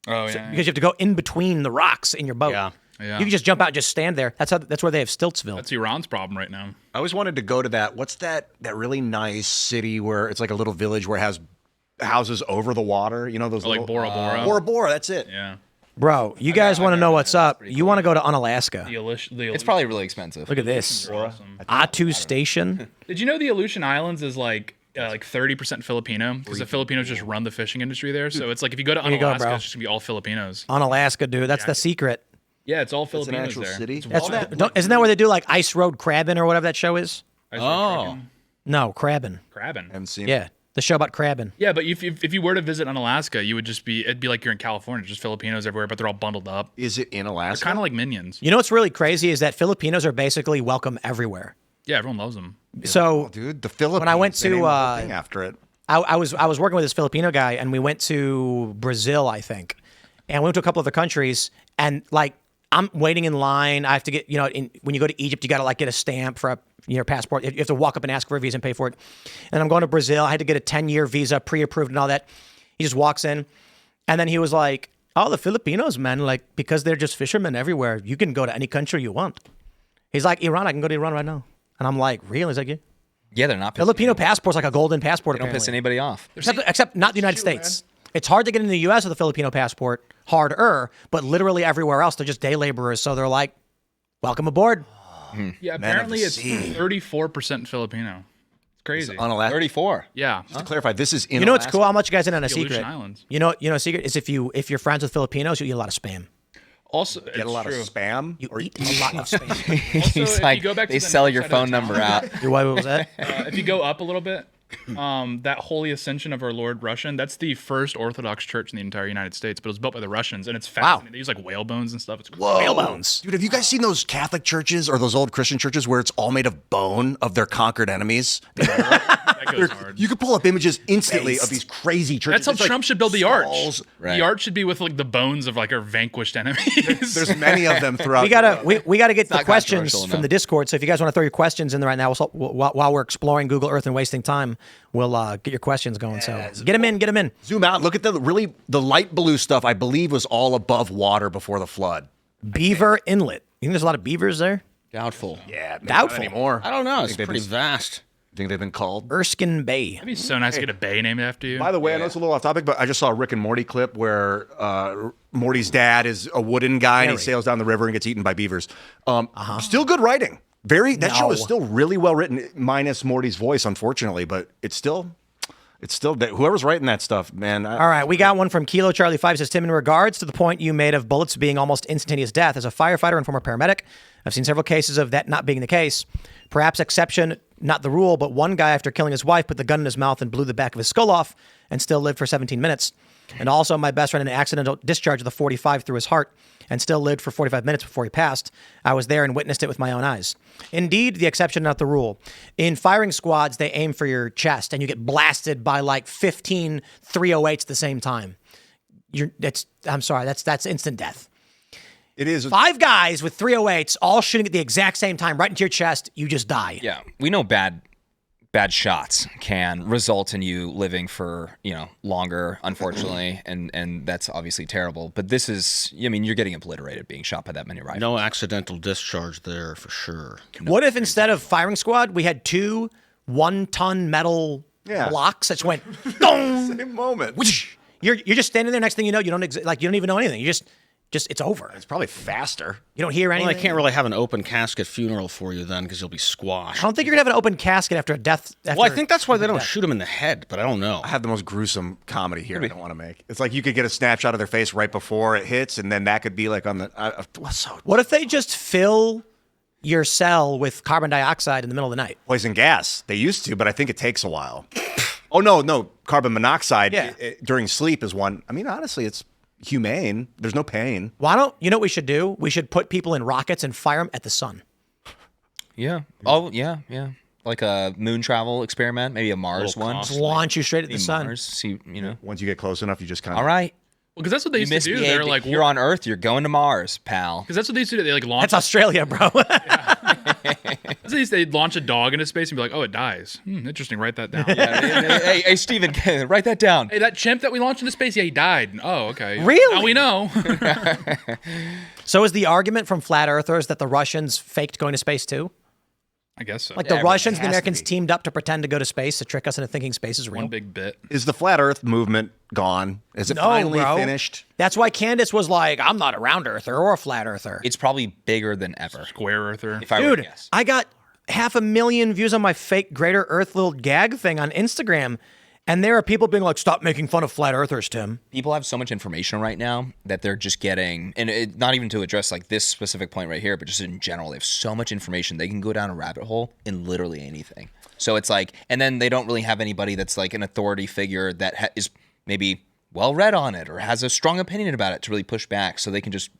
Oh yeah. because you have to go in between the rocks in your boat. Yeah. Yeah. You can just jump out, and just stand there. That's where they have Stiltsville. That's Iran's problem right now. I always wanted to go to that. What's that really nice city where it's like a little village where it has houses over the water? You know those Like little, Bora Bora. Bora Bora, that's it. Yeah. Bro, you guys want to know what's up? You want to go to Unalaska? It's probably really expensive. Look at this. awesome. Atu Station. Did you know the Aleutian Islands is like 30% Filipino because the Filipinos just run the fishing industry there. So it's like if you go to you go, Unalaska, bro. it's just gonna be all Filipinos. Unalaska, dude. That's the secret. Yeah, it's all It's an Filipinos actual there. city. Isn't that where they do like Ice Road Crabbing or whatever that show is? Oh. No, crabbing. Crabbing. Haven't seen Yeah, the show about crabbing. Yeah, but if you were to visit Unalaska, you would it'd be like you're in California, just Filipinos everywhere, but they're all bundled up. Is it in Alaska? Kind of like minions. You know what's really crazy is that Filipinos are basically welcome everywhere. Yeah, everyone loves them. So Dude, the Philippines. When I went they to, named the whole thing after it. I was working with this Filipino guy, and we went to Brazil, I think, and we went to a couple other countries, and like I'm waiting in line. I have to get when you go to Egypt, you got to like get a stamp for your passport. You have to walk up and ask for a visa and pay for it. And I'm going to Brazil. I had to get a 10-year visa, pre-approved and all that. He just walks in, and then he was like, "Oh, the Filipinos, man, like because they're just fishermen everywhere. You can go to any country you want." He's like, "Iran, I can go to Iran right now." And I'm like, "Really?" He's like, "Yeah." Yeah, they're not pissing Filipino anybody. passport's like a golden passport. They don't piss apparently. anybody off. Except not the United States. It's hard to get into the U.S. with a Filipino passport, harder, but literally everywhere else, they're just day laborers. So they're like, welcome aboard. Yeah, of apparently the it's sea. 34% Filipino. It's crazy. On Alaska. 34. Yeah. To clarify, this is in You know what's Alaska? cool? How much you guys in on a The Aleutian secret? Islands. You know, a secret is if you're friends with Filipinos, you eat a lot of spam. Also, Get a lot of spam. You eat a lot of spam. Also, He's if like, you go back to they the sell north your side of phone the number town- out. What was that? If you go up a little bit, that Holy Ascension of our Lord Russian, that's the first Orthodox church in the entire United States, but it was built by the Russians, and it's fascinating. They use like whale bones and stuff. It's crazy. Whoa. Whale bones. Dude, have you guys seen those Catholic churches or those old Christian churches where it's all made of bone of their conquered enemies? That goes hard. You could pull up images instantly of these crazy churches. That's how It's like Trump should build the arch. skulls. Right. The arch should be with like the bones of like our vanquished enemies. There's many of them throughout. We gotta get the not questions controversial from enough. the Discord. So if you guys want to throw your questions in there right now, while we're exploring Google Earth and wasting time, we'll get your questions going. So get them in. Zoom out. Look at the light blue stuff. I believe was all above water before the flood. Beaver Inlet. You think there's a lot of beavers there? Doubtful. Yeah, maybe Doubtful. not anymore. I don't know. It's they've pretty been- vast. Think they've been called. Erskine Bay. It'd be so nice to get a bay named after you. By the way, I know it's a little off topic, but I just saw a Rick and Morty clip where Morty's dad is a wooden guy and he Very. sails down the river and gets eaten by beavers. Still good writing. That show is still really well written, minus Morty's voice, unfortunately. But it's still whoever's writing that stuff, man. All right, we got one from Kilo Charlie 5 says, Tim, in regards to the point you made of bullets being almost instantaneous death, as a firefighter and former paramedic, I've seen several cases of that not being the case. Perhaps exception not the rule, but one guy, after killing his wife, put the gun in his mouth and blew the back of his skull off and still lived for 17 minutes. And also my best friend, an accidental discharge of the 45 through his heart and still lived for 45 minutes before he passed. I was there and witnessed it with my own eyes. Indeed, the exception, not the rule. In firing squads, they aim for your chest and you get blasted by like 15 308s at the same time. That's instant death. It is. 5 guys with 308s all shooting at the exact same time right into your chest. You just die. Yeah, we know bad shots can result in you living for, longer, unfortunately, and that's obviously terrible. But this is, you're getting obliterated being shot by that many rifles. No accidental discharge there for sure. What if instead of firing squad, we had 2 1-ton metal blocks that just went dong, Same moment. whoosh. You're just standing there. Next thing you know, you don't even know anything. You just it's over. It's probably faster. You don't hear anything. Well, they can't really have an open casket funeral for you then because you'll be squashed. I don't think you're gonna have an open casket after a death. Well, I think that's why they don't shoot him in the head, but I don't know. I have the most gruesome comedy here I don't want to make. It's like you could get a snapshot of their face right before it hits, and then that could be like on the... What if they just fill your cell with carbon dioxide in the middle of the night? Poison gas. They used to, but I think it takes a while. Oh, no. Carbon monoxide during sleep is one. I mean, honestly, it's humane. There's no pain. You know what we should do? We should put people in rockets and fire them at the sun. Yeah. Oh, yeah. Like a moon travel experiment, maybe a Mars one. Just launch you straight at the sun. Mars, see, Once you get close enough, you just kind of... All right. Well, because that's what they used to do. They're like, you're on Earth, you're going to Mars, pal. Because that's what they used to do. They like launch. That's Australia, bro. They'd launch a dog into space and be like, "Oh, it dies. Interesting. Write that down." Hey, Steven, write that down. Hey, that chimp that we launched into space, he died. Oh, okay. Really? Now we know. So is the argument from flat earthers that the Russians faked going to space too? I guess so. Like the Russians and the Americans teamed up to pretend to go to space to trick us into thinking space is real? One big bit. Is the flat Earth movement gone? Is it finally finished? That's why Candace was like, I'm not a round earther or a flat earther. It's probably bigger than ever. Square earther. If I were to Dude, guess. I got 500,000 views on my fake Greater Earth little gag thing on Instagram. And there are people being like, stop making fun of flat earthers, Tim. People have so much information right now that they're just getting, and not even to address like this specific point right here, but just in general, they have so much information. They can go down a rabbit hole in literally anything. So it's like, and then they don't really have anybody that's like an authority figure that is maybe well read on it or has a strong opinion about it to really push back. So they can just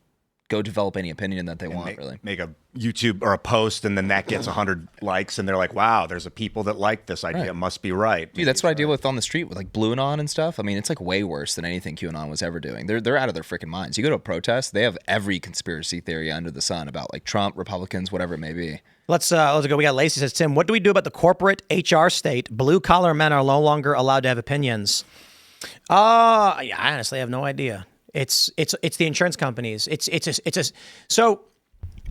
go develop any opinion that they want, really. Make a YouTube or a post, and then that gets 100 likes, and they're like, wow, there's a people that like this idea. Right. It must be right. Dude, that's what I deal with on the street with like Blue Anon and stuff. I mean, it's like way worse than anything QAnon was ever doing. They're out of their freaking minds. You go to a protest, they have every conspiracy theory under the sun about like Trump, Republicans, whatever it may be. Let's go. We got Lacey says, Tim, what do we do about the corporate HR state? Blue collar men are no longer allowed to have opinions. I honestly have no idea. It's the insurance companies. So,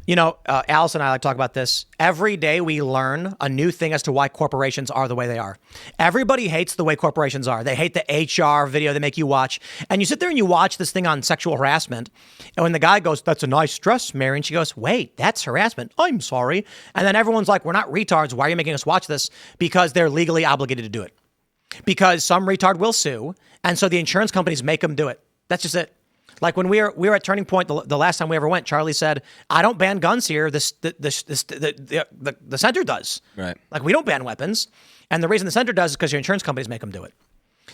Alice and I like to talk about this. Every day we learn a new thing as to why corporations are the way they are. Everybody hates the way corporations are. They hate the HR video they make you watch. And you sit there and you watch this thing on sexual harassment. And when the guy goes, that's a nice dress, Mary. And she goes, wait, that's harassment. I'm sorry. And then everyone's like, we're not retards. Why are you making us watch this? Because they're legally obligated to do it. Because some retard will sue. And so the insurance companies make them do it. That's just it. Like when we were at Turning Point the last time we ever went, Charlie said, "I don't ban guns here. The center does. Right. Like we don't ban weapons, and the reason the center does is because your insurance companies make them do it.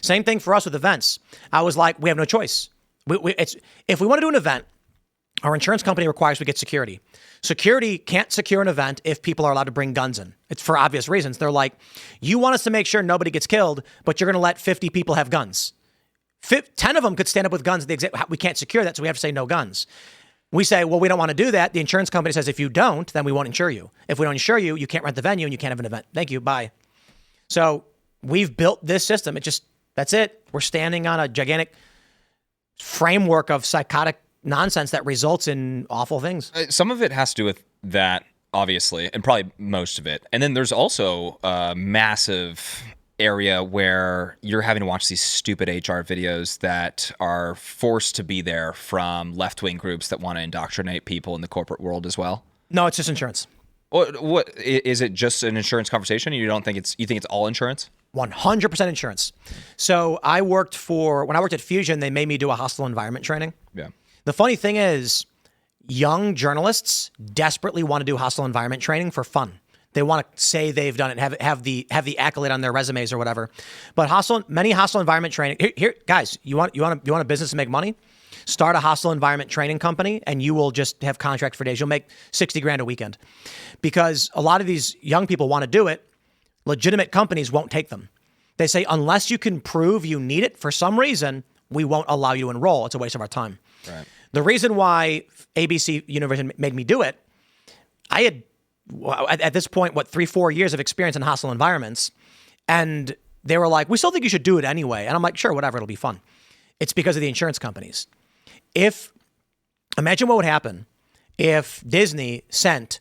Same thing for us with events. I was like, we have no choice. If we want to do an event, our insurance company requires we get security. Security can't secure an event if people are allowed to bring guns in. It's for obvious reasons. They're like, you want us to make sure nobody gets killed, but you're going to let 50 people have guns." 10 of them could stand up with guns. We can't secure that, so we have to say no guns. We say, well, we don't want to do that. The insurance company says, if you don't, then we won't insure you. If we don't insure you, you can't rent the venue and you can't have an event. Thank you. Bye. So we've built this system. That's it. We're standing on a gigantic framework of psychotic nonsense that results in awful things. Some of it has to do with that, obviously, and probably most of it. And then there's also a massive area where you're having to watch these stupid HR videos that are forced to be there from left-wing groups that want to indoctrinate people in the corporate world as well. No, it's just insurance. What is it? Just an insurance conversation? You think it's all insurance? 100% insurance. So when I worked at Fusion, they made me do a hostile environment training. Yeah. The funny thing is, young journalists desperately want to do hostile environment training for fun. They want to say they've done it, and have the accolade on their resumes or whatever. But many hostile environment training. Here, guys, you want a business to make money? Start a hostile environment training company, and you will just have contract for days. You'll make $60,000 a weekend, because a lot of these young people want to do it. Legitimate companies won't take them. They say, unless you can prove you need it for some reason, we won't allow you to enroll. It's a waste of our time. Right. The reason why ABC University made me do it, I had, at this point, 3-4 years of experience in hostile environments. And they were like, we still think you should do it anyway. And I'm like, sure, whatever, it'll be fun. It's because of the insurance companies. Imagine what would happen if Disney sent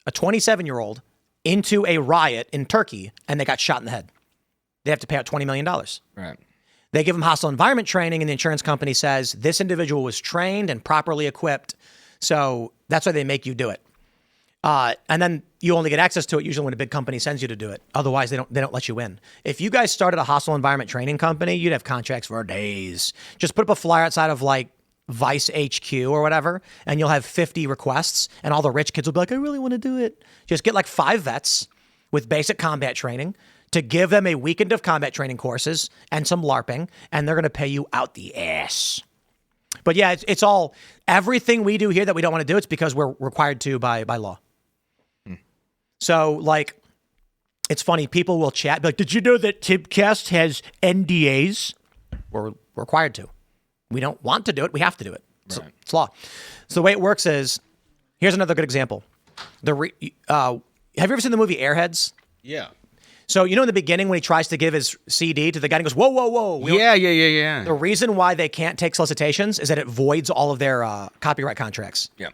a 27-year-old into a riot in Turkey and they got shot in the head. They have to pay out $20 million. Right. They give them hostile environment training, and the insurance company says this individual was trained and properly equipped. So that's why they make you do it. And then you only get access to it usually when a big company sends you to do it. Otherwise, they don't let you in. If you guys started a hostile environment training company, you'd have contracts for days. Just put up a flyer outside of like Vice HQ or whatever, and you'll have 50 requests, and all the rich kids will be like, I really want to do it. Just get like 5 vets with basic combat training to give them a weekend of combat training courses and some LARPing, and they're going to pay you out the ass. But yeah, it's all, everything we do here that we don't want to do, it's because we're required to by law. So like, it's funny, people will chat, be like, did you know that Timcast has NDAs? We're required to. We don't want to do it. We have to do it. So Right. it's law. So the way it works is, here's another good example. Have you ever seen the movie Airheads? Yeah. So, in the beginning when he tries to give his CD to the guy and he goes, whoa, whoa, whoa. Yeah. The reason why they can't take solicitations is that it voids all of their copyright contracts. Yeah.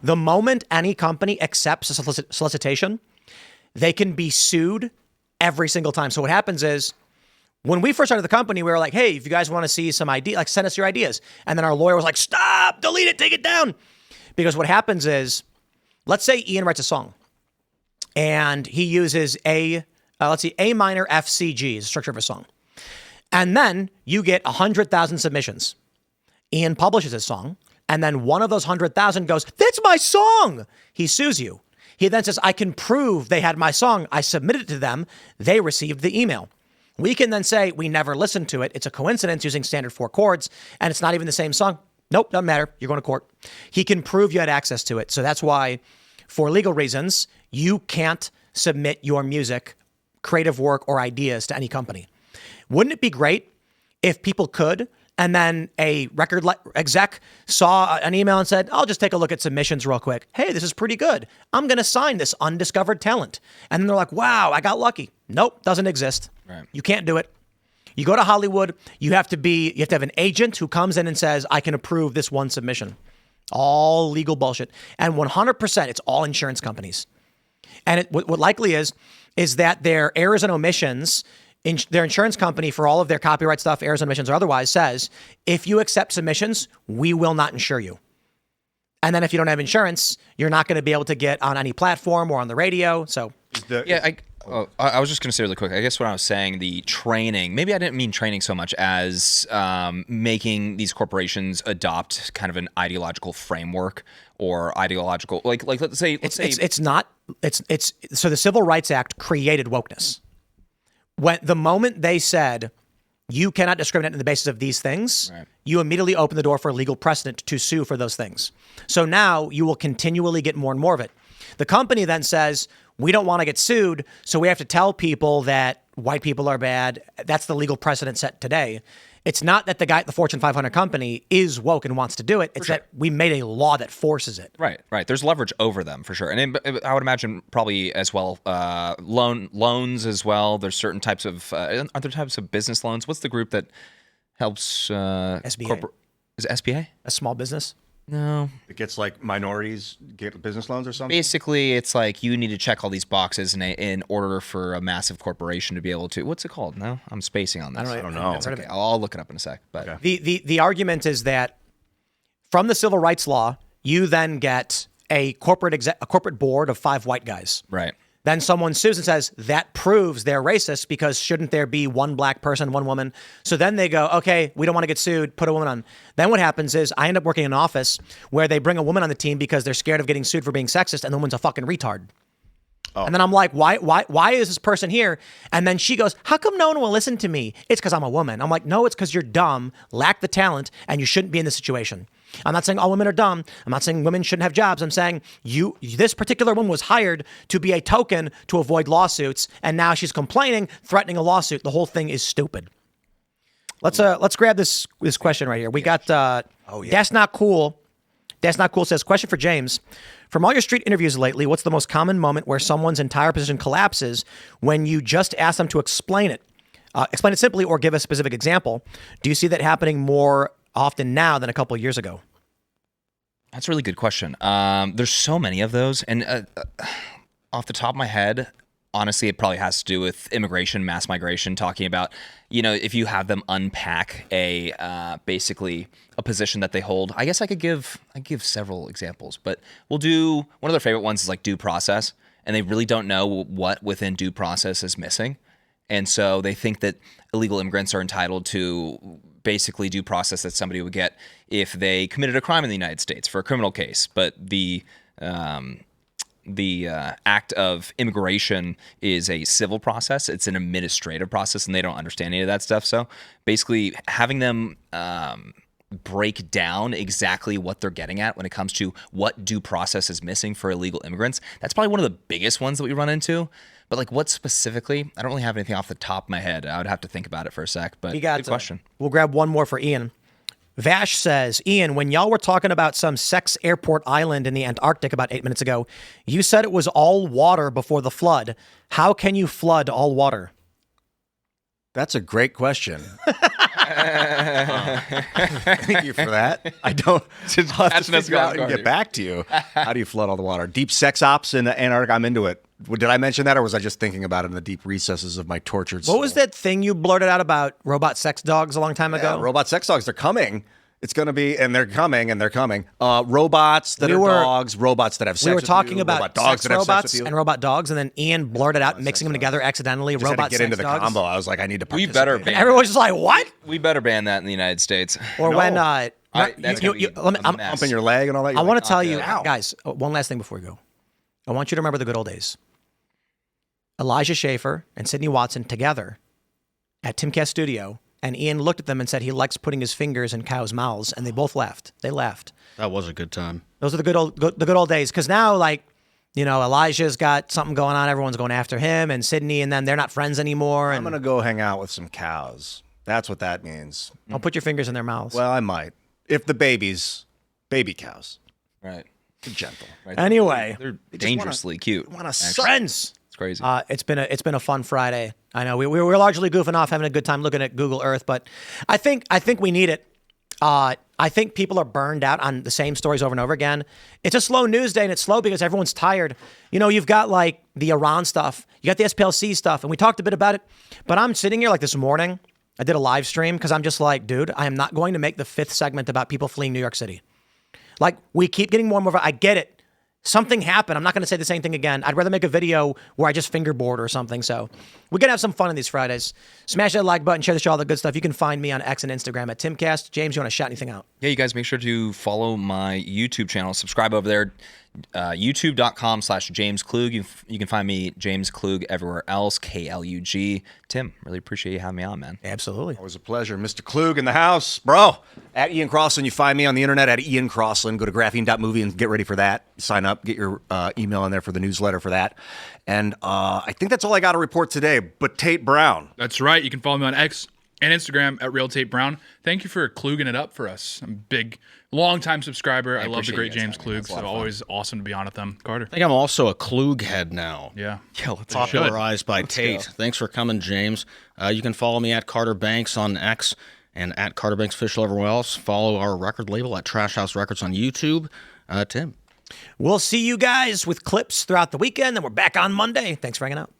The moment any company accepts a solicitation, they can be sued every single time. So what happens is, when we first started the company, we were like, hey, if you guys want to see some idea, like send us your ideas. And then our lawyer was like, stop, delete it, take it down. Because what happens is, let's say Ian writes a song and he uses A minor F C G is the structure of a song. And then you get 100,000 submissions. Ian publishes his song, and then one of those 100,000 goes, that's my song. He sues you. He then says, I can prove they had my song. I submitted it to them. They received the email. We can then say, we never listened to it. It's a coincidence using standard 4 chords, and it's not even the same song. Nope, doesn't matter. You're going to court. He can prove you had access to it. So that's why, for legal reasons, you can't submit your music, creative work, or ideas to any company. Wouldn't it be great if people could, and then a record exec saw an email and said, I'll just take a look at submissions real quick. Hey, this is pretty good. I'm going to sign this undiscovered talent. And then they're like, wow, I got lucky. Nope, doesn't exist. Right. You can't do it. You go to Hollywood, you have to have an agent who comes in and says, I can approve this one submission. All legal bullshit. And 100%, it's all insurance companies. And what likely is that their errors and omissions, their insurance company for all of their copyright stuff, errors and omissions or otherwise, says, if you accept submissions, we will not insure you. And then if you don't have insurance, you're not going to be able to get on any platform or on the radio. So I was just going to say really quick, I guess what I was saying, the training, maybe I didn't mean training so much as making these corporations adopt kind of an ideological framework or ideological, like let's say so the Civil Rights Act created wokeness. When the moment they said you cannot discriminate on the basis of these things, right, you immediately open the door for legal precedent to sue for those things. So now you will continually get more and more of it. The company then says, we don't want to get sued, so we have to tell people that white people are bad. That's the legal precedent set today. It's not that the guy at the Fortune 500 company is woke and wants to do it. It's that we made a law that forces it. Right. There's leverage over them for sure. And I would imagine probably as well, loans as well. There's certain types of, are there types of business loans? What's the group that helps? SBA. Is it SBA? A small business? No. It gets like minorities get business loans or something? Basically, it's like you need to check all these boxes in order for a massive corporation to be able to. What's it called? No, I'm spacing on this. I don't know. It's okay. I'll look it up in a sec. But Okay. The argument is that from the civil rights law, you then get a corporate board of 5 white guys. Right. Then someone sues and says that proves they're racist because shouldn't there be one black person, one woman? So then they go, okay, we don't want to get sued, put a woman on. Then what happens is I end up working in an office where they bring a woman on the team because they're scared of getting sued for being sexist, and the woman's a fucking retard. And then I'm like, why is this person here? And then she goes, how come no one will listen to me? It's because I'm a woman. I'm like, no, it's because you're dumb, lack the talent, and you shouldn't be in this situation. I'm not saying all women are dumb. I'm not saying women shouldn't have jobs. I'm saying this particular woman was hired to be a token to avoid lawsuits, and now she's complaining, threatening a lawsuit. The whole thing is stupid. Let's grab this question right here. We got That's Not Cool. That's Not Cool says, question for James. From all your street interviews lately, what's the most common moment where someone's entire position collapses when you just ask them to explain it? Explain it simply or give a specific example. Do you see that happening more often now than a couple of years ago? That's a really good question. There's so many of those. And off the top of my head, honestly, it probably has to do with immigration, mass migration, talking about, if you have them unpack basically a position that they hold. I guess I could give several examples, but we'll do one of their favorite ones is like due process. And they really don't know what within due process is missing. And so they think that illegal immigrants are entitled to basically due process that somebody would get if they committed a crime in the United States for a criminal case. But the act of immigration is a civil process. It's an administrative process, and they don't understand any of that stuff. So basically having them break down exactly what they're getting at when it comes to what due process is missing for illegal immigrants, that's probably one of the biggest ones that we run into. But like what specifically? I don't really have anything off the top of my head. I would have to think about it for a sec, but good question. We'll grab one more for Ian. Vash says, Ian, when y'all were talking about some sex airport island in the Antarctic about 8 minutes ago, you said it was all water before the flood. How can you flood all water? That's a great question. Thank you for that. I don't. I'll have to figure out and get back to you. How do you flood all the water? Deep sex ops in the Antarctic. I'm into it. Did I mention that, or was I just thinking about it in the deep recesses of my tortured soul? What was that thing you blurted out about robot sex dogs a long time ago? Robot sex dogs. They're coming. It's going to be, and they're coming. Robots that are dogs, robots that have sex with you. We were talking about robot dogs sex that have robots sex with you. and robot dogs, and then Ian blurted out, mixing them together accidentally. Just robot had to get sex into the dogs. combo. I was like, I need to participate. We better ban. Everyone's just like, what? We better ban that in the United States. Or when I'm Pumping your leg and all that. I want to tell you, guys, one last thing before we go. I want you to remember the good old days. Elijah Schaefer and Sydney Watson together at Timcast Studio, and Ian looked at them and said he likes putting his fingers in cows' mouths, and they both laughed. They laughed. That was a good time. Those are the good old days. Because now, Elijah's got something going on. Everyone's going after him, and Sydney and them, they're not friends anymore. I'm going to go hang out with some cows. That's what that means. Don't put your fingers in their mouths. Well, I might. If the baby cows. Right. They're gentle. Right. Anyway. They're dangerously cute. Friends. It's crazy. It's been a fun Friday. I know we were largely goofing off, having a good time looking at Google Earth, but I think we need it. I think people are burned out on the same stories over and over again. It's a slow news day, and it's slow because everyone's tired. You've got like the Iran stuff, you got the SPLC stuff, and we talked a bit about it. But I'm sitting here like this morning. I did a live stream because I'm just like, dude, I am not going to make the 5th segment about people fleeing New York City. Like, we keep getting more and more. I get it. Something happened. I'm not going to say the same thing again. I'd rather make a video where I just fingerboard or something. So we're going to have some fun on these Fridays. Smash that like button, share the show, all the good stuff. You can find me on X and Instagram at Timcast. James, you want to shout anything out? Yeah, you guys make sure to follow my YouTube channel. Subscribe over there. YouTube.com/James Klug. You can find me, James Klug, everywhere else. KLUG. Tim, really appreciate you having me on, man. Absolutely. Always a pleasure. Mr. Klug in the house. Bro, at Ian Crossland. You find me on the internet at Ian Crossland. Go to graphene.movie and get ready for that. Sign up. Get your email in there for the newsletter for that. And I think that's all I got to report today. But Tate Brown. That's right. You can follow me on X and Instagram at Real Tate Brown. Thank you for Kluging it up for us. I'm a big, long-time subscriber. I love the great James Klug, so always awesome to be on with them. Carter. I think I'm also a Klug head now. Yeah. Let's Popularized by Tate. Thanks for coming, James. You can follow me at Carter Banks on X and at Carter Banks Official everywhere else. Follow our record label at Trash House Records on YouTube. Tim. We'll see you guys with clips throughout the weekend, and we're back on Monday. Thanks for hanging out.